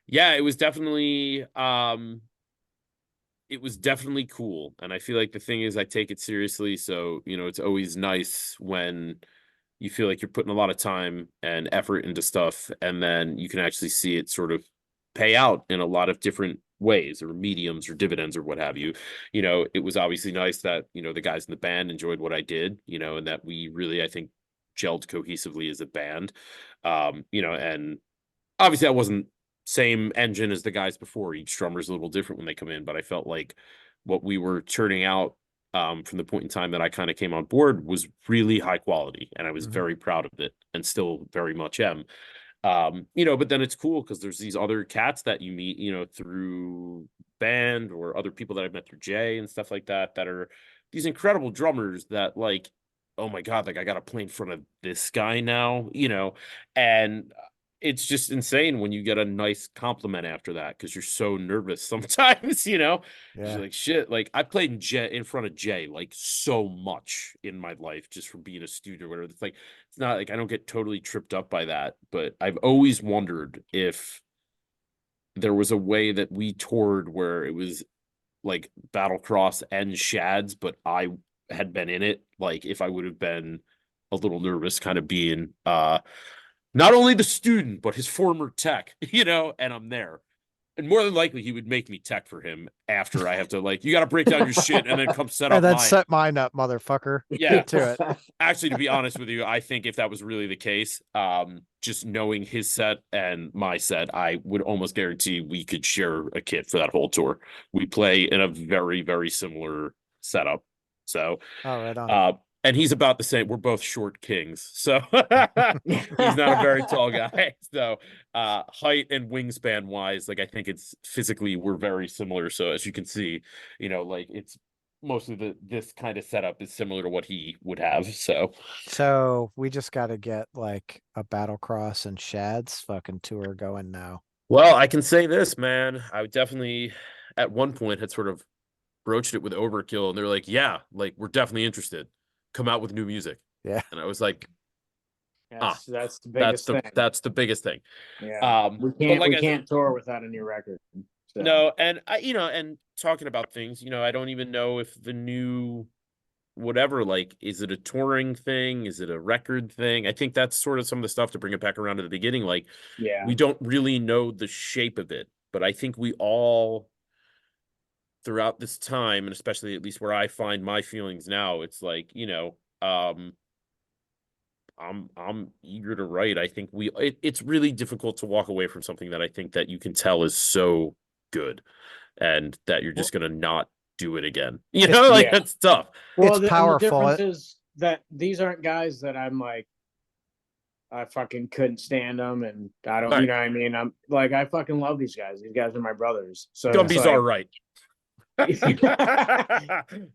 Yeah, it was definitely cool. And I feel like the thing is I take it seriously. So, it's always nice when you feel like you're putting a lot of time and effort into stuff, and then you can actually see it sort of pay out in a lot of different ways or mediums or dividends or what have you. It was obviously nice that, the guys in the band enjoyed what I did, and that we really, I think, gelled cohesively as a band. And obviously I wasn't same engine as the guys before. Each drummer's a little different when they come in, but I felt like what we were turning out from the point in time that I kind of came on board was really high quality, and I was very proud of it, and still very much am. But then it's cool because there's these other cats that you meet, through band or other people that I've met through Jay and stuff like that, that are these incredible drummers that like, oh my God, like I got to play in front of this guy now, and it's just insane when you get a nice compliment after that, because you're so nervous sometimes, Yeah. You're like, shit, like I played in front of Jay like so much in my life just from being a student or whatever. It's like, it's not like I don't get totally tripped up by that, but I've always wondered if there was a way that we toured where it was like Battlecross and Shads, but I had been in it, like if I would have been a little nervous kind of being not only the student, but his former tech, and I'm there. And more than likely, he would make me tech for him after I have to, like, you got to break down your shit and then come set up and then mine. set mine up, motherfucker. Yeah. To it. Actually, to be honest with you, I think if that was really the case, just knowing his set and my set, I would almost guarantee we could share a kit for that whole tour. We play in a very, very similar setup. So, right on. and he's about the same. We're both short kings, so he's not a very tall guy. So height and wingspan wise, like I think it's physically we're very similar. So as you can see, like it's mostly this kind of setup is similar to what he would have. So we just got to get like a Battlecross and Shads fucking tour going now. Well, I can say this, man. I would definitely at one point had sort of broached it with Overkill, and they're like, yeah, like we're definitely interested. Come out with new music. Yeah. And I was like, that's the biggest thing. That's the biggest thing. Yeah. We can't tour without a new record. So. No, and and talking about things, I don't even know if the new whatever, like, is it a touring thing? Is it a record thing? I think that's sort of some of the stuff to bring it back around to the beginning. Like, we don't really know the shape of it, but I think we all throughout this time, and especially at least where I find my feelings now, it's like, I'm eager to write. I think it's really difficult to walk away from something that I think that you can tell is so good, and that you're just gonna not do it again. That's tough. Well, it's powerful. The difference is that these aren't guys that I'm like, I fucking couldn't stand them, and I don't, you know what I mean? I'm like, I fucking love these guys. These guys are my brothers. So Gumby's all right.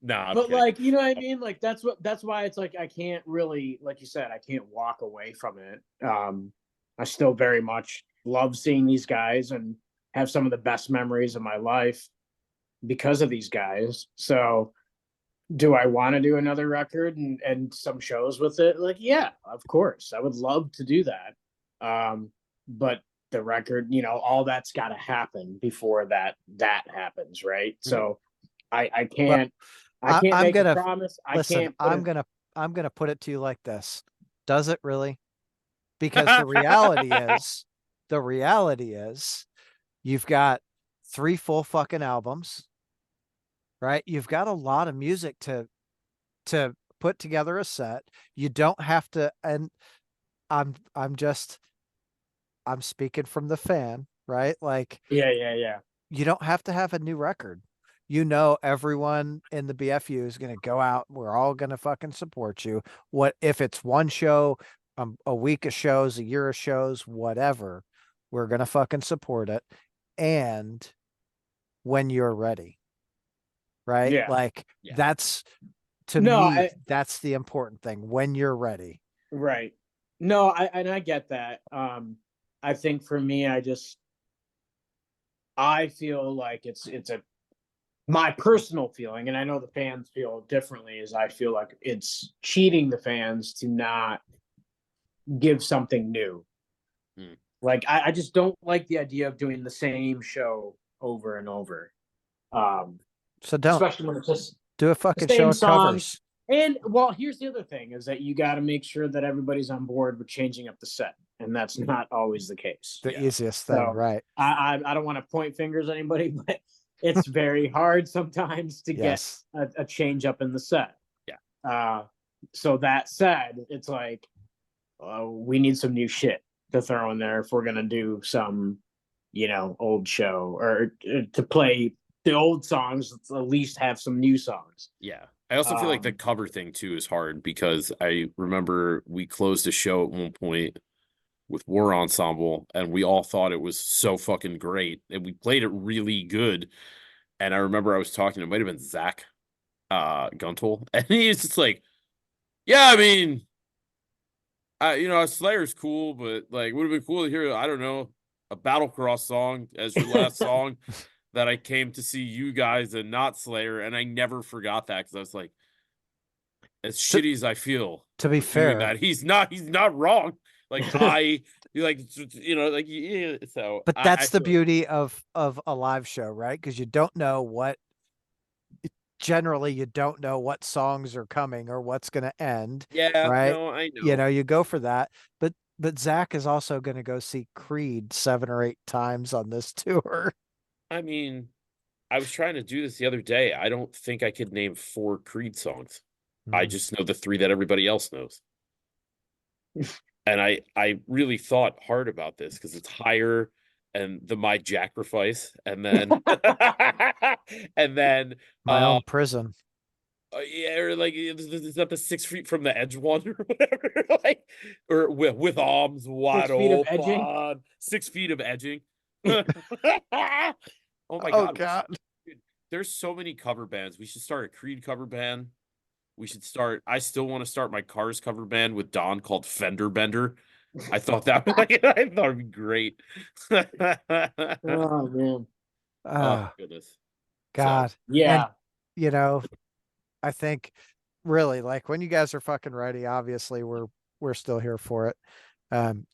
Nah, but like, you know what I mean? Like that's why it's like I can't really, like you said, I can't walk away from it. I still very much love seeing these guys and have some of the best memories of my life because of these guys. So do I want to do another record and some shows with it? Like, yeah, of course. I would love to do that. But the record, you know, all that's got to happen before that happens, right? Mhm. So I Well, can't I'm make a gonna promise. I listen. can't put a, I'm gonna put it to you like this. Does it really? Because the reality is, you've got 3 full fucking albums, right? You've got a lot of music to put together a set. You don't have to, and I'm just I'm speaking from the fan, right? Like, yeah. you don't have to have a new record. You know, everyone in the BFU is going to go out. We're all going to fucking support you. What if it's one show, a week of shows, a year of shows, whatever, we're going to fucking support it. And when you're ready, right? Yeah. Like, Yeah. that's, to No, me, that's the important thing, when you're ready. right. No, I get that. I think for me, I feel like it's a my personal feeling, and I know the fans feel differently, is I feel like it's cheating the fans to not give something new. Hmm. Like I just don't like the idea of doing the same show over and over. So don't Especially when it's just do a the fucking show same of songs. covers. And well, here's the other thing is that you got to make sure that everybody's on board with changing up the set, and that's not always the case. The Yeah. easiest thing, So right? I don't want to point fingers at anybody, but it's very hard sometimes to get Yes. a change up in the set. Yeah. So that said, it's like we need some new shit to throw in there if we're gonna do some, you know, old show, or to play the old songs. Let's at least have some new songs. Yeah. I also feel like the cover thing too is hard, because I remember we closed a show at one point with War Ensemble, and we all thought it was so fucking great, and we played it really good. And I remember I was talking, it might have been Zach Guntel, and he's just like, yeah, I mean, you know, Slayer's cool, but like, would have been cool to hear, I don't know, a Battlecross song as your last song, that I came to see you guys and not Slayer. And I never forgot that, because I was like, as shitty as I feel To be for doing fair, that, he's not wrong. Like, like, you know, like, yeah, so but I that's the feel beauty of a live show, right? Because you don't know what, generally you don't know what songs are coming or what's going to end, yeah, right? no, I You know. know, you go for that. But Zach is also going to go see Creed 7 or 8 times on this tour. I mean, I was trying to do this the other day. I don't think I could name 4 Creed songs. I just know the 3 that everybody else knows. And I really thought hard about this, because it's Higher and the My Jacrifice, and then and then My Own Prison. yeah, or like, is that the 6 feet from the edge one or whatever? Like, or with arms wide 6 feet of edging. open, 6 feet of edging. Oh my Oh God. God. Dude, there's so many cover bands. We should start a Creed cover band. I still want to start my Cars cover band with Don, called Fender Bender. I thought I thought it'd be great. Oh man. Oh Ah, goodness. God. So Yeah. And you know, I think, really, like, when you guys are fucking ready, obviously we're still here for it.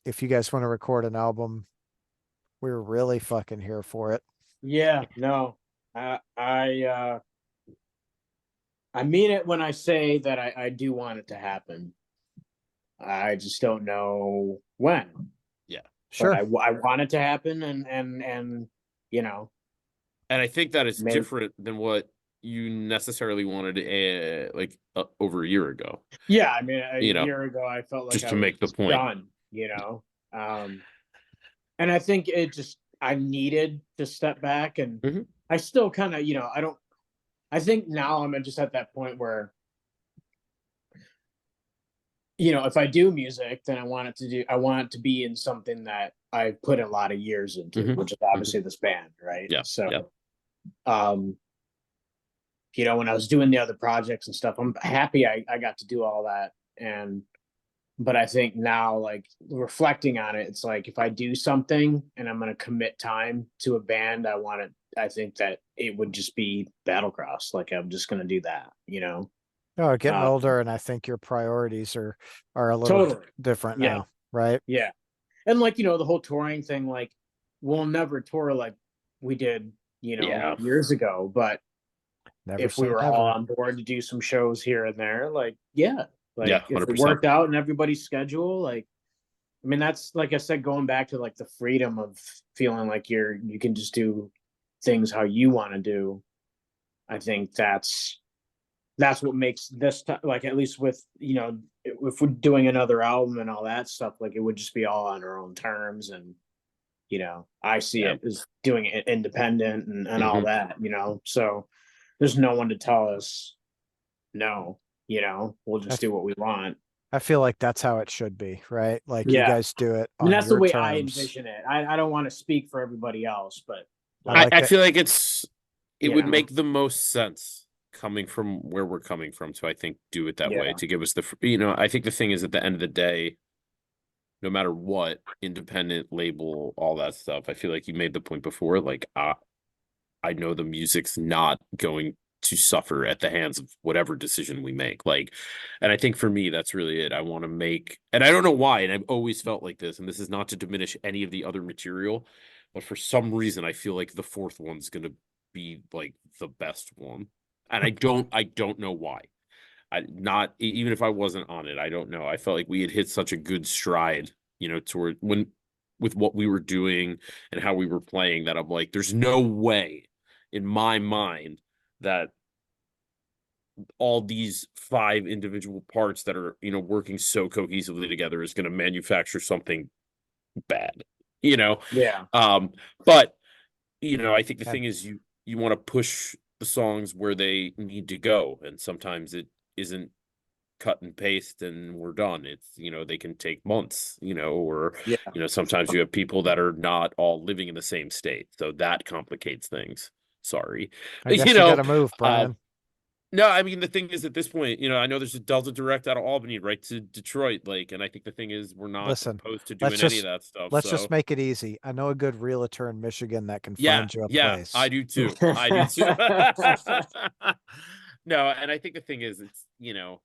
If you guys want to record an album, we're really fucking here for it. Yeah. No. I mean it when I say that I do want it to happen. I just don't know when. yeah. Sure. But I want it to happen, and you know, And I think that is maybe. different than what you necessarily wanted like over a year ago. Yeah, I mean, a You know, year ago, I felt like just I to was make the point. done. And I think I needed to step back, and Mhm. I still kind of, I think now I'm just at that point where, if I do music, then I want it to be in something that I put a lot of years into, Mhm. which is obviously this band, right? Yeah. So, yeah. When I was doing the other projects and stuff, I'm happy I got to do all that. And But I think now, like reflecting on it, it's like if I do something and I'm going to commit time to a band, I think that it would just be Battlecross. Like I'm just going to do that, you know? Oh, getting Uh, older, and I think your priorities are a little totally. different Yeah. now, right? Yeah. And like, you know, the whole touring thing, like we'll never tour like we did, you know, Yeah. years ago. But Never if we say were all never. on board to do some shows here and there, like, yeah, Yeah, like if it 100%. worked out in everybody's schedule, like, I mean, that's like I said, going back to like the freedom of feeling like you can just do things how you want to do. I think that's what makes this like, at least with, you know, if we're doing another album and all that stuff, like it would just be all on our own terms. And, you know, I see Yeah. it as doing it independent and all Mhm. that, you know. So there's no one to tell us no, you know, we'll just do what we want. I feel like that's how it should be, right? Like you Yeah. guys do it I mean, on that's the your way I terms. envision it. I don't want to speak for everybody else, but I like, like I that. feel like it you would know, make the most sense coming from where we're coming from. So I think do it that way yeah, to give us you know, I think the thing is at the end of the day, no matter what, independent label, all that stuff, I feel like you made the point before, like, I know the music's not going to suffer at the hands of whatever decision we make. Like, and I think for me, that's really it. I want to make, and I don't know why, and I've always felt like this, and this is not to diminish any of the other material, but for some reason, I feel like the fourth one's going to be like the best one. And I don't know why. Not even if I wasn't on it, I don't know. I felt like we had hit such a good stride, you know, toward when with what we were doing and how we were playing that I'm like, there's no way in my mind that all these five individual parts that are, you know, working so cohesively together is going to manufacture something bad, you know. yeah, But you know, I think the And thing is you want to push the songs where they need to go, and sometimes it isn't cut and paste and we're done. It's, you know, they can take months, you know, or, yeah. you know, sometimes you have people that are not all living in the same state. So that complicates things. Sorry. I You guess you got know, to move, uh, Brian. no, I mean, the thing is at this point, you know, I know there's a Delta Direct out of Albany right to Detroit. Like, and I think the thing is we're not Listen, opposed to let's doing any of just that stuff. let's just So make it easy. I know a good realtor in Michigan that can yeah, find you a yeah, I place. do too. I do too. No, and I think the thing is it's, you know,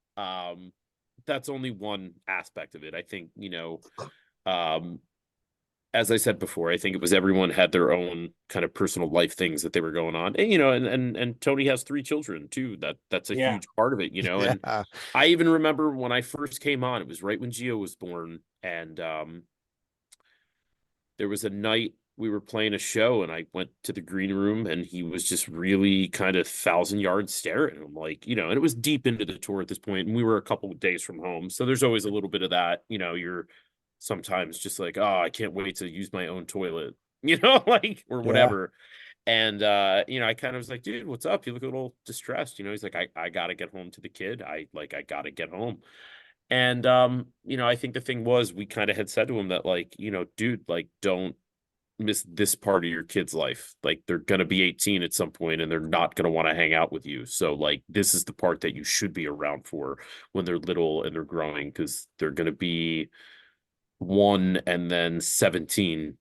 that's only one aspect of it. I think, you know, um, as I said before, I think it was everyone had their own kind of personal life things that they were going on. And, you know, and Tony has three children too. That's a Yeah, huge part of it, you know. And Yeah. I even remember when I first came on, it was right when Gio was born, and there was a night we were playing a show and I went to the green room and he was just really kind of 1,000 yards staring. I'm like, you know, and it was deep into the tour at this point, and we were a couple of days from home. So there's always a little bit of that, you know, you're sometimes just like, oh, I can't wait to use my own toilet, you know, like, or Yeah. whatever. And you know, I kind of was like, dude, what's up? You look a little distressed. You know, he's like, I gotta get home to the kid. I gotta get home. And you know, I think the thing was we kind of had said to him that, like, you know, dude, like, don't miss this part of your kid's life. Like, they're gonna be 18 at some point and they're not gonna want to hang out with you. So like this is the part that you should be around for when they're little and they're growing, because they're gonna be 1 and then 17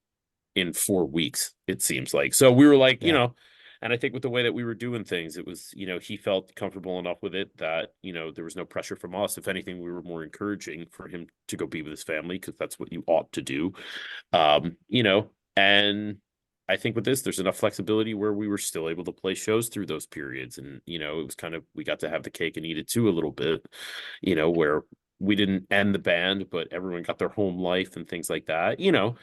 in 4 weeks, it seems like. So we were like, you Yeah. know, and I think with the way that we were doing things, it was, you know, he felt comfortable enough with it that, you know, there was no pressure from us. If anything, we were more encouraging for him to go be with his family, because that's what you ought to do. You know, and I think with this, there's enough flexibility where we were still able to play shows through those periods. And, you know, it was kind of, we got to have the cake and eat it too a little bit, you know, where we didn't end the band, but everyone got their home life and things like that, you know.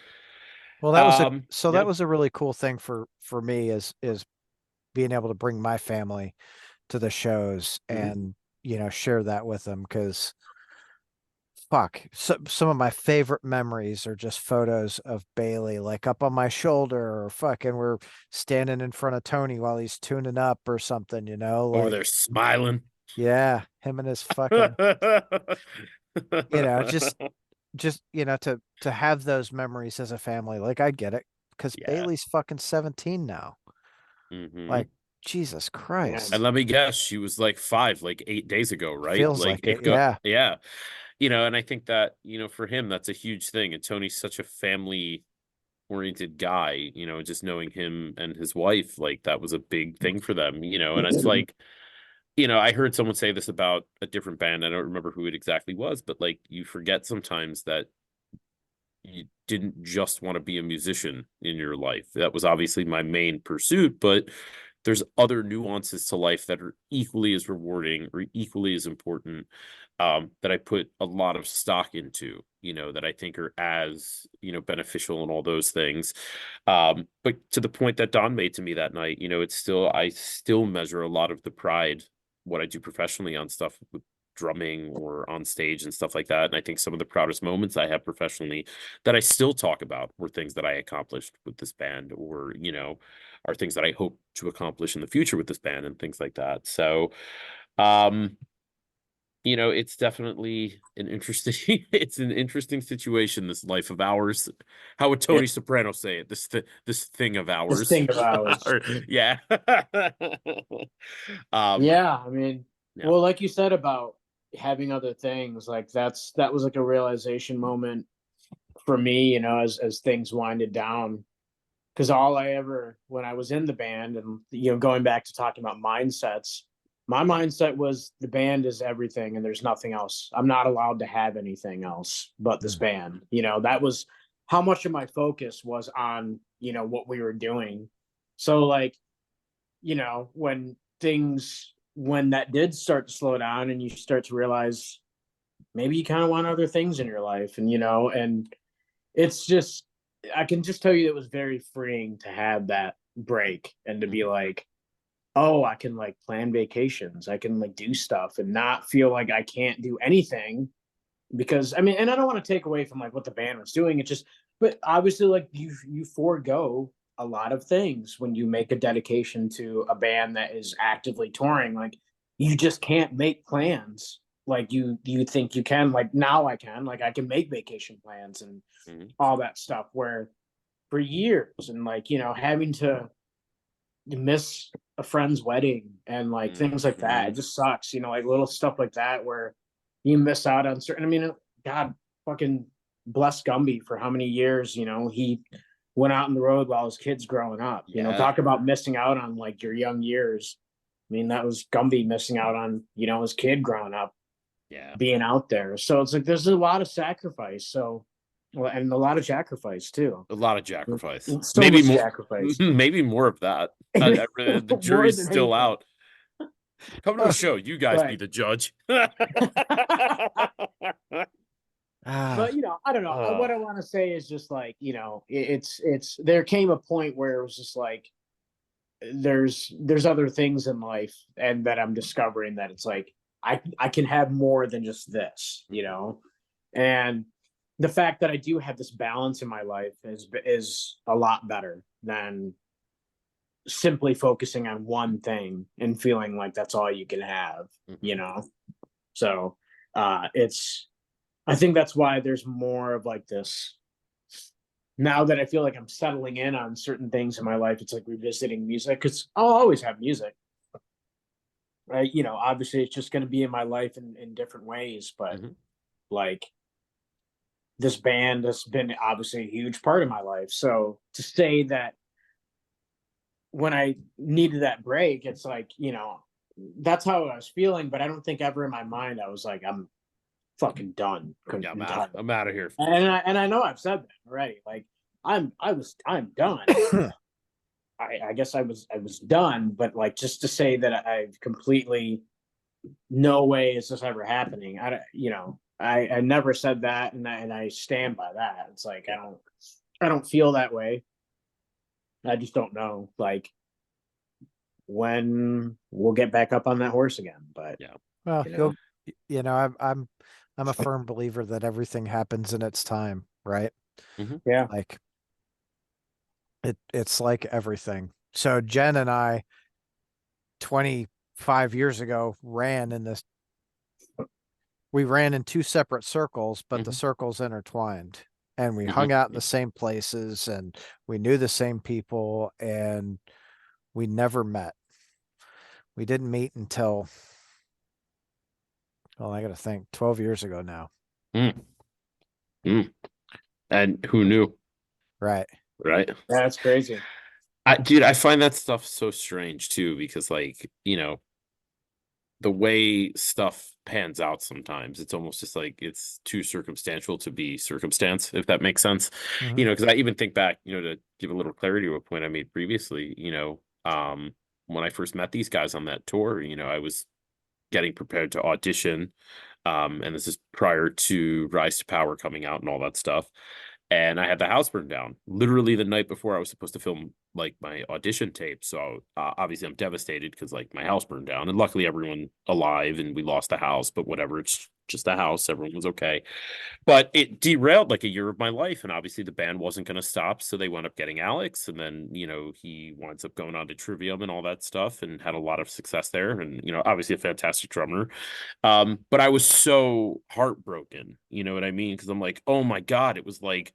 Well, Yeah. that was a really cool thing for me is being able to bring my family to the shows Mhm. and, you know, share that with them, because fuck, some of my favorite memories are just photos of Bailey like up on my shoulder, or fucking we're standing in front of Tony while he's tuning up or something, you know, Over like, there smiling. yeah, him and his fucking, you know, just, you know, to have those memories as a family. Like I get it, because Yeah. Bailey's fucking 17 now. Hmm. Like, Jesus yeah, And Christ. let me guess, she was like 5, like 8 days ago, right? Feels Like like it, it go, yeah. yeah. you know, and I think that, you know, for him, that's a huge thing. And Tony's such a family oriented guy, you know, just knowing him and his wife, like that was a big thing for them, you know, and it's like, you know, I heard someone say this about a different band. I don't remember who it exactly was, but like you forget sometimes that you didn't just want to be a musician in your life. That was obviously my main pursuit, but there's other nuances to life that are equally as rewarding or equally as important, that I put a lot of stock into, you know, that I think are as, you know, beneficial and all those things. But to the point that Don made to me that night, you know, it's still, I still measure a lot of the pride, what I do professionally on stuff with drumming or on stage and stuff like that. And I think some of the proudest moments I have professionally that I still talk about were things that I accomplished with this band, or, you know, are things that I hope to accomplish in the future with this band and things like that. So, you know, it's definitely an interesting it's an interesting situation, this life of ours. How would Tony Soprano say it? This thing of ours. This thing of ours. Or, yeah. Yeah, I mean, Yeah. well, like you said about having other things, like that was like a realization moment for me, you know, as things winded down. Because all I ever, when I was in the band, and you know, going back to talking about mindsets, my mindset was the band is everything, and there's nothing else. I'm not allowed to have anything else but this band. You know, that was how much of my focus was on, you know, what we were doing. So like, you know, when that did start to slow down, and you start to realize maybe you kind of want other things in your life, and you know, and it's just, I can just tell you it was very freeing to have that break and to be like, oh, I can like plan vacations, I can like do stuff and not feel like I can't do anything. Because I mean, and I don't want to take away from like what the band was doing, it's just, but obviously like you forego a lot of things when you make a dedication to a band that is actively touring. Like you just can't make plans like you think you can. Like now I can, like I can make vacation plans and all that stuff, where for years, and like, you know, having to miss a friend's wedding and like things like that, it just sucks, you know, like little stuff like that where you miss out on certain, I mean, God fucking bless Gumby for how many years, you know, he went out on the road while his kid's growing up. You know, talk about missing out on like your young years. I mean, that was Gumby missing out on, you know, his kid growing up, being out there. So it's like there's a lot of sacrifice. So, well, and a lot of sacrifice too. A lot of sacrifice. So Maybe much more sacrifice. maybe more of that. The jury's still anything. out. Come to the show. You guys be the judge. But you know, I don't know. What I want to say is just like, you know, it's there came a point where it was just like there's other things in life, and that I'm discovering that it's like I can have more than just this, you know. And the fact that I do have this balance in my life is a lot better than simply focusing on one thing and feeling like that's all you can have, you know. So it's, I think that's why there's more of like this now that I feel like I'm settling in on certain things in my life. It's like revisiting music, because I'll always have music, right? You know, obviously it's just going to be in my life in different ways, but like this band has been obviously a huge part of my life. So to say that when I needed that break, it's like, you know, that's how I was feeling, but I don't think ever in my mind I was like, I'm fucking done. Yeah, I'm out of here. And I know I've said that already. Like I'm done. I guess I was done, but like just to say that I've completely, no way is this ever happening. You know, I never said that, and I stand by that. It's like I don't feel that way. I just don't know like when we'll get back up on that horse again. But well, you know, I'm a firm believer that everything happens in its time, right? Yeah. Like it's like everything. So Jen and I 25 years ago we ran in two separate circles, but the circles intertwined, and we hung out in the same places, and we knew the same people, and we never met. We didn't meet until, well, I got to think, 12 years ago now. Mm, mm. And who knew, Right. right? That's crazy. Dude, I find that stuff so strange too, because like, the way stuff pans out sometimes, it's almost just like it's too circumstantial to be circumstance, if that makes sense. Mhm. Because I even think back, to give a little clarity to a point I made previously, when I first met these guys on that tour, I was getting prepared to audition. And this is prior to Rise to Power coming out and all that stuff. And I had the house burned down literally the night before I was supposed to film like my audition tape. So obviously I'm devastated because like my house burned down, and luckily everyone alive and we lost the house, but whatever, it's just a house. Everyone was okay. But it derailed like a year of my life, and obviously the band wasn't going to stop, so they wound up getting Alex, and then he winds up going on to Trivium and all that stuff and had a lot of success there, and obviously a fantastic drummer. But I was so heartbroken, you know what I mean? Because I'm like, oh my God, it was like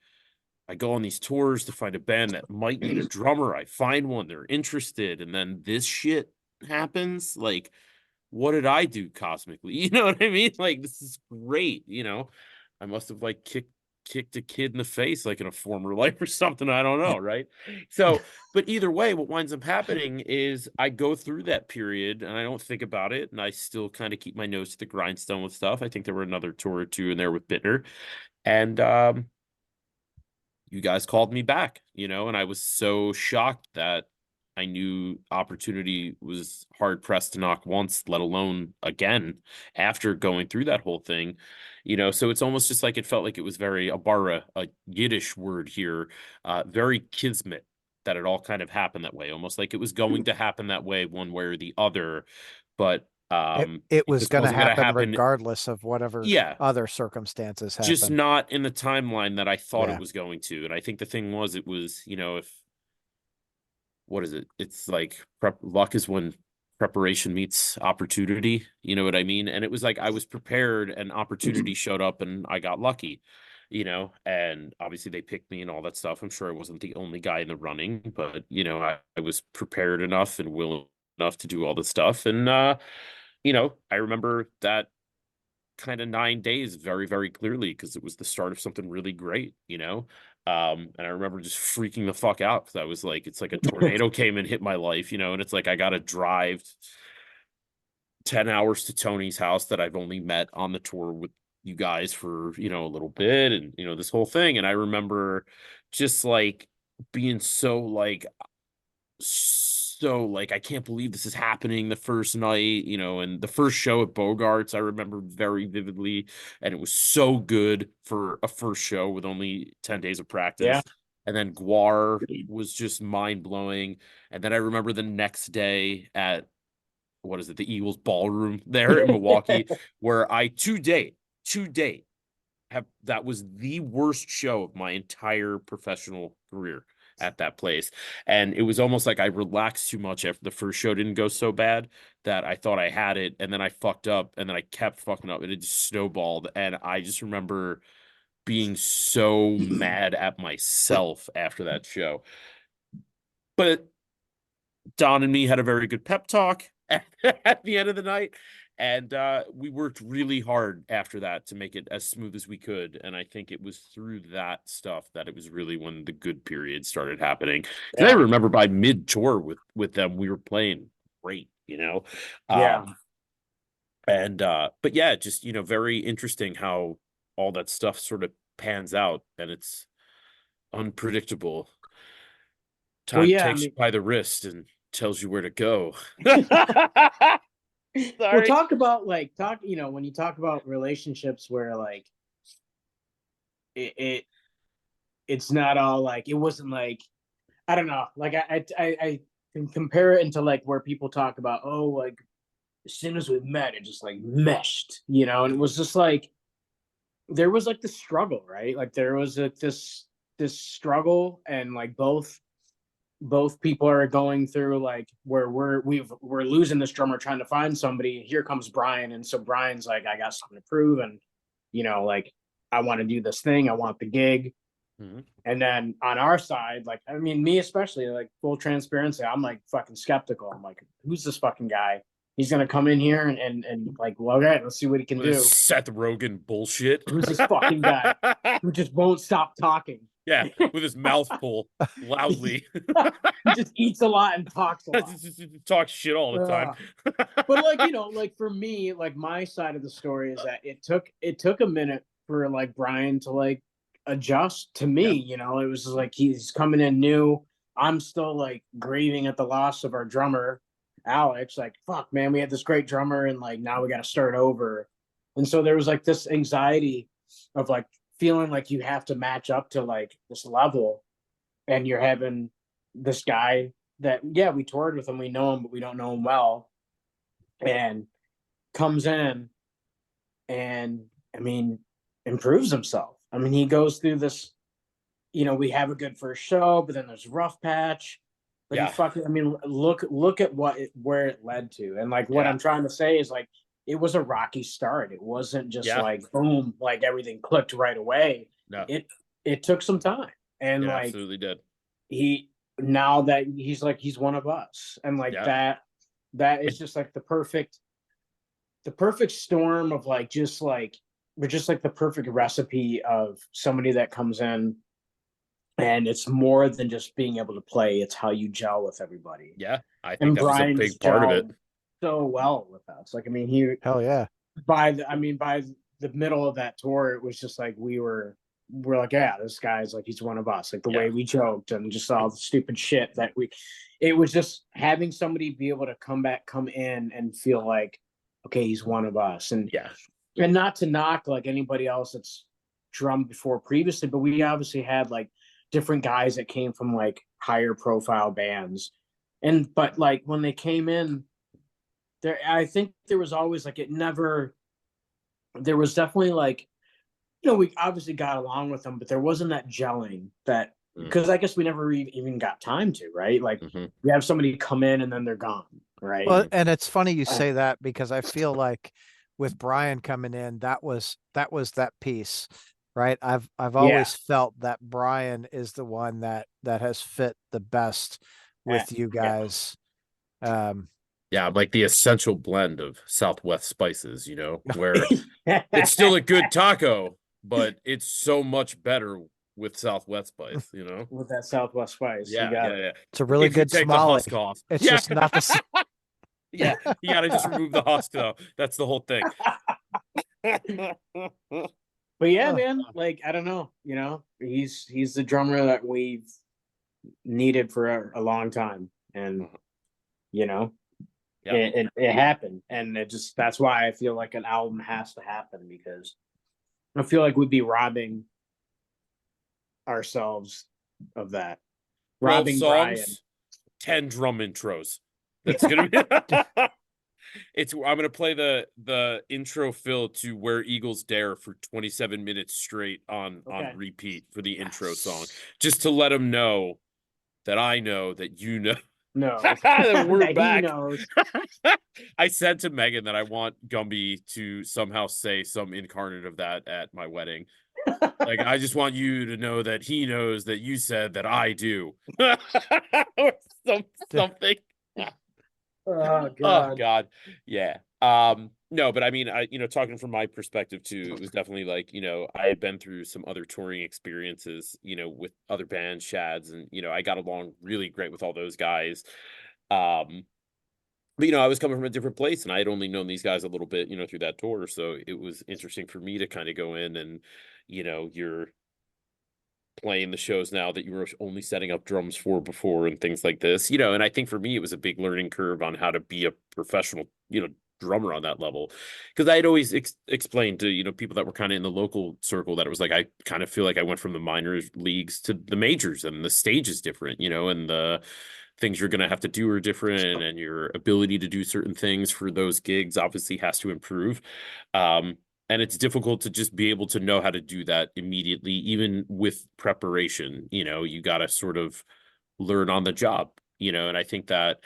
I go on these tours to find a band that might need a drummer. I find one, they're interested, and then this shit happens. Like, what did I do cosmically? You know what I mean? Like, this is great. I must have like kicked a kid in the face like in a former life or something. I don't know, right? So, but either way, what winds up happening is I go through that period and I don't think about it, and I still kind of keep my nose to the grindstone with stuff. I think there were another tour or two in there with Bittner. And you guys called me back, and I was so shocked that I knew opportunity was hard pressed to knock once, let alone again after going through that whole thing. So it's almost just like it felt like it was very abara, a Yiddish word here, very kismet, that it all kind of happened that way, almost like it was going to happen that way one way or the other. But It it was just going to wasn't going to happen happen. regardless of whatever Yeah, other circumstances just happen. not in the timeline that I thought it Yeah. was going to. And I think the thing was, it was, if what is it? It's like luck is when preparation meets opportunity. You know what I mean? And it was like I was prepared and opportunity showed up and I got lucky, and obviously they picked me and all that stuff. I'm sure I wasn't the only guy in the running, but I was prepared enough and willing enough to do all the stuff. And I remember that kind of 9 days very, very clearly because it was the start of something really great. And I remember just freaking the fuck out because I was like, it's like a tornado came and hit my life, and it's like I got to drive 10 hours to Tony's house that I've only met on the tour with you guys for, a little bit, and, this whole thing. And I remember just like being so like I can't believe this is happening the first night, and the first show at Bogart's I remember very vividly, and it was so good for a first show with only 10 days of Yeah. practice. And then Guar was just mind-blowing. And then I remember the next day at what is it, the Eagles ballroom there in Milwaukee, where I to date that was the worst show of my entire professional career at that place. And it was almost like I relaxed too much after the first show didn't go so bad that I thought I had it, and then I fucked up, and then I kept fucking up, and it just snowballed. And I just remember being so mad at myself after that show. But Don and me had a very good pep talk at the end of the night. And we worked really hard after that to make it as smooth as we could. And I think it was through that stuff that it was really when the good period started happening. And I Yeah. remember by mid-tour with them, we were playing great. Yeah. And but yeah, just very interesting how all that stuff sort of pans out, and it's unpredictable. Well, Time yeah, I takes you mean, by the wrist and tells you where to go. well, Sorry. talk about like when you talk about relationships where like it it's not all like it wasn't like I don't know, like I can compare it into like where people talk about, oh, like as soon as we met it just like meshed, and it was just like there was like the struggle, right? Like there was this struggle, and like both people are going through like where we're losing this drummer trying to find somebody. Here comes Brian, and so Brian's like, I got something to prove, and like I want to do this thing, I want the gig. Mhm. And then on our side, like I mean, me especially, like full transparency, I'm like fucking skeptical. I'm like, who's this fucking guy? he's gonna come in here and like, well, okay, let's see what he can With do. this Seth Rogen bullshit. Who's this fucking guy who just won't stop talking? Yeah, with his mouth full loudly. He just eats a lot and talks a lot. Talks shit all the time. But like, you know, like for me, like my side of the story is that it took a minute for like Brian to like adjust to me. Yeah. You know, it was like he's coming in new. I'm still like grieving at the loss of our drummer, Alex. Like, fuck, man, we had this great drummer, and like now we got to start over. And so there was like this anxiety of like feeling like you have to match up to like this level, and you're having this guy that, yeah, we toured with him, we know him, but we don't know him well, and comes in and I mean improves himself. I mean, he goes through this, you know, we have a good first show, but then there's rough patch. But Yeah. he fucking, I mean, look at where it led to. And like what I'm trying to say is like it was a rocky start. It wasn't just like boom, like everything clicked right away. No. It took some time. And it like absolutely did. Now that he's like he's one of us. And like that is just like the perfect storm of like just like we're just like the perfect recipe of somebody that comes in, and it's more than just being able to play, it's how you gel with everybody. Yeah, I think that was a Brian's big part of it. So well with us. Like, I mean, hell yeah. By the middle of that tour, it was just like we're like, yeah, this guy's like, he's one of us. Like the way we joked and just all the stupid shit that it was just having somebody be able to come in and feel like, okay, he's one of us. And not to knock like anybody else that's drummed before previously, but we obviously had like different guys that came from like higher profile bands. But like when they came in there, I think there was always like there was definitely like, you know, we obviously got along with them, but there wasn't that gelling that, because I guess we never even got time to, right? Like we have somebody come in and then they're gone, right? Well, and it's funny you say that, because I feel like with Brian coming in, that was that piece, right? I've always felt that Brian is the one that has fit the best with you guys. Yeah, like the essential blend of Southwest spices, you know, where it's still a good taco, but it's so much better with Southwest spice, you know, with that Southwest spice. Yeah. It's a really good tamale. It's just not the yeah, you gotta just remove the husk though. That's the whole thing. But yeah, man, like I don't know, you know, he's the drummer that we've needed for a long time, and you know, it happened, and that's why I feel like an album has to happen, because I feel like we'd be robbing ourselves of that. Robbing songs, Brian. 10 drum intros. That's gonna be I'm gonna play the intro fill to Where Eagles Dare for 27 minutes straight on repeat for the intro song, just to let them know that I know that you know. No, we're back. He knows. I said to Megan that I want Gumby to somehow say some incarnate of that at my wedding. Like, I just want you to know that he knows that you said that I do. Or something. Oh God. Oh God. Yeah. No, but I mean, talking from my perspective too, it was definitely like, I had been through some other touring experiences, with other bands, Shads, and I got along really great with all those guys. But I was coming from a different place, and I had only known these guys a little bit, through that tour. So it was interesting for me to kind of go in and, you're playing the shows now that you were only setting up drums for before and things like this, and I think for me, it was a big learning curve on how to be a professional, drummer on that level. Because I had always explained to, people that were kind of in the local circle that it was like, I kind of feel like I went from the minor leagues to the majors, and the stage is different, and the things you're going to have to do are different, and your ability to do certain things for those gigs obviously has to improve. And it's difficult to just be able to know how to do that immediately, even with preparation. You got to sort of learn on the job, and I think that,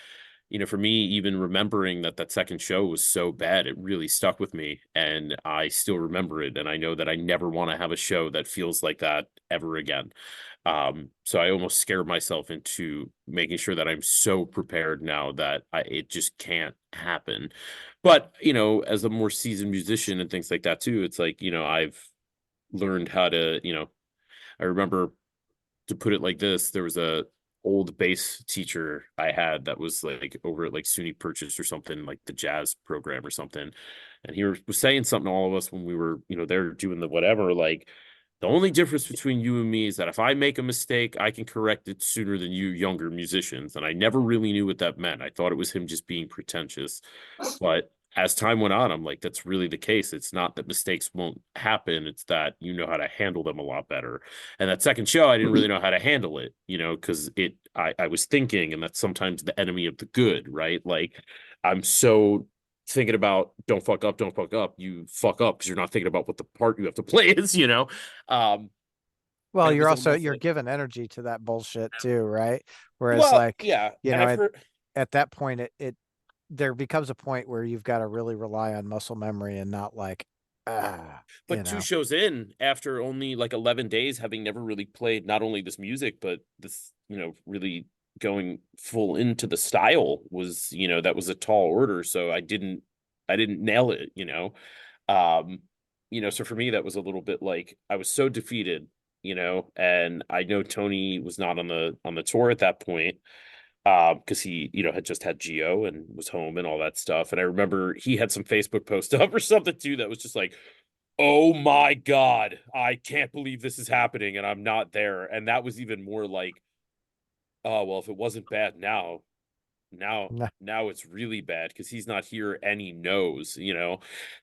for me, even remembering that second show was so bad, it really stuck with me, and I still remember it. And I know that I never want to have a show that feels like that ever again. So I almost scared myself into making sure that I'm so prepared now that it just can't happen. But, as a more seasoned musician and things like that too, it's like, I've learned how to, I remember, to put it like this, there was a old bass teacher I had that was like over at like SUNY Purchase or something, like the jazz program or something. And he was saying something to all of us when we were, there doing the whatever, like, the only difference between you and me is that if I make a mistake, I can correct it sooner than you younger musicians. And I never really knew what that meant. I thought it was him just being pretentious. But as time went on, I'm like, that's really the case. It's not that mistakes won't happen. It's that you know how to handle them a lot better. And that second show, I didn't really know how to handle it, because I was thinking, and that's sometimes the enemy of the good, right? Like, I'm so thinking about don't fuck up, you fuck up because you're not thinking about what the part you have to play is. Well, And it you're was also almost you're like, giving energy to that bullshit too, right? Whereas well, like, yeah, you and know, I've heard, at that point there becomes a point where you've got to really rely on muscle memory and not like, but two shows in, after only like 11 days, having never really played not only this music, but this, really going full into the style was, that was a tall order. So I didn't nail it, Um, so for me, that was a little bit like I was so defeated, and I know Tony was not on the tour at that point, because he, had just had Geo and was home and all that stuff. And I remember he had some Facebook post up or something too that was just like, oh my God, I can't believe this is happening and I'm not there. And that was even more like, oh, well, if it wasn't bad now Nah. now it's really bad because he's not here and he knows.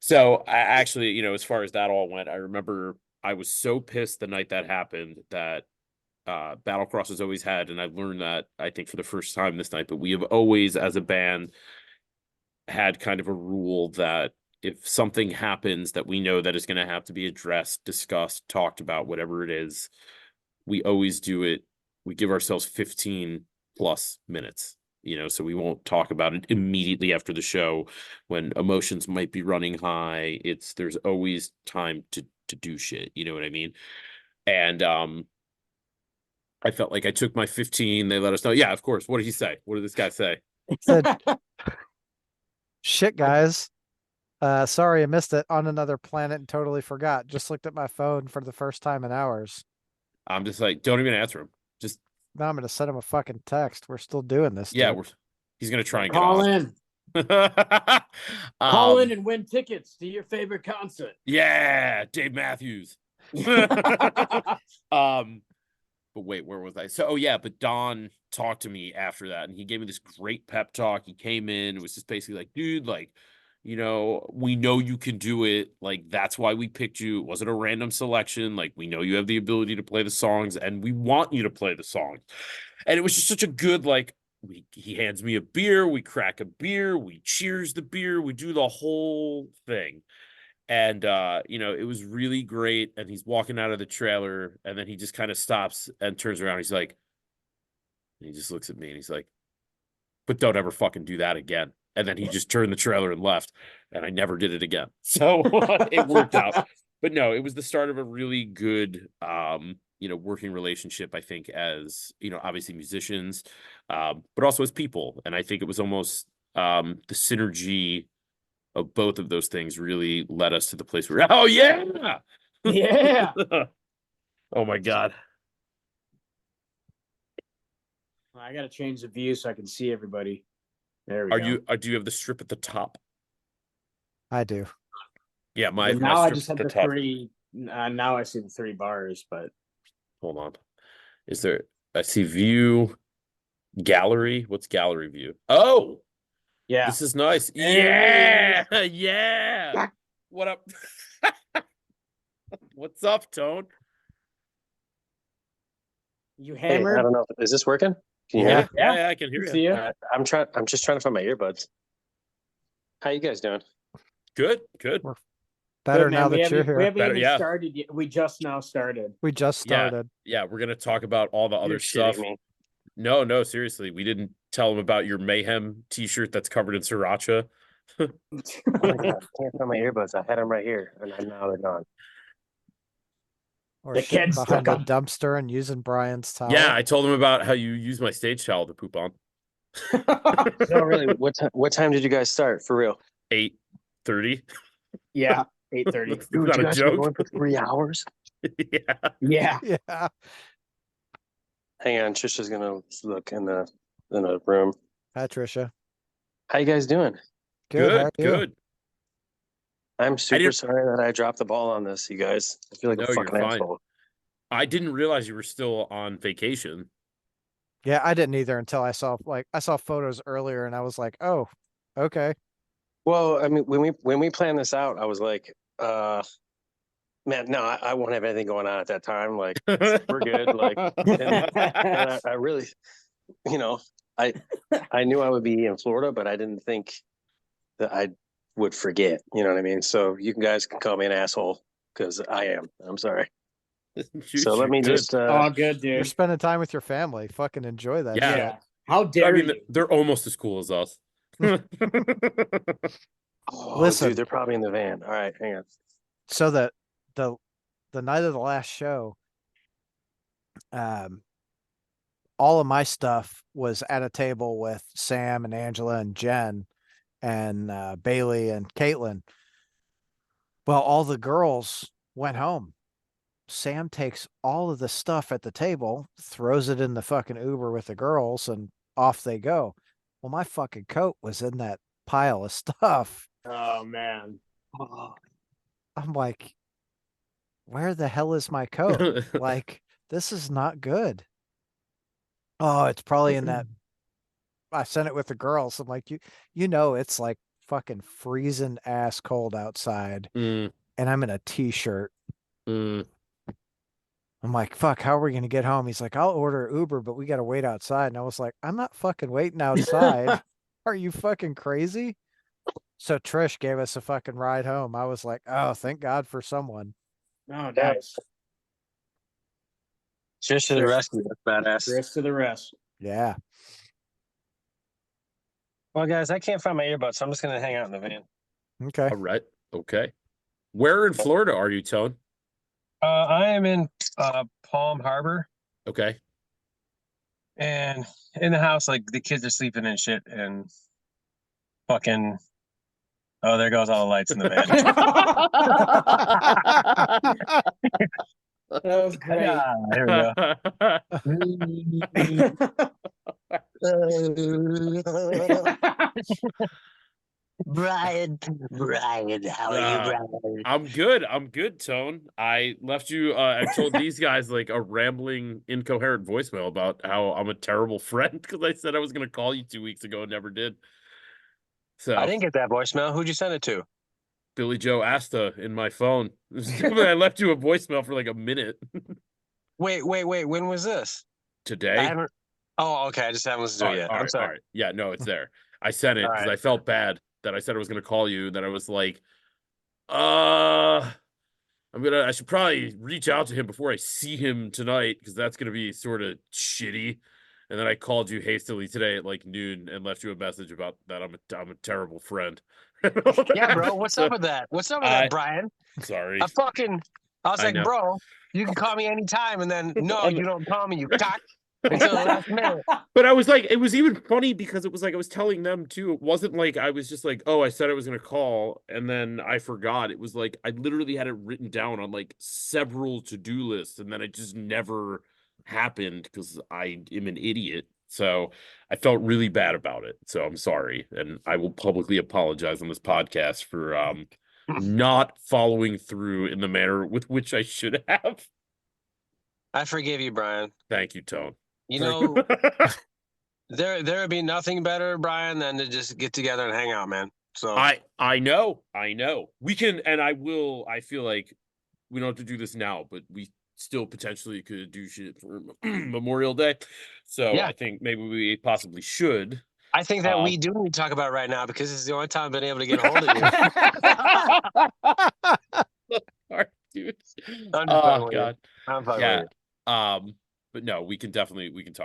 So I actually, as far as that all went, I remember I was so pissed the night that happened that Battlecross has always had, and I learned that I think for the first time this night, but we have always as a band had kind of a rule that if something happens that we know that is going to have to be addressed, discussed, talked about, whatever it is, we always do it. We give ourselves 15 plus minutes, so we won't talk about it immediately after the show when emotions might be running high. There's always time to do shit. You know what I mean? And I felt like I took my 15. They let us know. Yeah, of course. What did he say? What did this guy say? Said, shit, guys. Sorry I missed it on another planet and totally forgot. Just looked at my phone for the first time in hours. I'm just like, don't even answer him. Just Now I'm gonna send him a fucking text. We're still doing this. yeah, dude. he's gonna try and get Call on. in. Call in and win tickets to your favorite concert. Yeah, Dave Matthews. But wait, where was I? So, oh yeah, but Don talked to me after that, and he gave me this great pep talk. He came in, it was just basically like, dude, like, we know you can do it. Like, that's why we picked you. It wasn't a random selection. Like, we know you have the ability to play the songs, and we want you to play the songs. And it was just such a good, like, he hands me a beer, we crack a beer, we cheers the beer, we do the whole thing. And it was really great. And he's walking out of the trailer, and then he just kind of stops and turns around. He's like, he just looks at me and he's like, but don't ever fucking do that again. And then he just turned the trailer and left, and I never did it again. So it worked out. But no, it was the start of a really good working relationship, I think, as obviously musicians, but also as people. And I think it was almost the synergy of both of those things really led us to the place where, oh yeah, Yeah. Oh my God. I gotta change the view so I can see everybody. There we go. Do you have the strip at the top? I do. Yeah, my now I strip's just at have the top. three. Now I see the 3 bars, but Hold on. Is there? I see view, gallery. What's gallery view? Oh, yeah, this is nice. Hey. Yeah, yeah. What up? What's up, Tone? You Hey, hammered? I don't know. Is this working? Can you hear me? Yeah, I can hear See you. ya. I'm just trying to find my earbuds. How you guys doing? Good. Better Good, man. now We that you're haven't here. Better, even yeah. started yet. We just now started. We just started. Yeah, we're gonna talk about all the other You're stuff. shitting me. No, seriously. We didn't tell him about your Mayhem t-shirt that's covered in sriracha. Oh my God, I can't find my earbuds. I had them right here, and now they're gone. Or The shitting kids behind took the 'em. dumpster and using Brian's towel. Yeah, I told him about how you use my stage towel to poop on. No, really. What time did you guys start for real? 8:30. Yeah, 8:30. That's Dude, not you a guys been joke. going for 3 hours? Yeah. Yeah. Yeah. Hang on, Trisha's gonna look in the room. Hi, Trisha. How you guys doing? Good. How are you? Good. I'm super didn't- sorry that I dropped the ball on this, you guys. I feel like No, a you're fucking fine. asshole. I didn't realize you were still on vacation. Yeah, I didn't either until I saw photos earlier and I was like, oh, okay. Well, I mean, when we planned this out, I was like, man, no, I won't have anything going on at that time. Like, we're good. Like, and I really, you know, I knew I would be in Florida, but I didn't think that I would forget. You know what I mean? So you guys can call me an asshole because I am. I'm sorry. Shoot, So let you're me good. just. Oh, good, You're dude. spending time with your family. Fucking enjoy that Yeah. Yeah. shit. How dare I mean, you? they're almost as cool as us. Oh, Listen. dude, they're probably in the van. All right, hang on. So the night of the last show, all of my stuff was at a table with Sam and Angela and Jen and Bailey and Caitlin. Well, all the girls went home. Sam takes all of the stuff at the table, throws it in the fucking Uber with the girls, and off they go. Well, my fucking coat was in that pile of stuff. Oh man. I'm like, where the hell is my coat? Like, this is not good. Oh, it's probably in that. I sent it with the girls. I'm like, you know, it's like fucking freezing ass cold outside, Mm, and I'm in a t-shirt. mm. I'm like, fuck, how are we gonna get home? He's like, I'll order Uber, but we gotta wait outside. And I was like, I'm not fucking waiting outside. Are you fucking crazy? So Trish gave us a fucking ride home. I was like, oh, thank God for someone. Oh, nice. Cheers to the rescue. That's badass. Cheers to the rest. Yeah. Well, guys, I can't find my earbuds, so I'm just gonna hang out in the van. Okay. All right. Okay. Where in Florida are you, Tone? I am in Palm Harbor, Okay. and in the house, like the kids are sleeping and shit, and fucking. Oh, there goes all the lights in the van. That was great. Yeah, here we go. Brian, how are you, Brian? I'm good, Tone. I left you I told these guys like a rambling, incoherent voicemail about how I'm a terrible friend because I said I was gonna call you 2 weeks ago and never did. So I didn't get that voicemail. Who'd you send it to? Billy Joe Asta in my phone. I left you a voicemail for like a minute Wait. When was this? I today. haven't. Oh, okay. I just haven't listened to it yet. I'm sorry. All right. Yeah, no, it's there. I sent it All because right. I felt bad that I said I was gonna call you. Then I was like, I should probably reach out to him before I see him tonight because that's gonna be sort of shitty. And then I called you hastily today at like noon and left you a message about that I'm a terrible friend. Yeah, bro. What's up with that? What's up with that, Brian? Sorry. I was I like, know. bro, you can call me anytime, and then no, you don't call me, you cock. Until the last minute. But I was like, it was even funny because it was like I was telling them too. It wasn't like I was just like, oh, I said I was gonna call and then I forgot. It was like I literally had it written down on like several to-do lists, and then it just never happened because I am an idiot. So I felt really bad about it. So I'm sorry, and I will publicly apologize on this podcast for not following through in the manner with which I should have. I forgive you, Brian. Thank you, Tone. You know, there would be nothing better, Brian, than to just get together and hang out, man. So I know. We can, and I will. I feel like we don't have to do this now, but we still potentially could do shit for Memorial Day. So Yeah. I think maybe we possibly should. I think that we do need to talk about it right now because it's the only time I've been able to get a hold of you. All right, dude. I'm just Oh fucking with you. God. I'm fucking Yeah. with you. but no, we can talk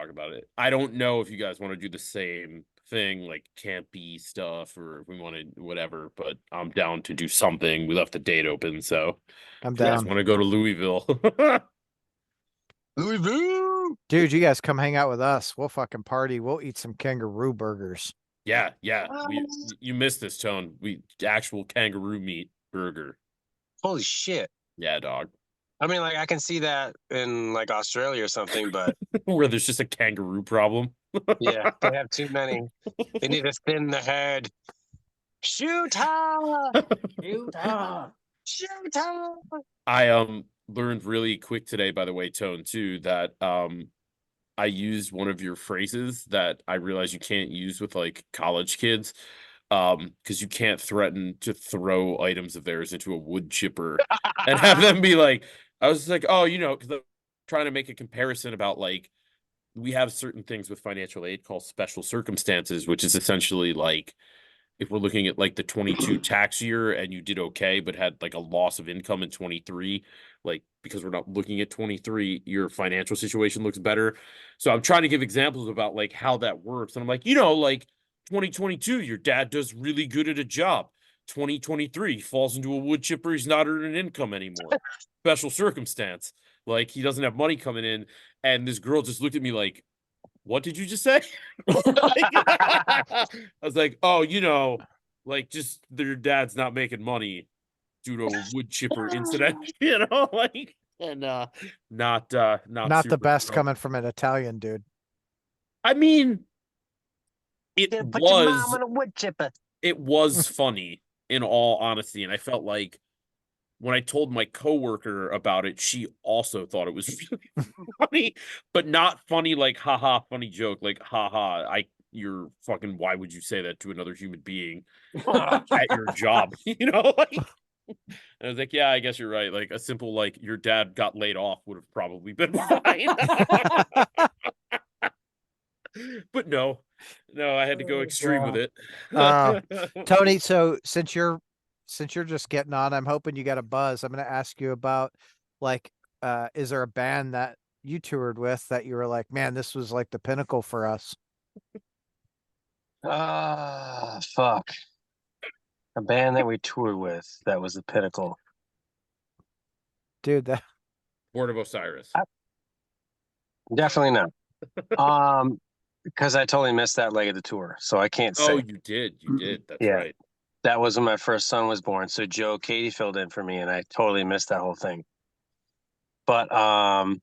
about it. I don't know if you guys want to do the same thing, like campy stuff, or if we want to whatever, but I'm down to do something. We left the date open, so I'm if you guys down. want to go to Louisville. Louisville. Dude, you guys come hang out with us. We'll fucking party. We'll eat some kangaroo burgers. Yeah. You missed this, Tone. We actual kangaroo meat burger. Holy shit. Yeah, dog. I mean, like I can see that in like Australia or something, but Where there's just a kangaroo problem. yeah, they have too many. They need to thin the herd. Shoot her! Shoot her! I learned really quick today, by the way, Tone, too, that I used one of your phrases that I realized you can't use with like college kids. Because you can't threaten to throw items of theirs into a wood chipper and have them be like, I was like, oh, because I'm trying to make a comparison about like we have certain things with financial aid called special circumstances, which is essentially like if we're looking at like the 22 tax year and you did okay, but had like a loss of income in 23, like because we're not looking at 23, your financial situation looks better. So I'm trying to give examples about like how that works. And I'm like, like 2022, your dad does really good at a job. 2023, he falls into a wood chipper. He's not earning income anymore. Special circumstance. Like he doesn't have money coming in. And this girl just looked at me like, what did you just say? I was like, oh, like just their dad's not making money due to a wood chipper incident, like, and not Not the super best thrilled. coming from an Italian dude. I mean, it Put your mom was on a wood chipper. it was funny in all honesty, and I felt like when I told my coworker about it, she also thought it was really funny, but not funny like haha funny joke, like haha you're fucking, why would you say that to another human being at your job? Like, and I was like, yeah, I guess you're right. Like a simple like your dad got laid off would have probably been fine. But no, I had to go extreme with it. Tony, so since you're just getting on, I'm hoping you got a buzz. I'm going to ask you about like, is there a band that you toured with that you were like, man, this was like the pinnacle for us? Fuck. A band that we toured with that was the pinnacle. Dude, that Board of Osiris. Definitely not. Because I totally missed that leg of the tour, so I can't say. Oh, you did. That's Yeah. right. That was when my first son was born. So Katie filled in for me, and I totally missed that whole thing. But a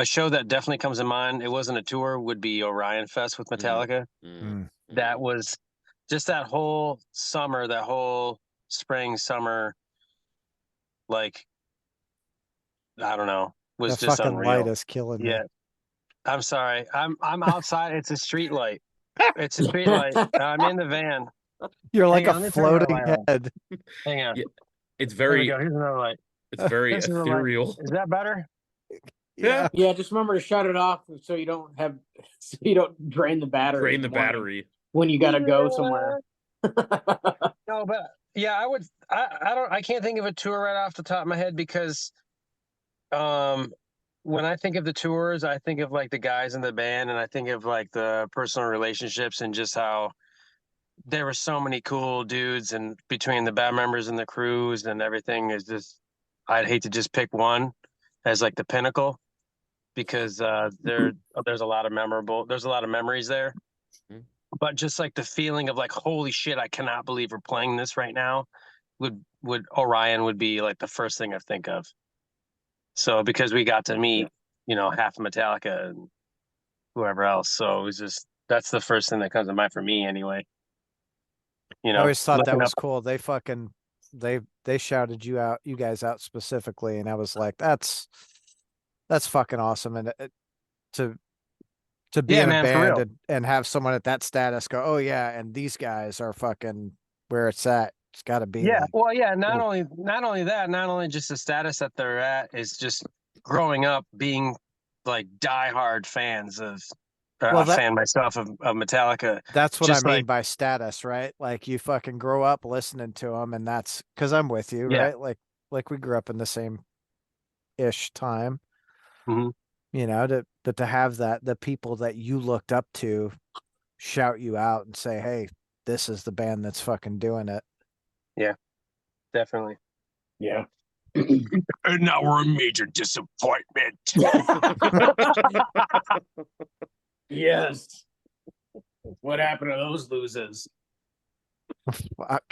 show that definitely comes to mind, it wasn't a tour, would be Orion Fest with Metallica. That was just that whole summer, that whole spring, summer, like, I don't know, was that just fucking unreal. light is killing me. Yeah. I'm sorry. I'm outside. It's a street light. It's a street light. I'm in the van. You're like Hang on, a let me turn the floating light on. head. Hang on. Yeah, it's There we very go. Here's another light. it's very This is the light. ethereal. Is that better? Yeah. Yeah, just remember to shut it off so you don't drain the battery. Drain the battery. When you gotta go somewhere. No, but yeah, I can't think of a tour right off the top of my head because when I think of the tours, I think of like the guys in the band, and I think of like the personal relationships and just how there were so many cool dudes, and between the band members and the crews and everything is just, I'd hate to just pick one as like the pinnacle because there's a lot of memories there. But just like the feeling of like, holy shit, I cannot believe we're playing this right now, would Orion would be like the first thing I think of. So because we got to meet, half of Metallica and whoever else. So it was just, that's the first thing that comes to mind for me anyway. I always thought that looking was up- cool. They fucking they shouted you guys out specifically, and I was like, that's fucking awesome. And to be Yeah, in a man, for real. band and have someone at that status go, oh yeah, and these guys are fucking where it's at. It's got to be. Yeah, like, well, yeah. Not cool. only that, not only just the status that they're at is just growing up being like diehard fans of. Fan myself of Metallica. That's what I Just mean like- by status, right? Like you fucking grow up listening to them, and that's because I'm with you, Yeah. right? Like we grew up in the same ish time. Mhm. You know, to have the people that you looked up to shout you out and say, "Hey, this is the band that's fucking doing it." Definitely. Yeah. And now we're a major disappointment. Yes. What happened to those losers? Fuck.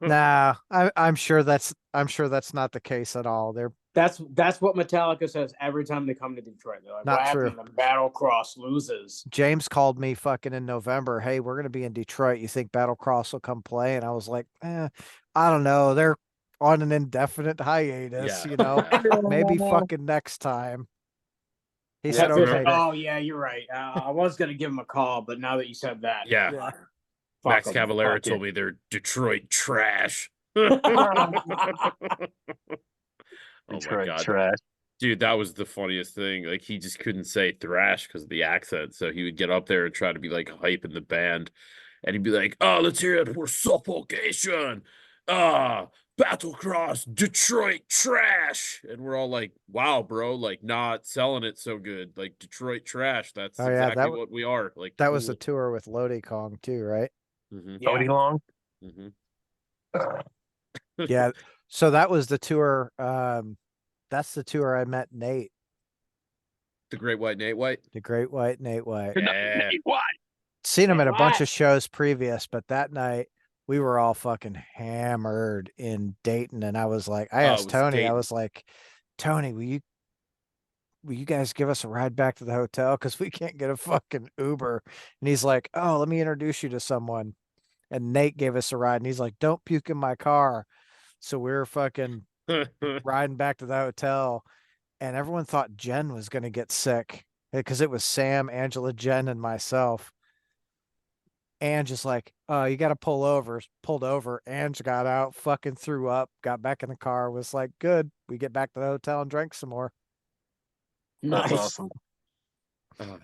Nah, I'm sure that's not the case at all. They're That's what Metallica says every time they come to Detroit. They're like, Not what true. happened to the Battlecross losers? James called me fucking in November. Hey, we're gonna be in Detroit. You think Battlecross will come play? And I was like, I don't know. They're on an indefinite hiatus, Yeah, you know. yeah. Maybe fucking next time. He said, That's okay. right. Oh yeah, you're right. I was gonna give him a call, but now that you said that, Yeah. Yeah. Max fuck 'em. Cavalera Fuck told me they're Detroit trash. Oh my Detroit God. trash. Dude, that was the funniest thing. Like, he just couldn't say thrash because of the accent. So he would get up there and try to be like hype in the band. And he'd be like, oh, let's hear it for suffocation. Battlecross, Detroit trash. And we're all like, wow, bro, like not selling it so good. Like Detroit trash. That's Oh, yeah, exactly what we are. Like, that was the cool. tour with Lodi Kong too, right? Mhm, Yeah. Cody Long. mhm. Yeah. So that was the tour. That's the tour I met Nate, The Great White Nate White. the Great White Nate White. Yeah. What? Seen him in a bunch What? of shows previous, but that night we were all fucking hammered in Dayton. And I was like, I Oh, it asked was Tony, I Dayton. was like, Tony, will you guys give us a ride back to the hotel? Because we can't get a fucking Uber. And he's like, oh, let me introduce you to someone. And Nate gave us a ride and he's like, don't puke in my car. So we were fucking riding back to the hotel and everyone thought Jen was going to get sick because it was Sam, Angela, Jen, and myself. And just like, you got to pull over. Pulled over. Ange got out, fucking threw up, got back in the car, was like, good. We get back to the hotel and drank some more. That's Nice. awesome. Ugh,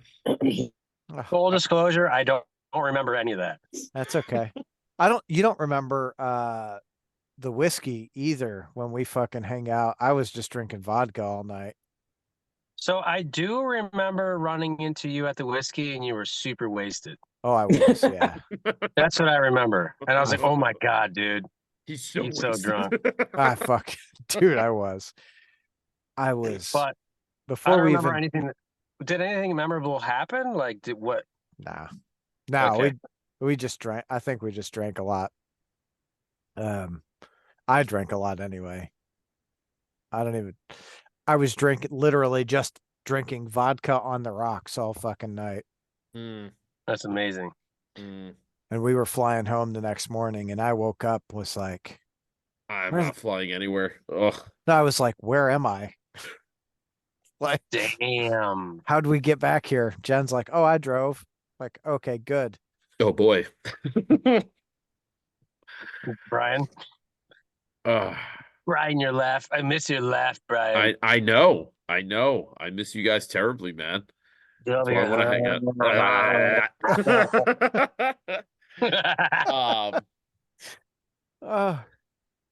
Full disclosure, I don't remember any of that. that's okay. You don't remember the whiskey either when we fucking hang out. I was just drinking vodka all night. So I do remember running into you at the whiskey and you were super wasted. Oh, I was, yeah. That's what I remember. And I was like, oh my God, dude. He's so, He's so wasted. drunk. Fuck, dude, I was. But I Before don't we remember even anything. Did anything memorable happen? Like, did what? no, Okay. we just drank. I think we just drank a lot. I drank a lot anyway. I was literally just drinking vodka on the rocks all fucking night. Mm, That's amazing. mm. And we were flying home the next morning and I woke up, was like, I'm Where's- not flying anywhere. Ugh. I was like, where am I? Like, Damn. how'd we get back here? Jen's like, oh, I drove. Like, okay, good. Oh boy. Brian. Ugh. Brian, your laugh. I miss your laugh, Brian. I know. I know. I miss you guys terribly, man. That's why I want to hang out.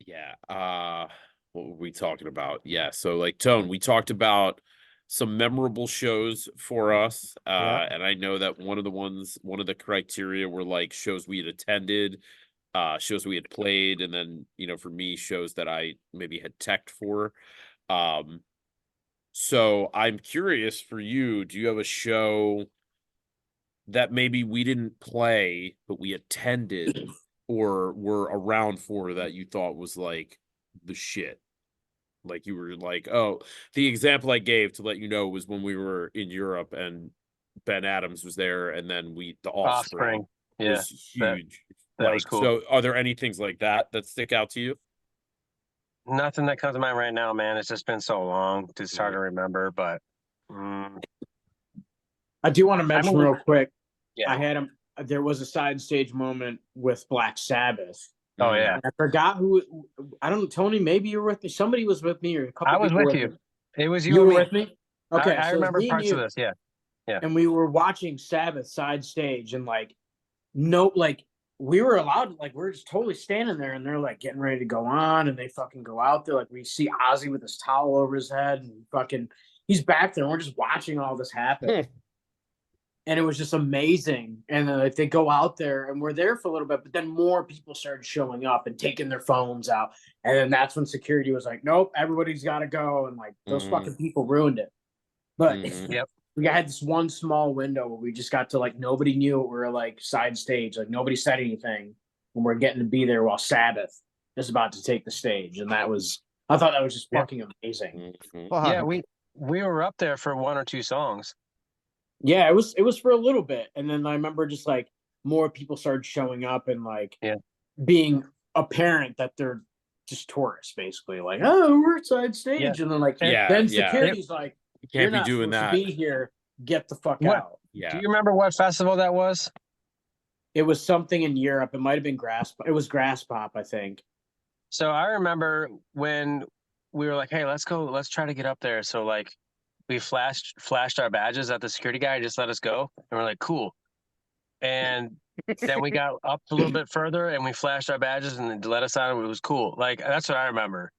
Yeah. What were we talking about? Yeah. So like Tone, we talked about some memorable shows for us. Yeah. And I know that one of the criteria were like shows we had attended, shows we had played, and then, for me, shows that I maybe had teched for. So I'm curious for you, do you have a show that maybe we didn't play, but we attended or were around for that you thought was like the shit? Like you were like, oh, the example I gave to let you know was when we were in Europe and Ben Adams was there, and then the Offspring Yeah, was huge. that was cool. So are there any things like that stick out to you? Nothing that comes to mind right now, man. It's just been so long. It's hard to remember, but I do want to mention real quick. Yeah. There was a side stage moment with Black Sabbath. Oh yeah. And I forgot who. I don't know, Tony. Maybe you were with me. Somebody was with me, or a couple. I was people with were you. me. It was you. You and were me. with me. Okay, I so it was remember me and parts of you, this. Yeah. and we were watching Sabbath side stage, and we were allowed, we're just totally standing there, and they're like getting ready to go on, and they fucking go out there, like we see Ozzy with his towel over his head, and fucking he's back there and we're just watching all this happen. And it was just amazing. And then like, they go out there and we're there for a little bit, but then more people started showing up and taking their phones out. And then that's when security was like, nope, everybody's got to go. And like those fucking people ruined it. But Yep. we had this one small window where we just got to like, nobody knew it. We were like side stage, like nobody said anything when we're getting to be there while Sabbath is about to take the stage. And I thought that was just fucking amazing. Yeah, we were up there for 1 or 2 songs. Yeah, it was for a little bit, and then I remember just like more people started showing up and like being apparent that they're just tourists, basically. Like, oh, we're side stage, and then like then security's like, you can't be doing that. To be here, get the fuck out. Yeah. Do you remember what festival that was? It was something in Europe. It might have been It was Grass Pop, I think. So I remember when we were like, hey, let's try to get up there. So like we flashed our badges at the security guy, just let us go. And we're like, cool. And then we got up a little bit further and we flashed our badges and let us out. It was cool. Like, that's what I remember.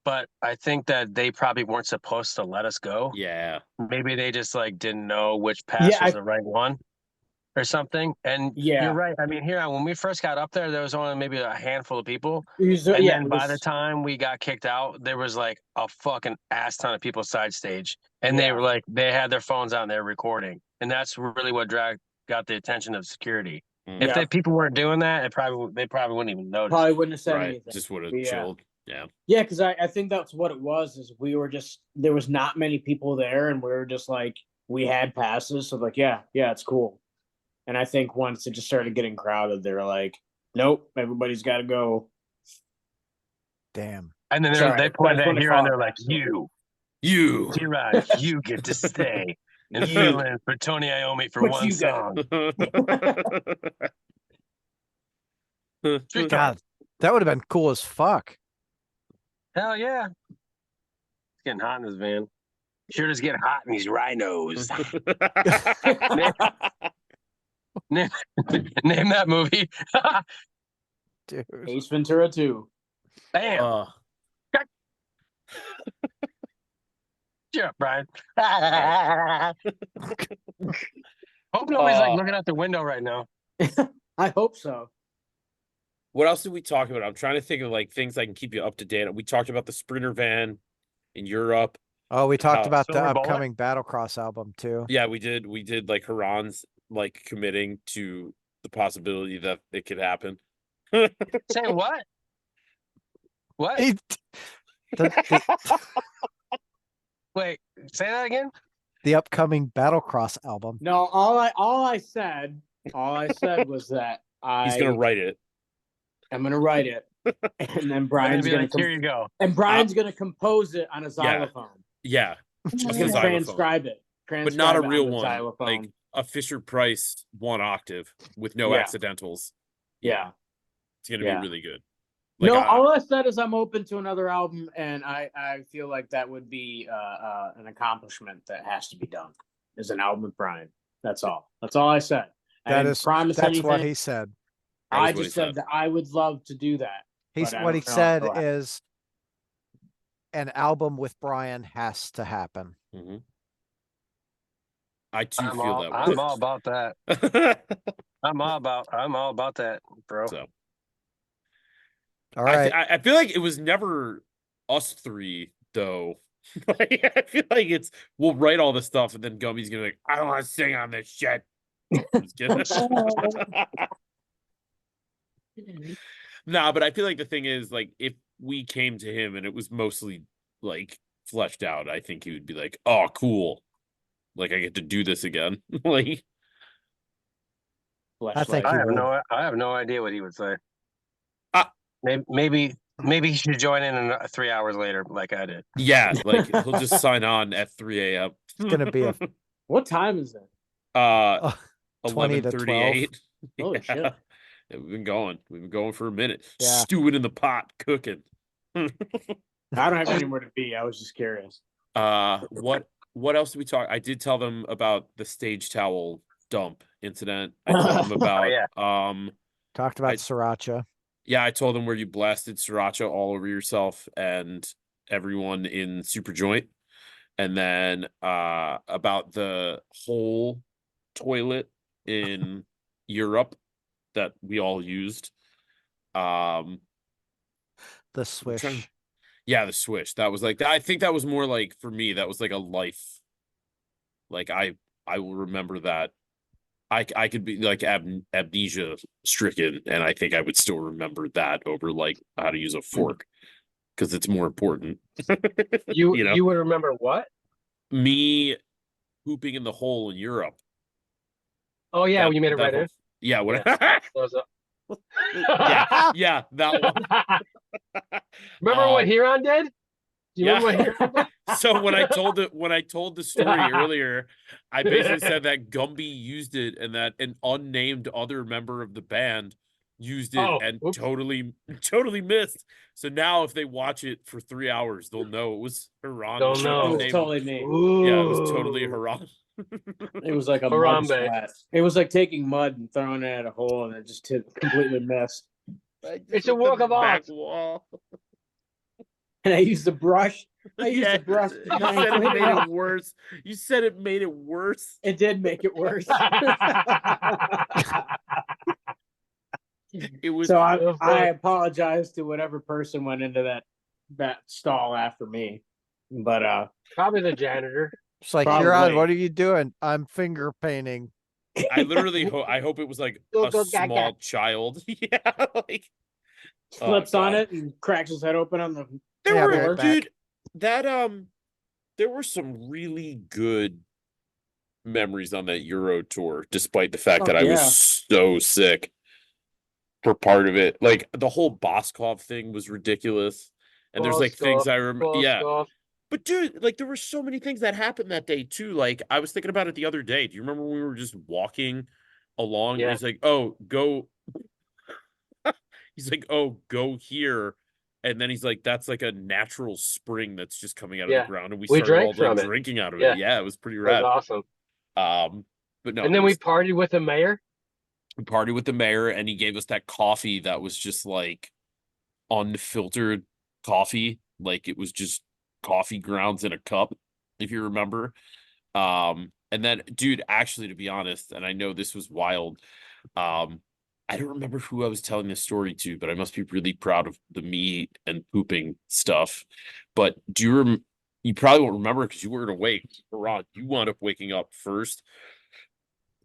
But I think that they probably weren't supposed to let us go. Yeah. Maybe they just like didn't know which pass was the right one or something. And you're right. I mean, here, when we first got up there was only maybe a handful of people. And then by the time we got kicked out, there was like a fucking ass ton of people side stage. And they were like, they had their phones out and they were recording. And that's really what got the attention of security. If people weren't doing that, they probably wouldn't even notice. Probably wouldn't have said anything. Just would have chilled. Yeah. Yeah, because I think that's what it was, is we were just, there was not many people there and we were just like, we had passes. So like, yeah, it's cool. And I think once it just started getting crowded, they were like, nope, everybody's got to go. Damn. And then they pointed at Hiran, they're like, Hiran, you get to stay and fill in for Tony Iommi for one song. God, that would have been cool as fuck. Hell yeah. It's getting hot in this van. Sure does get hot in these rhinos. Name that movie. Dude. Ace Ventura 2. Bam. Shut up, Brian. Hope nobody's like looking out the window right now. I hope so. What else did we talk about? I'm trying to think of like things I can keep you up to date. We talked about the Sprinter van in Europe. Oh, we talked about the Silver Bullet? upcoming Battlecross album too. Yeah, we did. We did like Hiran's like committing to the possibility that it could happen. Saying what? What? Wait, say that again? The upcoming Battlecross album. No, all I said was that He's gonna write it. I'm gonna write it, and then Brian's gonna like, here you go. And Brian's gonna compose it on a xylophone. Yeah, He's just gonna a xylophone. transcribe it, But not a on real the one. xylophone. Like a Fisher Price 1 octave with no accidentals. Yeah, it's gonna be really good. Like, no, all I said is I'm open to another album, and I feel like that would be an accomplishment that has to be done. Is an album with Brian. That's all. That's all I said. That's what he said. I just said that I would love to do that. What he said is an album with Brian has to happen. Mm-hmm. I too feel that way. I'm all about that. I'm all about that, bro. So. All right. I feel like it was never us three though. I feel like we'll write all this stuff and then Gumby's gonna be like, I don't want to sing on this shit. Nah, but I feel like the thing is, like, if we came to him and it was mostly like fleshed out, I think he would be like, oh, cool. Like, I get to do this again. Like, I think I have no idea what he would say. Maybe he should join in 3 hours later, like I did. Yeah, like he'll just sign on at 3 a.m. It's gonna be What time is it? 11:38. Holy shit! We've been going for a minute, Yeah. stewing in the pot, cooking. I don't have anywhere to be. I was just curious. What else did we talk? I did tell them about the stage towel dump incident. I told them about talked about Sriracha. Yeah, I told them where you blasted Sriracha all over yourself and everyone in Super Joint. And then about the whole toilet in Europe that we all used. The I'm swish. trying- Yeah, the swish. That was like, I think that was more like, for me, that was like a life. Like I will remember that. I could be like amnesia stricken, and I think I would still remember that over like how to use a fork because it's more important. You You know, you would remember what? me pooping in the hole in Europe. Oh yeah, That- when you made it that right whole- in. Yeah, when Those, yeah, that one. remember what Hiran did? Do you remember what Hiran did? So when I told the story earlier, I basically said that Gumby used it and that an unnamed other member of the band used it and oops. totally missed. So now if they watch it for 3 hours, they'll know it was Hiran. They'll the know. It was unnamed- totally me. Yeah, it was totally Hiran. It was like a mud Harambe. splat. It was like taking mud and throwing it at a hole, and it just completely missed. It's a work of Back art. wall. And I used the brush. I used Yeah, the brush. you to try and said it clean made up. it worse. You said it made it worse. It did make it worse. It was So I apologize to whatever person went into that stall after me. But Probably the janitor. It's like, Probably. Huron, what are you doing? I'm finger painting. I literally I hope it was like Go, a go, gaga. small child. Yeah, like flips on God. it and cracks his head open on the. There Yeah, were right back. dude that there were some really good memories on that Euro tour, despite the fact Oh, that I yeah. was so sick for part of it. Like the whole Boskov thing was ridiculous. And there's like things I remember. Yeah. But dude, like there were so many things that happened that day too. Like I was thinking about it the other day. Do you remember when we were just walking along? And Yeah. he's like, "Oh, go." He's like, "Oh, go here," and then he's like, "That's like a natural spring that's just coming out of Yeah. the ground," and we We started all drank like from it. drinking out of Yeah. it. Yeah, it was pretty That was rad. awesome. But no, And it then we was- partied with the mayor. we partied with the mayor, and he gave us that coffee that was just like unfiltered coffee, like it was just coffee grounds in a cup, if you remember. And then, dude, actually, to be honest, and I know this was wild, I don't remember who I was telling this story to, but I must be really proud of the me and pooping stuff. But do you you probably won't remember because you weren't awake. Rod, you wound up waking up first.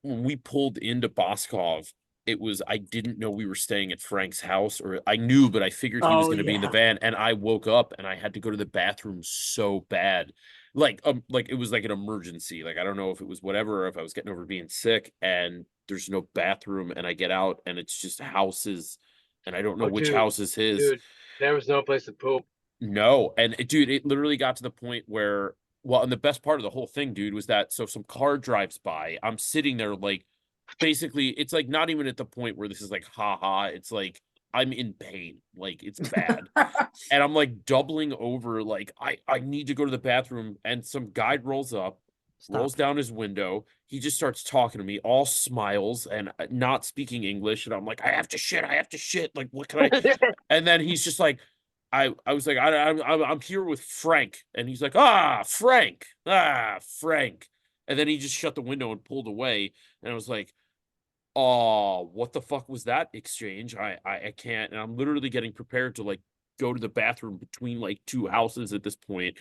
When we pulled into Boskov, it was, I didn't know we were staying at Frank's house, or I knew, but I figured he was Oh, going to be in the yeah. van, and I woke up and I had to go to the bathroom so bad. Like it was like an emergency. Like I don't know if it was whatever, or if I was getting over being sick, and there's no bathroom, and I get out and it's just houses, and I don't know Oh, which dude, house is his. Dude, there was no place to poop. No, and dude, it literally got to the point where, well, and the best part of the whole thing, dude, was that so some car drives by, I'm sitting there like, basically, it's like not even at the point where this is like, haha, it's like I'm in pain, like it's bad, and I'm like doubling over, like I need to go to the bathroom, and some guy rolls up, rolls down his window, he just starts talking to me, all smiles and not speaking English, and I'm like, I have to shit, like what can I? And then he's just like, I was like, I'm here with Frank, and he's like, Frank, Frank, and then he just shut the window and pulled away, and I was like, oh, what the fuck was that exchange? I can't, and I'm literally getting prepared to like go to the bathroom between like two houses at this point.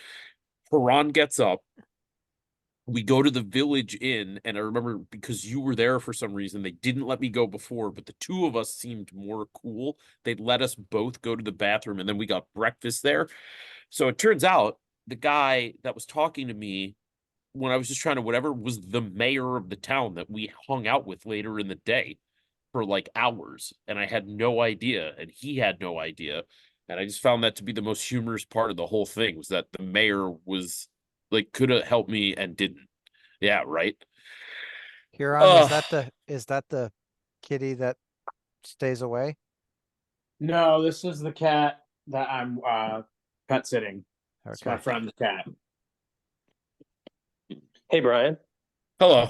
Haran gets up. We go to the Village Inn, and I remember because you were there for some reason, they didn't let me go before, but the two of us seemed more cool. They'd let us both go to the bathroom, and then we got breakfast there. So it turns out the guy that was talking to me when I was just trying to whatever was the mayor of the town that we hung out with later in the day for like hours, and I had no idea, and he had no idea. And I just found that to be the most humorous part of the whole thing, was that the mayor was like, could have helped me and didn't. Yeah, right. Huron, is that the kitty that stays away? No, this is the cat that I'm pet sitting. It's my Okay. friend's cat. Hey, Brian. Hello.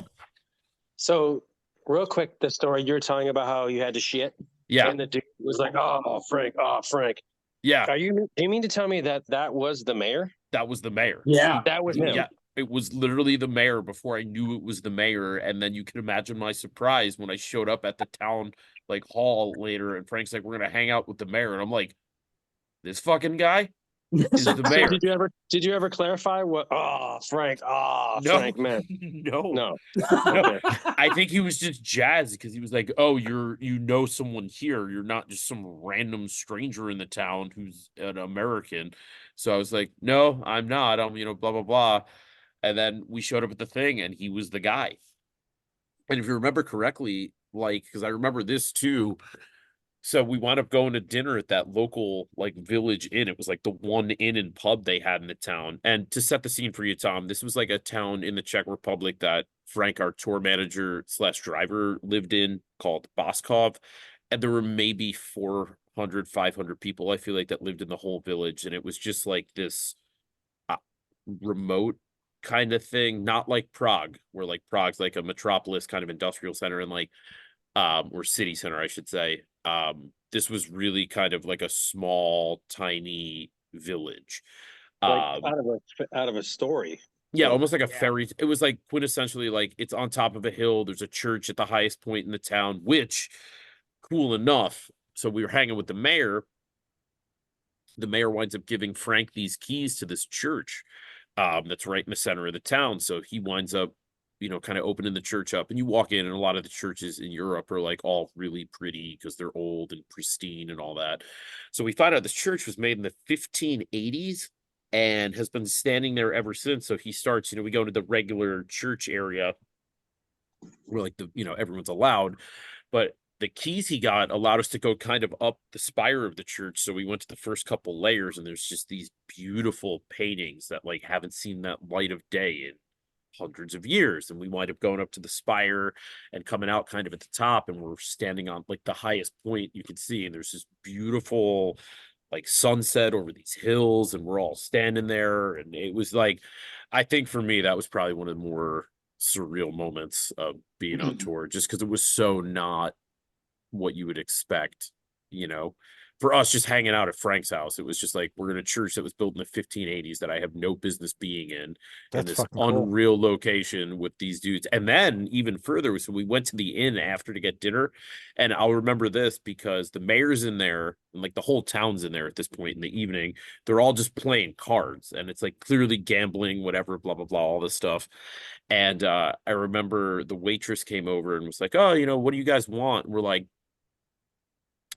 So, real quick, the story you were telling about how you had to shit, Yeah. and the dude was like, "Oh, Frank, oh, Frank." Yeah. Do you mean to tell me that that was the mayor? that was the mayor. Yeah. That was him. Yeah, it was literally the mayor before I knew it was the mayor. And then you can imagine my surprise when I showed up at the town like hall later, and Frank's like, "We're gonna hang out with the mayor," and I'm like, "This fucking guy is the So mayor." did you ever clarify what? Oh, Frank. Oh, No, Frank, man. no, No. no. I think he was just jazzed because he was like, "Oh, you know someone here. You're not just some random stranger in the town who's an American." So I was like, "No, I'm not. I'm blah blah blah." And then we showed up at the thing, and he was the guy. And if you remember correctly, like, because I remember this too. So we wound up going to dinner at that local like village inn. It was like the one inn and pub they had in the town. And to set the scene for you, Tom, this was like a town in the Czech Republic that Frank, our tour manager / driver, lived in, called Boskov. And there were maybe 400, 500 people, I feel like, that lived in the whole village. And it was just like this remote kind of thing, not like Prague, where like Prague's like a metropolis kind of industrial center, and like or city center, I should say. This was really kind of like a small, tiny village. Like out of a story. Yeah, almost like a fairy. It was like quintessentially like it's on top of a hill. There's a church at the highest point in the town, which cool enough. So we were hanging with the mayor. The mayor winds up giving Frank these keys to this church that's right in the center of the town. So he winds up kind of opening the church up, and you walk in, and a lot of the churches in Europe are like all really pretty because they're old and pristine and all that. So we find out this church was made in the 1580s and has been standing there ever since. So he starts, we go to the regular church area where like everyone's allowed, but the keys he got allowed us to go kind of up the spire of the church. So we went to the first couple layers, and there's just these beautiful paintings that like haven't seen that light of day in hundreds of years. And we wind up going up to the spire and coming out kind of at the top, and we're standing on like the highest point you can see, and there's this beautiful like sunset over these hills, and we're all standing there. And it was like, I think for me that was probably one of the more surreal moments of being on tour, just because it was so not what you would expect. For us, just hanging out at Frank's house, it was just like, we're in a church that was built in the 1580s that I have no business being in this unreal location with these dudes. And then even further, so we went to the inn after to get dinner, and I'll remember this because the mayor's in there, and like the whole town's in there at this point in the evening. They're all just playing cards, and it's like clearly gambling, whatever, blah blah blah, all this stuff. And I remember the waitress came over and was like, "Oh, what do you guys want?" And we're like,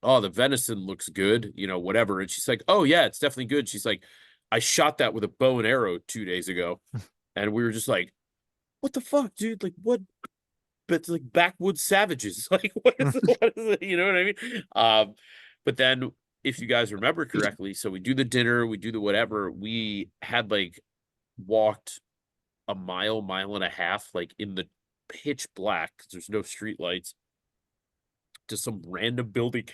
"Oh, the venison looks good, whatever." And she's like, "Oh yeah, it's definitely good." She's like, "I shot that with a bow and arrow 2 days ago." And we were just like, "What the fuck, dude? Like, what?" But it's like backwoods savages. Like, what is it? You know what I mean? But then if you guys remember correctly, so we do the dinner, we do the whatever, we had like walked a mile and a half, like in the pitch black, because there's no street lights, to some random building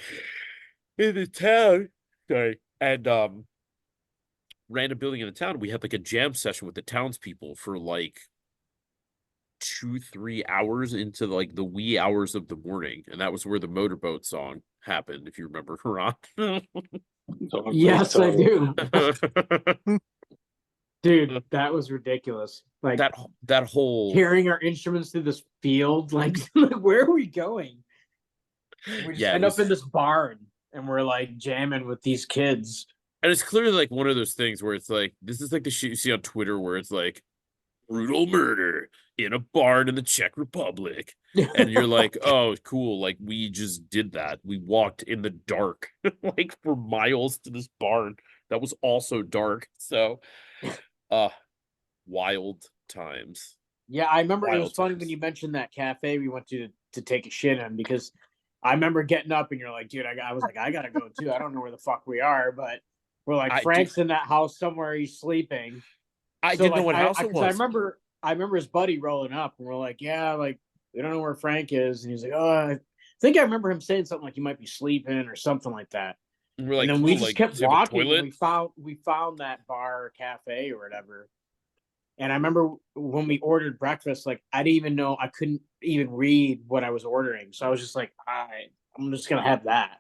in the town. Sorry. And random building in the town. We had like a jam session with the townspeople for like 2-3 hours into like the wee hours of the morning. And that was where the motorboat song happened, if you remember, Hiran. Yes, I do. Dude, that was ridiculous. Like that whole carrying our instruments through this field, like where are we going? We just end up in this barn, and we're like jamming with these kids. And it's clearly like one of those things where it's like, this is like the shit you see on Twitter where it's like brutal murder in a barn in the Czech Republic. And you're like, oh, cool. Like, we just did that. We walked in the dark like for miles to this barn that was also dark. So wild times. Yeah, I remember it was funny when you mentioned that cafe we went to take a shit in, because I remember getting up and you're like, dude, I was like, I gotta go too. I don't know where the fuck we are, but we're like, Frank's in that house somewhere. He's sleeping. I didn't know what house it was. I remember his buddy rolling up, and we're like, yeah, like we don't know where Frank is, and he's like, oh, I think I remember him saying something like he might be sleeping or something like that. And we're like, and then we just kept walking. And we found that bar or cafe or whatever. And I remember when we ordered breakfast, like I didn't even know, I couldn't even read what I was ordering. So I was just like, I'm just going to have that.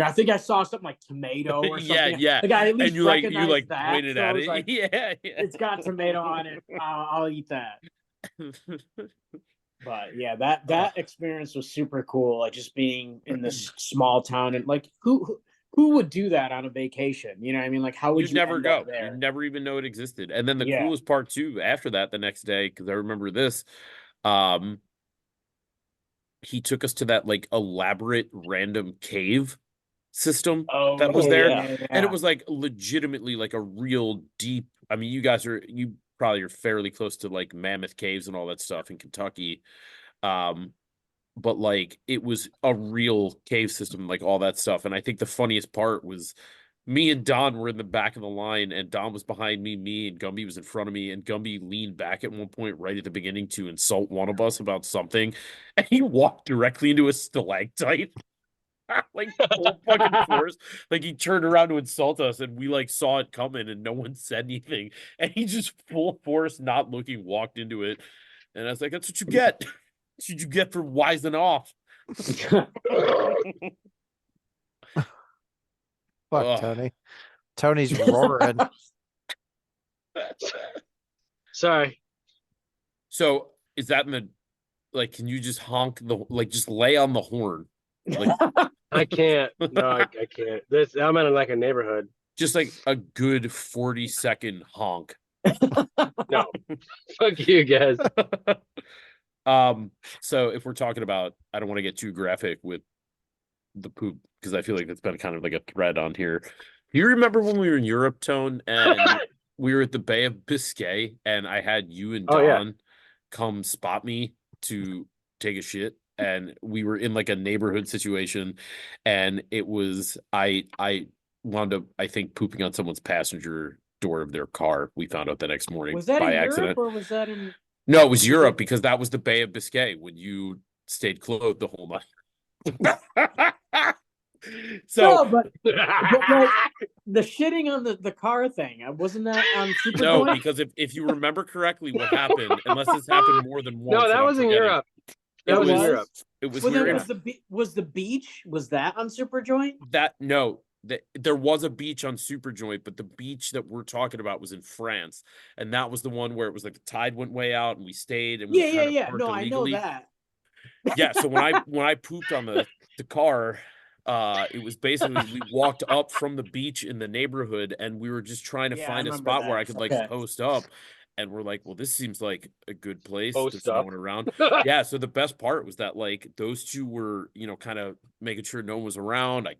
I think I saw something like tomato or something. Yeah. Like I at least And you recognized that. pointed so I at was it. like, Yeah. it's got tomato on it. I'll eat that. But yeah, that experience was super cool. Like just being in this small town and like who would do that on a vacation? You know what I mean? Like how would You'd you never end go. up there? You'd never even know it existed. And then the Yeah. coolest part too, after that, the next day, because I remember this, um, he took us to that like elaborate random cave system Oh, that was Oh, there. yeah. And it was like legitimately like a you you probably are fairly close to like Mammoth Caves and all that stuff in Kentucky. Um, but like it was a real cave system, like all that stuff. And I think the funniest part was me and Don were in the back of the line, and Don was behind me, and Gumby was in front of me, and Gumby leaned back at one point right at the beginning to insult one of us about something, and he walked directly into a stalactite. Like full fucking force. Like he turned around to insult us, and we like saw it coming, and no one said anything. And he just full force, not looking, walked into it. And I was like, "That's what you get. That's what you get for wising off." Fuck Ugh. Tony. Tony's roaring. Sorry. So is that in the like? Can you just honk just lay on the horn, like I can't. No, I can't. I'm in like a neighborhood. just like a good 40-second honk. No. Fuck you guys. So if we're talking about, I don't want to get too graphic with the poop because I feel like it's been kind of like a thread on here. Do you remember when we were in Europe, Tone, and we were at the Bay of Biscay, and I had you and Oh, yeah. Don come spot me to take a shit, and we were in like a neighborhood situation, and it was I wound up, I think, pooping on someone's passenger door of their car. We found out the next morning Was that by in accident. Europe or was that in? No, it was Europe because that was the Bay of Biscay when you stayed clothed the whole night. So No, but like the shitting on the car thing, wasn't that on Super no, Bowl? because if you remember correctly what happened, unless this happened more than once. No, that and I'm was in forgetting, Europe. It That was in was- Europe. It was Well, we were then in was the beach? Was that on Super Joint? there was a beach on Superjoint, but the beach that we're talking about was in France, and that was the one where it was like the tide went way out, and we stayed, and we kind of parked No, I know illegally. that. Yeah, so when I pooped on the car, it was basically we walked up from the beach in the neighborhood, and we were just trying to Yeah, I find a remember spot where that. I could like Okay. post up, and we're like, well, this seems like a good place. Post There's no up. one around. Yeah, so the best part was that like those two were, kind of making sure no one was around. I,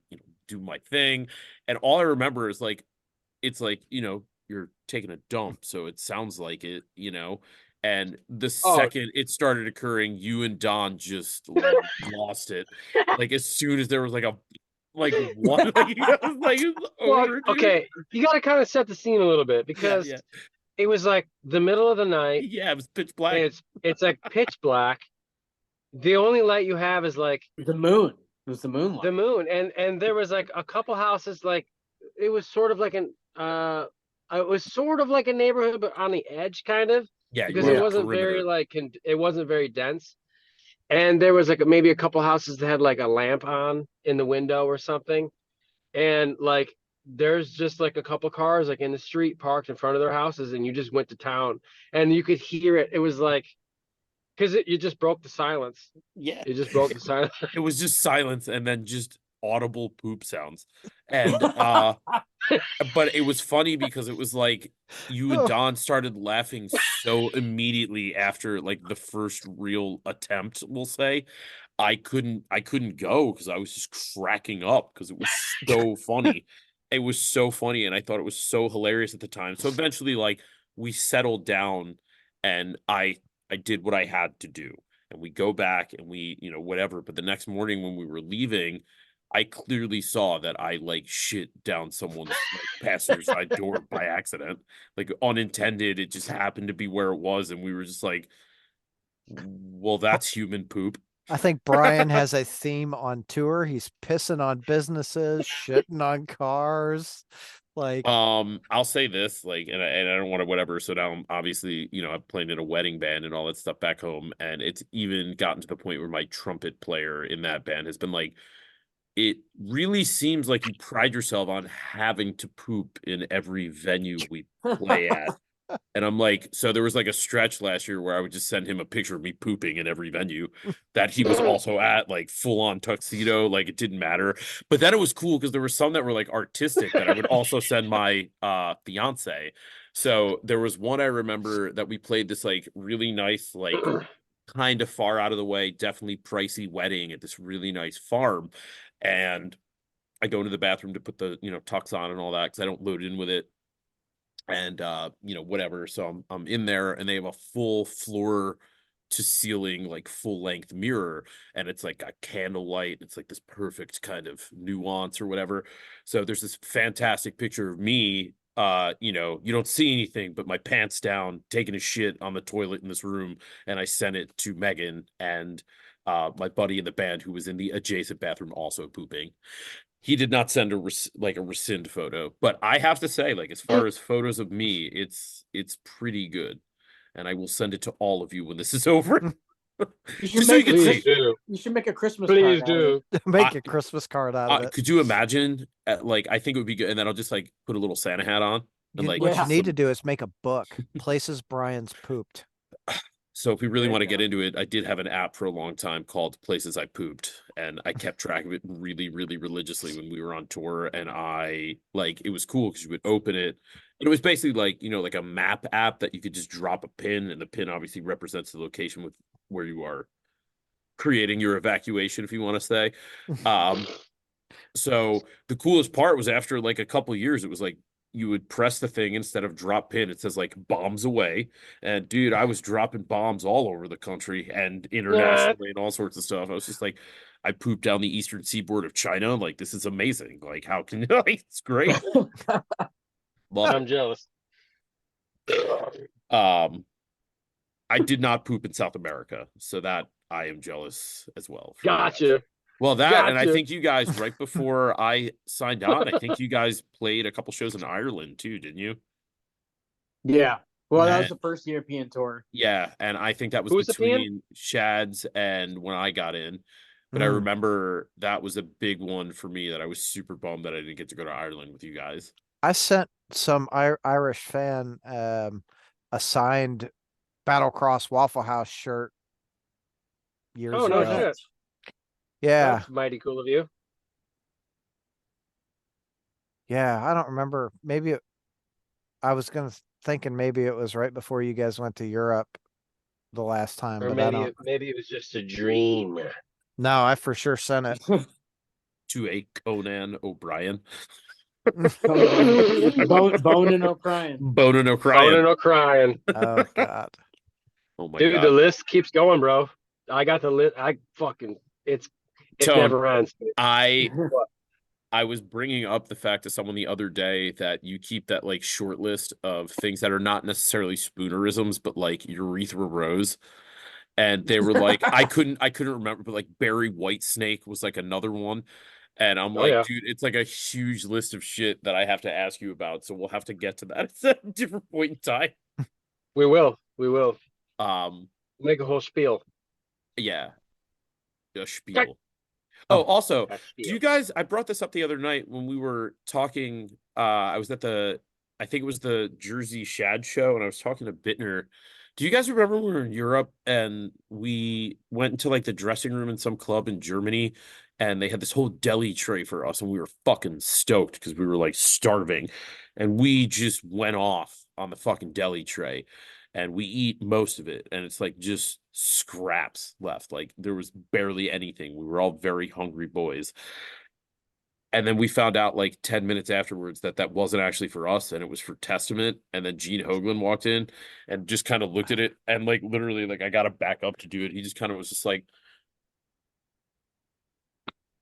do my thing, and all I remember is like it's like, you're taking a dump, so it sounds like it, and the second it started occurring, you and Don just lost it. Like as soon as there was like a one, like, it's Well, over, dude. okay, you got to kind of set the scene a little bit because Yeah. it was like the middle of the night. Yeah, it was pitch black. And it's like pitch black. The only light you have is like The moon. It was the moonlight. the moon, and there was like a couple houses. Like it was sort of like it was sort of like a neighborhood, but on the edge, kind of. Yeah, Because you it were wasn't perimeter. very like it wasn't very dense, and there was like maybe a couple houses that had like a lamp on in the window or something, and like there's just like a couple cars like in the street parked in front of their houses, and you just went to town, and you could hear it. It was like because you just broke the silence. Yeah, You just broke the silence. it was just silence and then just audible poop sounds, and but it was funny because it was like you and Don started laughing so immediately after like the first real attempt, we'll say. I couldn't go because I was just cracking up because it was so funny. It was so funny, and I thought it was so hilarious at the time. So eventually, like, we settled down, and I did what I had to do, and we go back and we, whatever. But the next morning when we were leaving, I clearly saw that I like shit down someone's like, passenger side door by accident, like unintended. It just happened to be where it was, and we were just like, well, that's human poop. I think Brian has a theme on tour. He's pissing on businesses, shitting on cars. Like, I'll say this, like, and I don't want to whatever. So now I'm obviously, I've played in a wedding band and all that stuff back home, and it's even gotten to the point where my trumpet player in that band has been like, it really seems like you pride yourself on having to poop in every venue we play at. And I'm like, so there was like a stretch last year where I would just send him a picture of me pooping in every venue that he was also at, like full on tuxedo, like it didn't matter. But then it was cool because there were some that were like artistic that I would also send my fiance. So there was one I remember that we played this like really nice, like kind of far out of the way, definitely pricey wedding at this really nice farm. And I go into the bathroom to put the, tux on and all that because I don't load in with it. And whatever. So I'm in there and they have a full floor to ceiling, like full length mirror, and it's like got candlelight. It's like this perfect kind of nuance or whatever. So there's this fantastic picture of me. You don't see anything but my pants down, taking a shit on the toilet in this room, and I sent it to Megan and my buddy in the band who was in the adjacent bathroom also pooping. He did not send a rescind photo, but I have to say, like, as far as photos of me, it's pretty good, and I will send it to all of you when this is over. Just so you can see. You should make a Christmas Please card. do. Make a Christmas card out of it. Could you imagine? Like, I think it would be good, and then I'll just like put a little Santa hat on. And What you need to do is make a book. Places Brian's pooped. So if we really want to get into it, I did have an app for a long time called Places I Pooped, and I kept track of it really, really religiously when we were on tour. And it was cool because you would open it, and it was basically like, like a map app that you could just drop a pin, and the pin obviously represents the location with where you are creating your evacuation, if you want to say. So the coolest part was after like a couple of years, it was like, you would press the thing instead of drop pin. It says like bombs away. And dude, I was dropping bombs all over the country and internationally and all sorts of stuff. I was just like, I pooped down the eastern seaboard of China. Like, this is amazing. Like, how can it's great. I'm jealous. I did not poop in South America, so that I am jealous as well. Gotcha. Well, and I think you guys, right before I signed on, I think you guys played a couple shows in Ireland too, didn't you? Yeah. Well, that was the first European tour. Yeah, and I think that was between Shad's and when I got in. But I remember that was a big one for me that I was super bummed that I didn't get to go to Ireland with you guys. I sent some Irish fan a signed Battlecross Waffle House shirt years ago. No shit. Yeah. That's mighty cool of you. Yeah, I don't remember. Maybe I was thinking maybe it was right before you guys went to Europe the last time. Or but maybe it was just a dream. No, I for sure sent it. To a Conan O'Brien. Bonin O'Brien. Bonin O'Brien. Bonin O'Brien. Oh God. Oh my God. Dude, the list keeps going, bro. I got the list. It never ends. I was bringing up the fact to someone the other day that you keep that like short list of things that are not necessarily spoonerisms, but like urethra rose. And they were like, I couldn't remember, but like Barry Whitesnake was like another one. And I'm like, dude, it's like a huge list of shit that I have to ask you about. So we'll have to get to that at a different point in time. We will. Make a whole spiel. Yeah. A spiel. Oh, also, do you guys, I brought this up the other night when we were talking, I was at I think it was the Jersey Shad show, and I was talking to Bittner. Do you guys remember when we were in Europe and we went into like the dressing room in some club in Germany, and they had this whole deli tray for us, and we were fucking stoked because we were like starving, and we just went off on the fucking deli tray. And we eat most of it, and it's like just scraps left. Like there was barely anything. We were all very hungry boys. And then we found out like 10 minutes afterwards that wasn't actually for us, and it was for Testament. And then Gene Hoglan walked in and just kind of looked at it, and like literally, like I got to back up to do it. He just kind of was just like,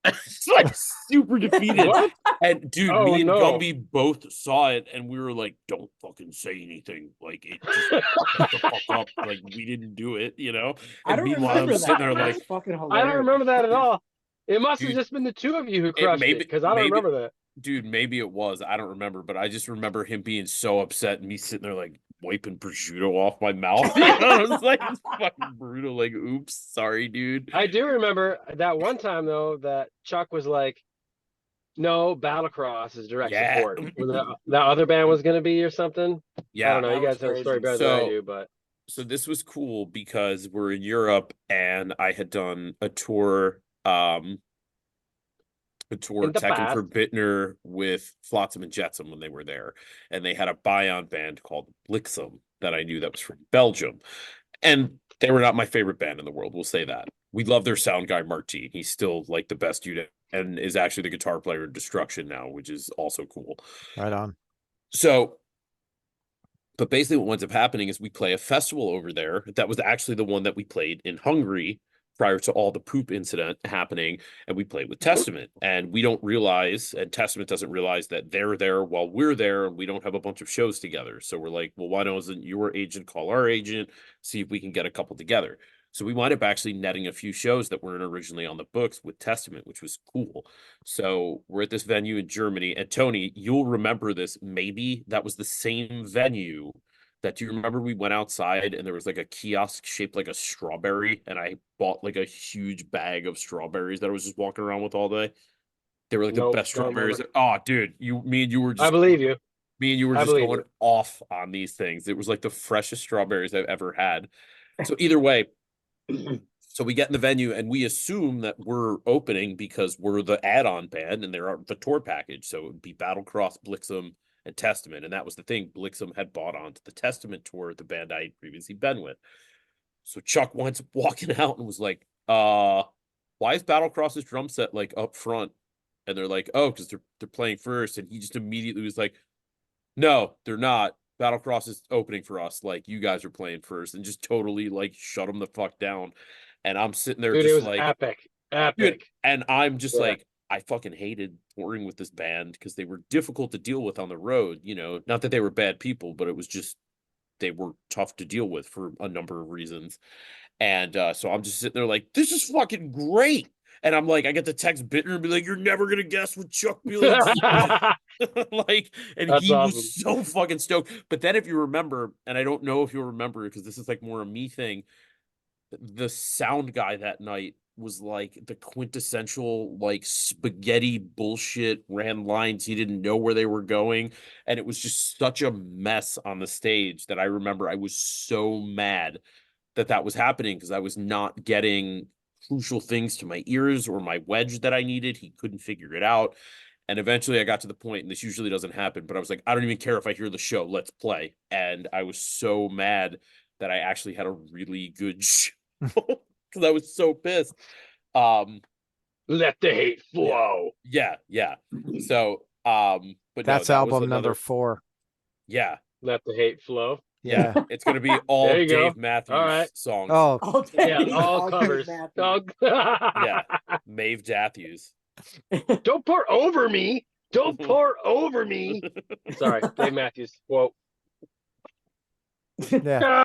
it's like super defeated. What? And dude, me and Gumby both saw it, and we were like, don't fucking say anything. Like, it just shut the fuck up. Like, we didn't do it, And meanwhile, I'm sitting there like, I don't remember that at all. It must have just been the two of you who crushed it, because I don't remember that. Dude, maybe it was. I don't remember, but I just remember him being so upset and me sitting there like, wiping prosciutto off my mouth. I was like, it's fucking brutal. Like, oops, sorry, dude. I do remember that one time though that Chuck was like, "No, Battlecross is direct Yeah. support." Where that other band was going to be or something. I Yeah. don't know. You That was guys know the story crazy. better than I So do, but so this was cool because we're in Europe and I had done a tour in the teching for past, Bittner with Flotsam and Jetsam when they were there. And they had a Bion band called Blixum that I knew that was from Belgium. And they were not my favorite band in the world, we'll say that. We love their sound guy, Martin. He's still like the best dude and is actually the guitar player in Destruction now, which is also cool. Right on. So, but basically what winds up happening is we play a festival over there. That was actually the one that we played in Hungary prior to all the poop incident happening. And we played with Testament. And we don't realize, and Testament doesn't realize that they're there while we're there and we don't have a bunch of shows together. So we're like, well, why doesn't your agent call our agent, see if we can get a couple together? So we wind up actually netting a few shows that weren't originally on the books with Testament, which was cool. So we're at this venue in Germany, and Tony, you'll remember this. Maybe that was the same venue that, do you remember we went outside and there was like a kiosk shaped like a strawberry, and I bought like a huge bag of strawberries that I was just walking around with all day. They were like the Nope, best don't remember. strawberries. Oh, dude, me and you were just I believe you. me and you were I just believe going you. off on these things. It was like the freshest strawberries I've ever had. So either way, so we get in the venue and we assume that we're opening because we're the add-on band and they're the tour package. So it would be Battlecross, Blixum, and Testament. And that was the thing. Blixum had bought onto the Testament tour, the band I had previously been with. So Chuck winds up walking out and was like, why is Battlecross's drum set like up front? And they're like, oh, because they're playing first. And he just immediately was like, no, they're not. Battlecross is opening for us. Like, you guys are playing first, and just totally like shut them the fuck down. And I'm sitting there Dude, it just was like, epic. dude, Epic. and I'm just Yeah. like, I fucking hated touring with this band because they were difficult to deal with on the road. You know, not that they were bad people, but it was just they were tough to deal with for a number of reasons. And so I'm just sitting there like, this is fucking great. And I'm like, I get the text Bittner and be like, you're never gonna guess what Chuck Bielen's like, and That's he awesome. was so fucking stoked. But then if you remember, and I don't know if you'll remember because this is like more a me thing, the sound guy that night was like the quintessential like spaghetti bullshit, ran lines he didn't know where they were going, and it was just such a mess on the stage that I remember I was so mad that was happening because I was not getting crucial things to my ears or my wedge that I needed. He couldn't figure it out. And eventually I got to the point, and this usually doesn't happen, but I was like, I don't even care if I hear the show. Let's play. And I was so mad that I actually had a really good show because I was so pissed. Let the hate flow. Yeah. So, but That's no, that album was number 4. Yeah. Let the hate flow. Yeah. It's going to be all There you go. Dave Matthews All right. songs. Oh, Yeah, all covers. Yeah. Maeve Matthews. Don't pour over me. Don't pour over me. Sorry, Dave Matthews quote. yeah.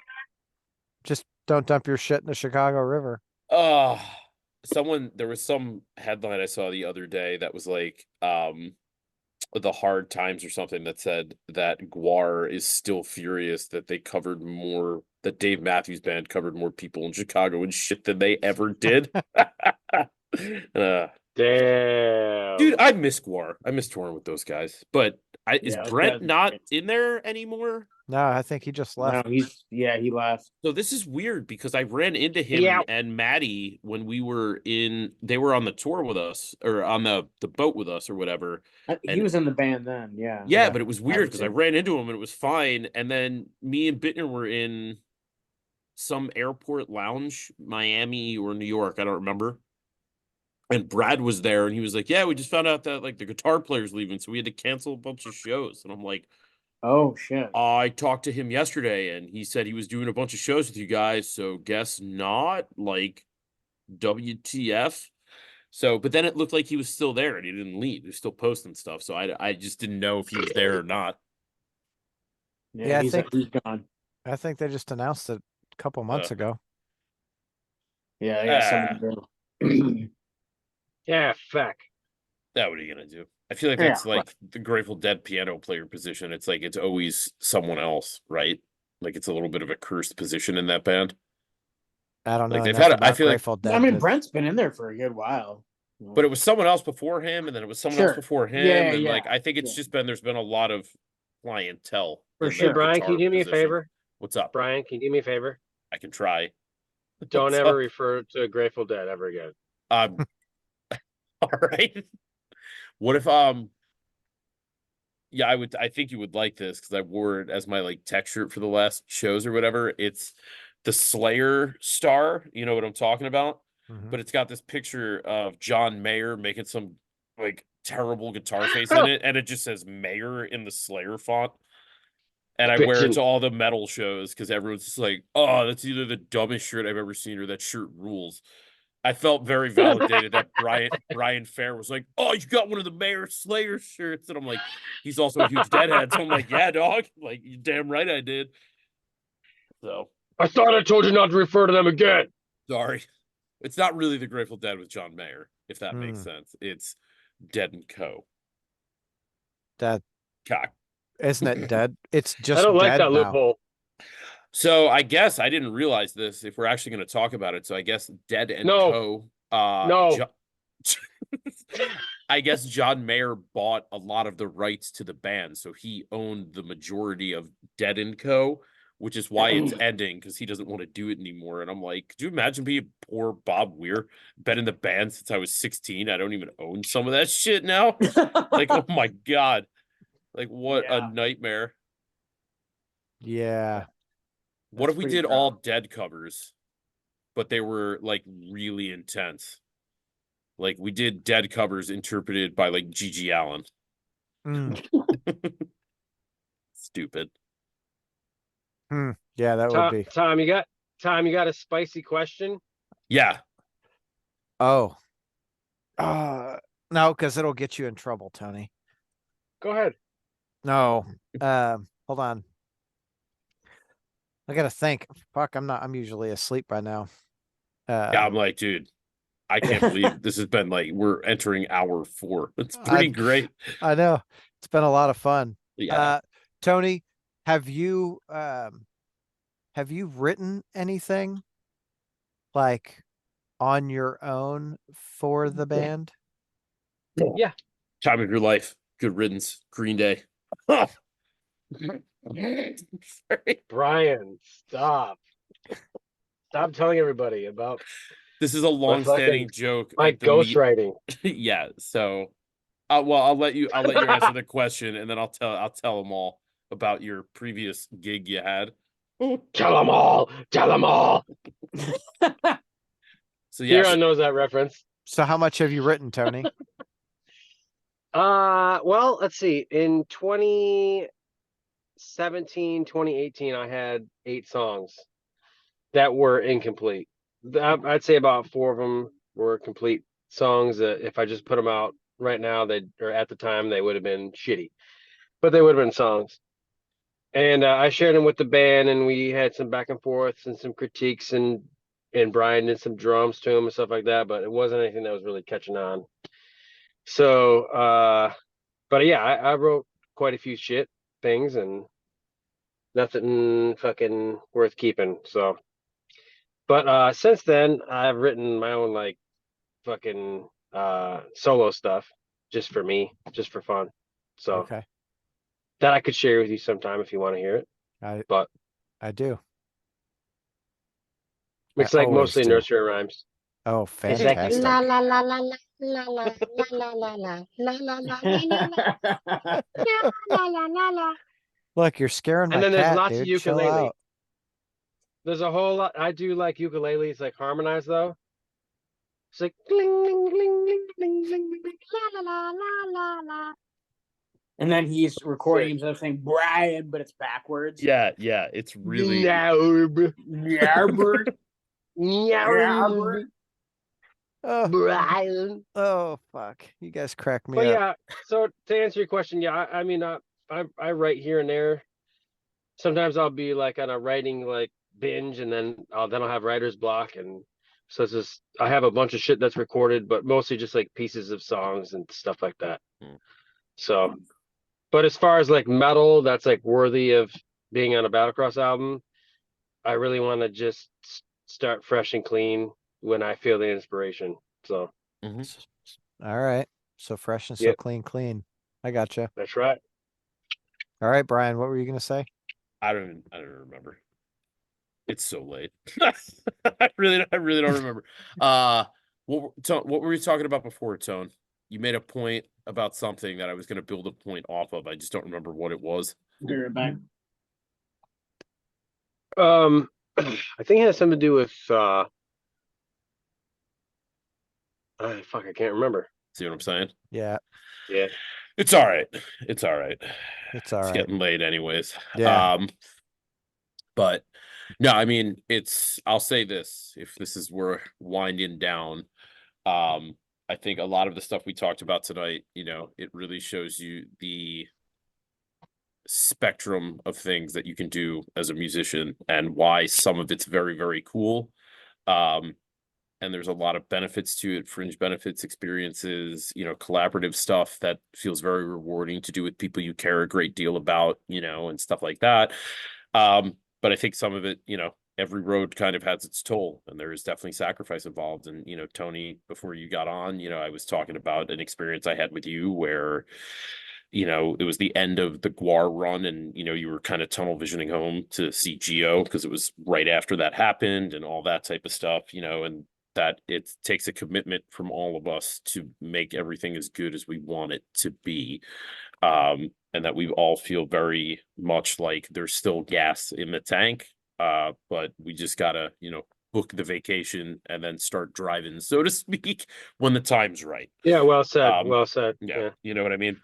Just don't dump your shit in the Chicago River. There was some headline I saw the other day that was like the Hard Times or something that said that Guar is still furious that that Dave Matthews Band covered more people in Chicago and shit than they ever did. Damn. Dude, I miss Guar. I miss touring with those guys. But is Yeah, Brent that's not great. in there anymore? No, I think he just No, left. he left. So this is weird because I ran into him Yeah. and Maddie when they were on the tour with us or on the boat with us or whatever. He And- was in the band then. Yeah. Yeah, but it was weird because I Obviously. ran into him and it was fine. And then me and Bittner were in some airport lounge, Miami or New York, I don't remember. And Brad was there and he was like, yeah, we just found out that like the guitar player's leaving, so we had to cancel a bunch of shows. And I'm like, Oh shit. I talked to him yesterday and he said he was doing a bunch of shows with you guys, so guess not, like WTF. So, but then it looked like he was still there and he didn't leave. He was still posting stuff. So I just didn't know if he was there or not. Yeah, I he's think- he's gone. I think they just announced it a couple months ago. Yeah, they got someone to Yeah, feck. That what are you gonna do? I feel like Yeah, that's like the Grateful Dead piano player position. It's like it's always someone else, right? Like it's a little bit of a cursed position in that band. I don't know Like they've enough had, I about feel like, Grateful Dead. I mean, to- Brent's been in there for a good while. but it was someone else before him, and then it was someone else Sure. before him, Yeah, and yeah, like I think it's yeah. just been there's been a lot of clientele For in sure. that Brian, can you guitar do me a position. favor? What's up? Brian, can you do me a favor? I can try. Don't What's ever up? refer to Grateful Dead ever again. All right. What if yeah, I think you would like this because I wore it as my like tech shirt for the last shows or whatever. It's the Slayer star, you know what I'm talking about? Mhm. But it's got this picture of John Mayer making some like terrible guitar face in it, and it just says Mayer in the Slayer font. And I wear it to all the metal shows because everyone's just like, oh, that's either the dumbest shirt I've ever seen or that shirt rules. I felt very validated that Brian Fair was like, oh, you got one of the Mayor Slayer shirts. And I'm like, he's also a huge Deadhead. So I'm like, yeah, dog. Like, you damn right I did. So I thought I told you not to refer to them again. sorry. It's not really the Grateful Dead with John Mayer, if that makes Hmm. sense. It's Dead and Co. That Cock. isn't it dead? It's just I don't like dead that now. loophole. So I guess I didn't realize this if we're actually going to talk about it. So I guess Dead and No. Co. No. I guess John Mayer bought a lot of the rights to the band, so he owned the majority of Dead and Co., which is why it's ending because he doesn't want to do it anymore. And I'm like, could you imagine being poor Bob Weir? Been in the band since I was 16. I don't even own some of that shit now. Like, oh my god, like what a nightmare. Yeah. What That's if we pretty did all proud. Dead covers, but they were like really intense? Like we did Dead covers interpreted by like Gigi Allen. Mm. Stupid. Yeah, that would Tom, be. Tom, you got a spicy question? Yeah. Oh. No, because it'll get you in trouble, Tony. Go ahead. No. Hold on. I gotta think. Fuck, I'm usually asleep by now. Yeah, I'm like, dude, I can't believe this has been like we're entering hour 4. It's pretty great. I know. It's been a lot of fun. Yeah. Tony, have you written anything like on your own for the band? Yeah. Time of your life. Good riddance. Green Day. Brian, stop. Stop telling everybody about This is a long-standing joke. my at the meet- ghostwriting. Yeah. So, well, I'll let you answer the question, and then I'll tell them all about your previous gig you had. Tell them all. Tell them all. So yeah, Hiran knows that reference. So how much have you written, Tony? Well, let's see. In 2017, 2018, I had 8 songs that were incomplete. I'd say about 4 of them were complete songs that if I just put them out right now, or at the time, they would have been shitty, but they would have been songs. And I shared them with the band, and we had some back and forths and some critiques, and Brian did some drums to him and stuff like that, but it wasn't anything that was really catching on. So, but yeah, I wrote quite a few shit things and nothing fucking worth keeping. So, but since then, I've written my own like fucking solo stuff just for me, just for fun. So Okay. that I could share with you sometime if you want to hear it. I do. It's I like always mostly do. nursery rhymes. Oh, It's like fantastic. la la la la la la la la la la la la la la la. Look, you're scaring my And then there's cat, lots of dude. Chill ukulele. out. There's a whole lot. I do like ukulele. It's like harmonized though. It's like gling, gling, gling, gling, gling, gling, gling, la la la la la. And then he's recording himself saying Brian, but it's backwards. yeah. It's really Narb. Yarbert. Narb. Oh, Brian. oh, fuck. You guys crack me But up. yeah, so to answer your question, yeah, I mean, I write here and there. Sometimes I'll be like on a writing like binge, and then I'll have writer's block, and so it's just I have a bunch of shit that's recorded, but mostly just like pieces of songs and stuff like that. So, but as far as like metal, that's like worthy of being on a Battlecross album, I really want to just start fresh and clean when I feel the inspiration. So All right. So fresh and so Yep. clean. I gotcha. that's right. All right, Brian, what were you gonna say? I don't remember. It's so late. I really don't remember. What were we talking about before, Tone? You made a point about something that I was going to build a point off of. I just don't remember what it was. Be right back. I think it has something to do with fuck, I can't remember. See what I'm saying? Yeah, Yeah. It's all right. It's all right. it's all It's right. getting late anyways. Yeah. But no, I mean, I'll say this, if this is we're winding down, I think a lot of the stuff we talked about tonight, it really shows you the spectrum of things that you can do as a musician and why some of it's very, very cool. And there's a lot of benefits to it, fringe benefits, experiences, collaborative stuff that feels very rewarding to do with people you care a great deal about, and stuff like that. But I think some of it, every road kind of has its toll, and there is definitely sacrifice involved. And, Tony, before you got on, I was talking about an experience I had with you where, it was the end of the Guar run, and, you were kind of tunnel visioning home to see Geo because it was right after that happened and all that type of stuff, and that it takes a commitment from all of us to make everything as good as we want it to be. And that we all feel very much like there's still gas in the tank. But we just gotta, book the vacation and then start driving, so to speak, when the time's right. Yeah, well said. Well said. Yeah, you know what I mean?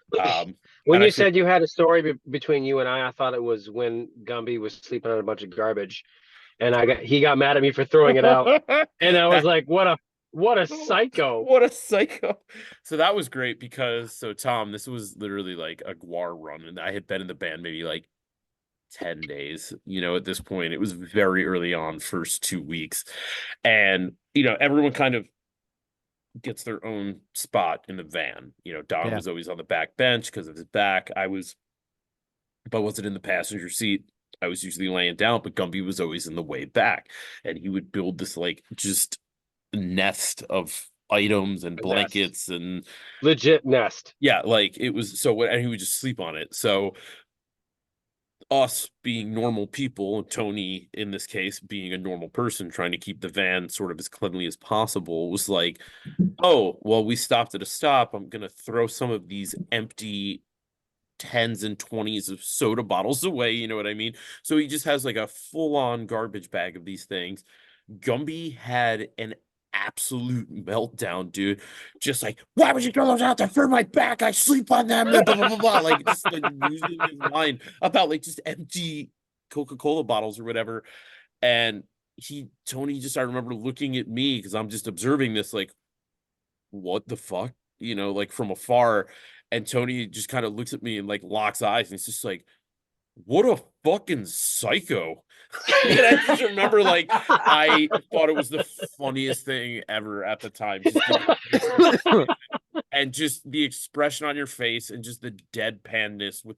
When you said you had a story between you and I thought it was when Gumby was sleeping on a bunch of garbage, and he got mad at me for throwing it out, and I was like, what a psycho. What a psycho. So that was great because, Tom, this was literally like a Guar run, and I had been in the band maybe like 10 days, at this point. It was very early on, first 2 weeks. And, everyone kind of gets their own spot in the van. Don was always on the back bench because of his back. But wasn't in the passenger seat. I was usually laying down, but Gumby was always in the way back. And he would build this like just nest of items and blankets and legit nest. Yeah, like it was and he would just sleep on it. So us being normal people, and Tony in this case being a normal person trying to keep the van sort of as cleanly as possible, was like, oh, well, we stopped at a stop. I'm gonna throw some of these empty 10s and 20s of soda bottles away, you know what I mean? So he just has like a full-on garbage bag of these things. Gumby had an absolute meltdown, dude. Just like, why would you throw those out there for my back? I sleep on them, blah, blah, blah, blah. Like just like losing his mind about like just empty Coca-Cola bottles or whatever. And Tony just, I remember looking at me because I'm just observing this, like, what the fuck, like from afar. And Tony just kind of looks at me and like locks eyes, and it's just like, what a fucking psycho. And I just remember, like, I thought it was the funniest thing ever at the time. And just the expression on your face and just the deadpanness with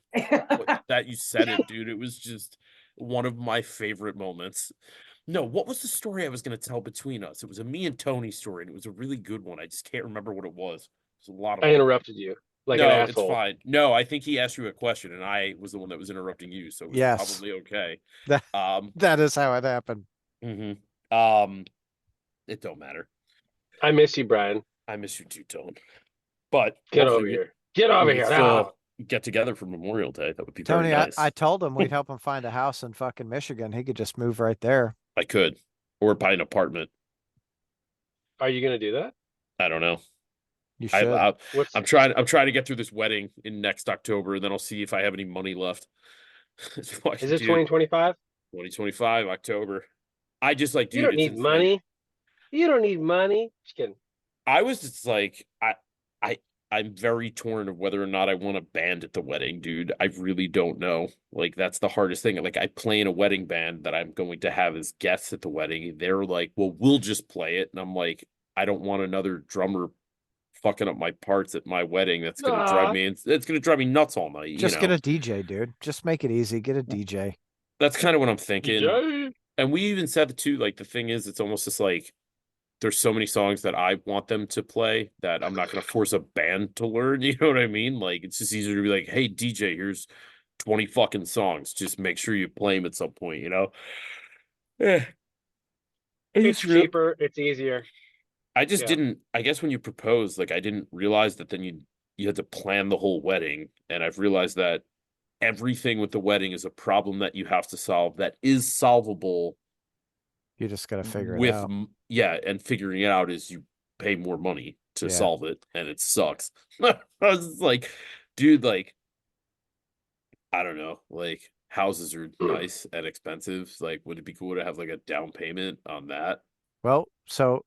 that you said it, dude. It was just one of my favorite moments. No, what was the story I was going to tell between us? It was a me and Tony story, and it was a really good one. I just can't remember what it was. It was a lot of I interrupted you. Like no, an asshole. It's fine. No, I think he asked you a question, and I was the one that was interrupting you, so it was probably okay. That is how it happened. It don't matter. I miss you, Brian. I miss you too, Tone. But get over here. Get over here now. Get together for Memorial Day. That would be Tony. Very nice. I told him we'd help him find a house in fucking Michigan. He could just move right there. I could, or buy an apartment. Are you gonna do that? I don't know. You should. I'm trying to get through this wedding in next October, and then I'll see if I have any money left. Is it 2025? 2025 October. I just like, dude, you don't need money. You don't need money. Just kidding. I was just like, I'm very torn of whether or not I want a band at the wedding, dude. I really don't know. Like, that's the hardest thing. Like, I play in a wedding band that I'm going to have as guests at the wedding. They're like, well, we'll just play it. And I'm like, I don't want another drummer fucking up my parts at my wedding. That's going to drive me nuts all night. Just get a DJ, dude. Just make it easy. Get a DJ. That's kind of what I'm thinking. DJ. And we even said it too, like the thing is, it's almost just like there's so many songs that I want them to play that I'm not going to force a band to learn. You know what I mean? Like, it's just easier to be like, hey, DJ, here's 20 fucking songs. Just make sure you play them at some point, you know? Yeah. It's cheaper. It's easier. I just Yeah. didn't, I guess when you propose, like, I didn't realize that then you had to plan the whole wedding. And I've realized that everything with the wedding is a problem that you have to solve that is solvable. You just got to figure it with out. Yeah, and figuring it out is you pay more money to Yeah. solve it, and it sucks. I was like, dude, like, I don't know, like houses are nice and expensive. Like, would it be cool to have like a down payment on that? Well, so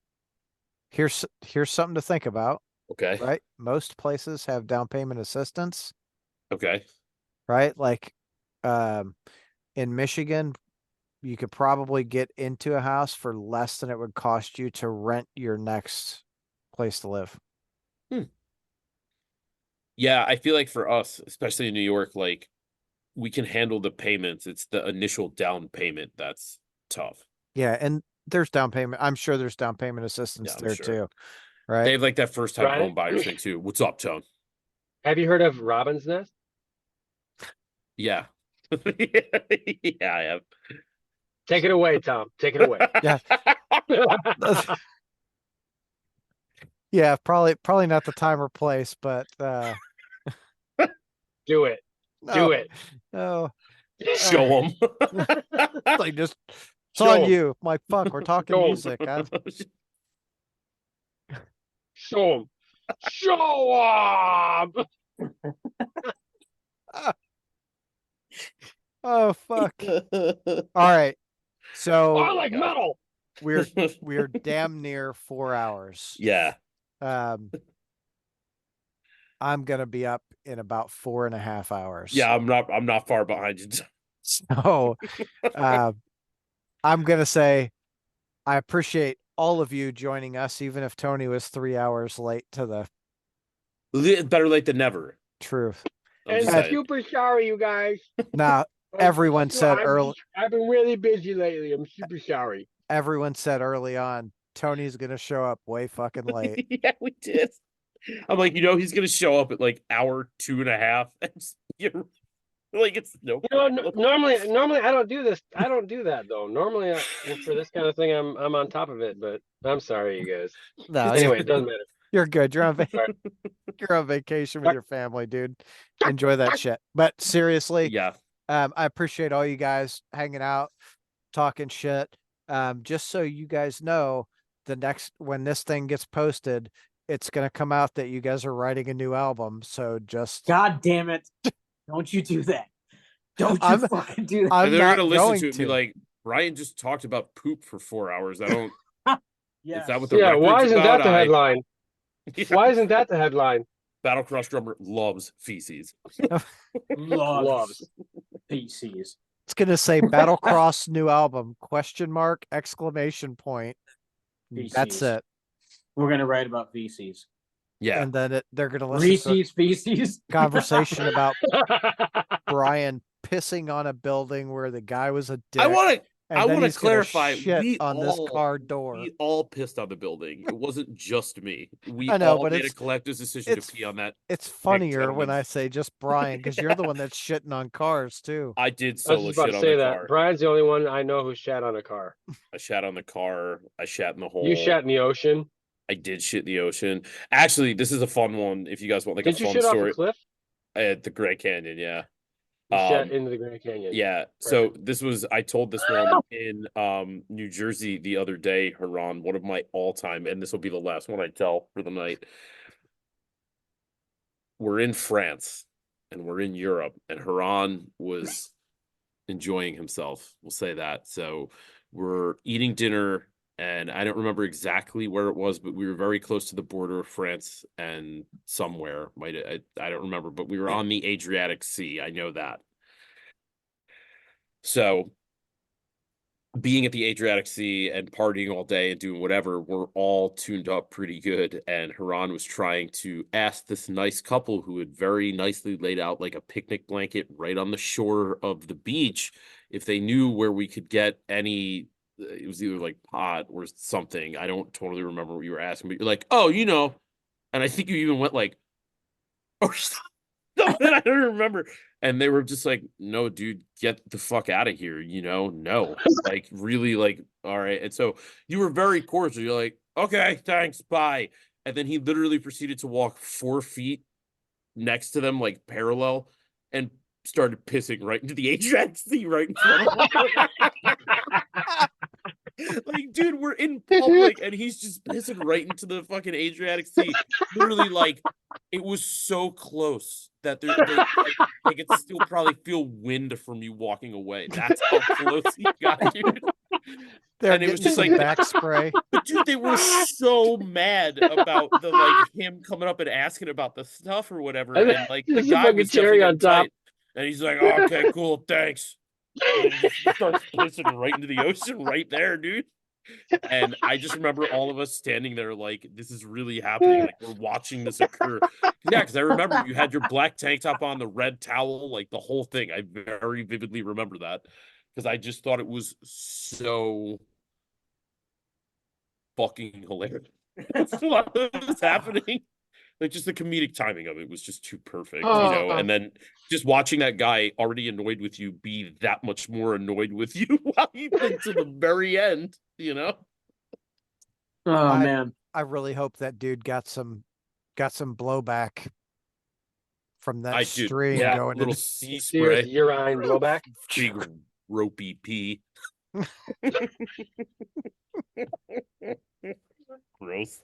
here's something to think about, Okay. right? Most places have down payment assistance, Okay. right? Like in Michigan, you could probably get into a house for less than it would cost you to rent your next place to live. Yeah, I feel like for us, especially in New York, like we can handle the payments. It's the initial down payment that's tough. Yeah, and there's down payment. I'm sure there's down payment assistance Yeah, I'm there sure. too. Right. They have like that first time Right. home buyers thing too. What's up, Tone? Have you heard of Robin's Nest? Yeah. Yeah, I have. Take it away, Tom. Take it away. Yeah. Yeah, probably not the time or place, but Do it. no, Do it. No. Show them. Like just it's Show on 'em. you. I'm like, fuck, we're talking Show 'em. music. Show him. Show him. Oh fuck. All right. So I like metal. we're damn near 4 hours. Yeah. I'm gonna be up in about 4.5 hours. Yeah, I'm not far behind you. So I'm gonna say I appreciate all of you joining us, even if Tony was 3 hours late to the Better late than never. truth. I'm And just I'm saying. super sorry, you guys. Now everyone said early. I've been really busy lately. I'm super sorry. Everyone said early on, Tony's gonna show up way fucking late. Yeah, we did. I'm like, he's gonna show up at like hour 2.5. And you're like, it's no. Normally I don't do this. I don't do that though. Normally, for this kind of thing, I'm on top of it. But I'm sorry, you guys. No, Anyway, it doesn't matter. you're good. You're on Sorry. you're on vacation with your family, dude. Enjoy that shit. But seriously, Yeah. I appreciate all you guys hanging out, talking shit. Just so you guys know, when this thing gets posted, it's gonna come out that you guys are writing a new album. So just God damn it. Don't you do that. Don't you fucking do that. I'm And they're not gonna listen going to it and be to. like, Brian just talked about poop for 4 hours. I don't. Yes. Is that what the Yeah, record's why isn't about? that the headline? Yeah. Why isn't that the headline? Battlecross drummer loves feces. Loves PCs. It's gonna say Battlecross new album ? Exclamation point. That's VCs. it. We're gonna write about VCs. Yeah. And then they're gonna listen to Reese's feces. conversation about Brian pissing on a building where the guy was a dick. I want and to clarify. Shit on this car door. We all pissed on the building. It wasn't just me. We I know, all but made a it's- collective decision to it's- pee on that. It's funnier when gentlemen. I say just Brian, because you're the one that's shitting on cars too. I did I was solo just about shit to on say the that. car. Brian's the only one I know who shat on a car. I shat on the car. I shat in the hole. You shat in the ocean. I did shit in the ocean. Actually, this is a fun one. If you guys want like Did a you fun shit off story a cliff? at the Grand Canyon, yeah. You shat into the Grand Canyon. Yeah. So I told this one in New Jersey the other day, Hiran, one of my all-time, and this will be the last one I tell for the night. We're in France and we're in Europe, and Hiran was enjoying himself. We'll say that. So we're eating dinner, and I don't remember exactly where it was, but we were very close to the border of France and somewhere. I don't remember, but we were on the Adriatic Sea. I know that. So being at the Adriatic Sea and partying all day and doing whatever, we're all tuned up pretty good. And Hiran was trying to ask this nice couple who had very nicely laid out like a picnic blanket right on the shore of the beach if they knew where we could get any, it was either like pot or something. I don't totally remember what you were asking, but you're like, oh, and I think you even went like, or something. I don't remember. And they were just like, no, dude, get the fuck out of here. No, like really, like, all right. And so you were very cordial. You're like, okay, thanks, bye. And then he literally proceeded to walk 4 feet next to them, like parallel, and started pissing right into the Ajax seat right in front of him. Like, dude, we're in public and he's just pissing right into the fucking Adriatic Sea. Literally, like, it was so close that they could still probably feel wind from you walking away. That's how close he got, dude. And it was just like back spray. But dude, they were so mad about the like him coming up and asking about the stuff or whatever. And like the guy was cherry on top. And he's like, oh, okay, cool, thanks. And he just starts pissing right into the ocean right there, dude. And I just remember all of us standing there like, this is really happening. Like, we're watching this occur. Yeah, because I remember you had your black tank top on, the red towel, like the whole thing. I very vividly remember that because I just thought it was so fucking hilarious. What was happening? Like, just the comedic timing of it was just too perfect, and then just watching that guy already annoyed with you be that much more annoyed with you while even to the very end, Oh man. I really hope that dude got some blowback from that string going little into sea spray. Urine blowback. Big ropey pee. Gross.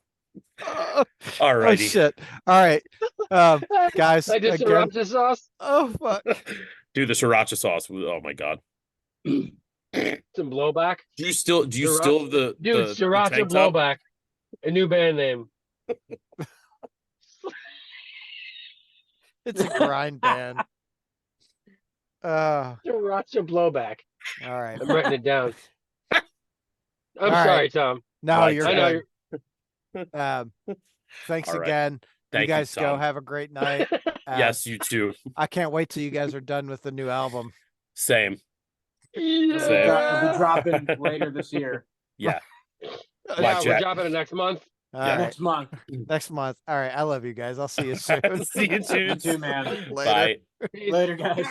All right. Oh shit. All right. Guys. I did sriracha sauce. Oh fuck. Dude, the sriracha sauce was, oh my god. Some blowback. Do you still have the sriracha blowback? A new band name. It's a grind band. Sriracha blowback. All right. I'm writing it down. I'm All sorry, right. Tom. No, you're I know good. Thanks All right. again. Thank you guys you, go Tom. have a great night. Yes, you too. I can't wait till you guys are done with the new album. Same. We'll be dropping later this year. Yeah. Yeah, we're dropping it next month. All right. Next month. Next month. All right. I love you guys. I'll see you soon. See you soon. You too, man. Later. Bye. Later, guys.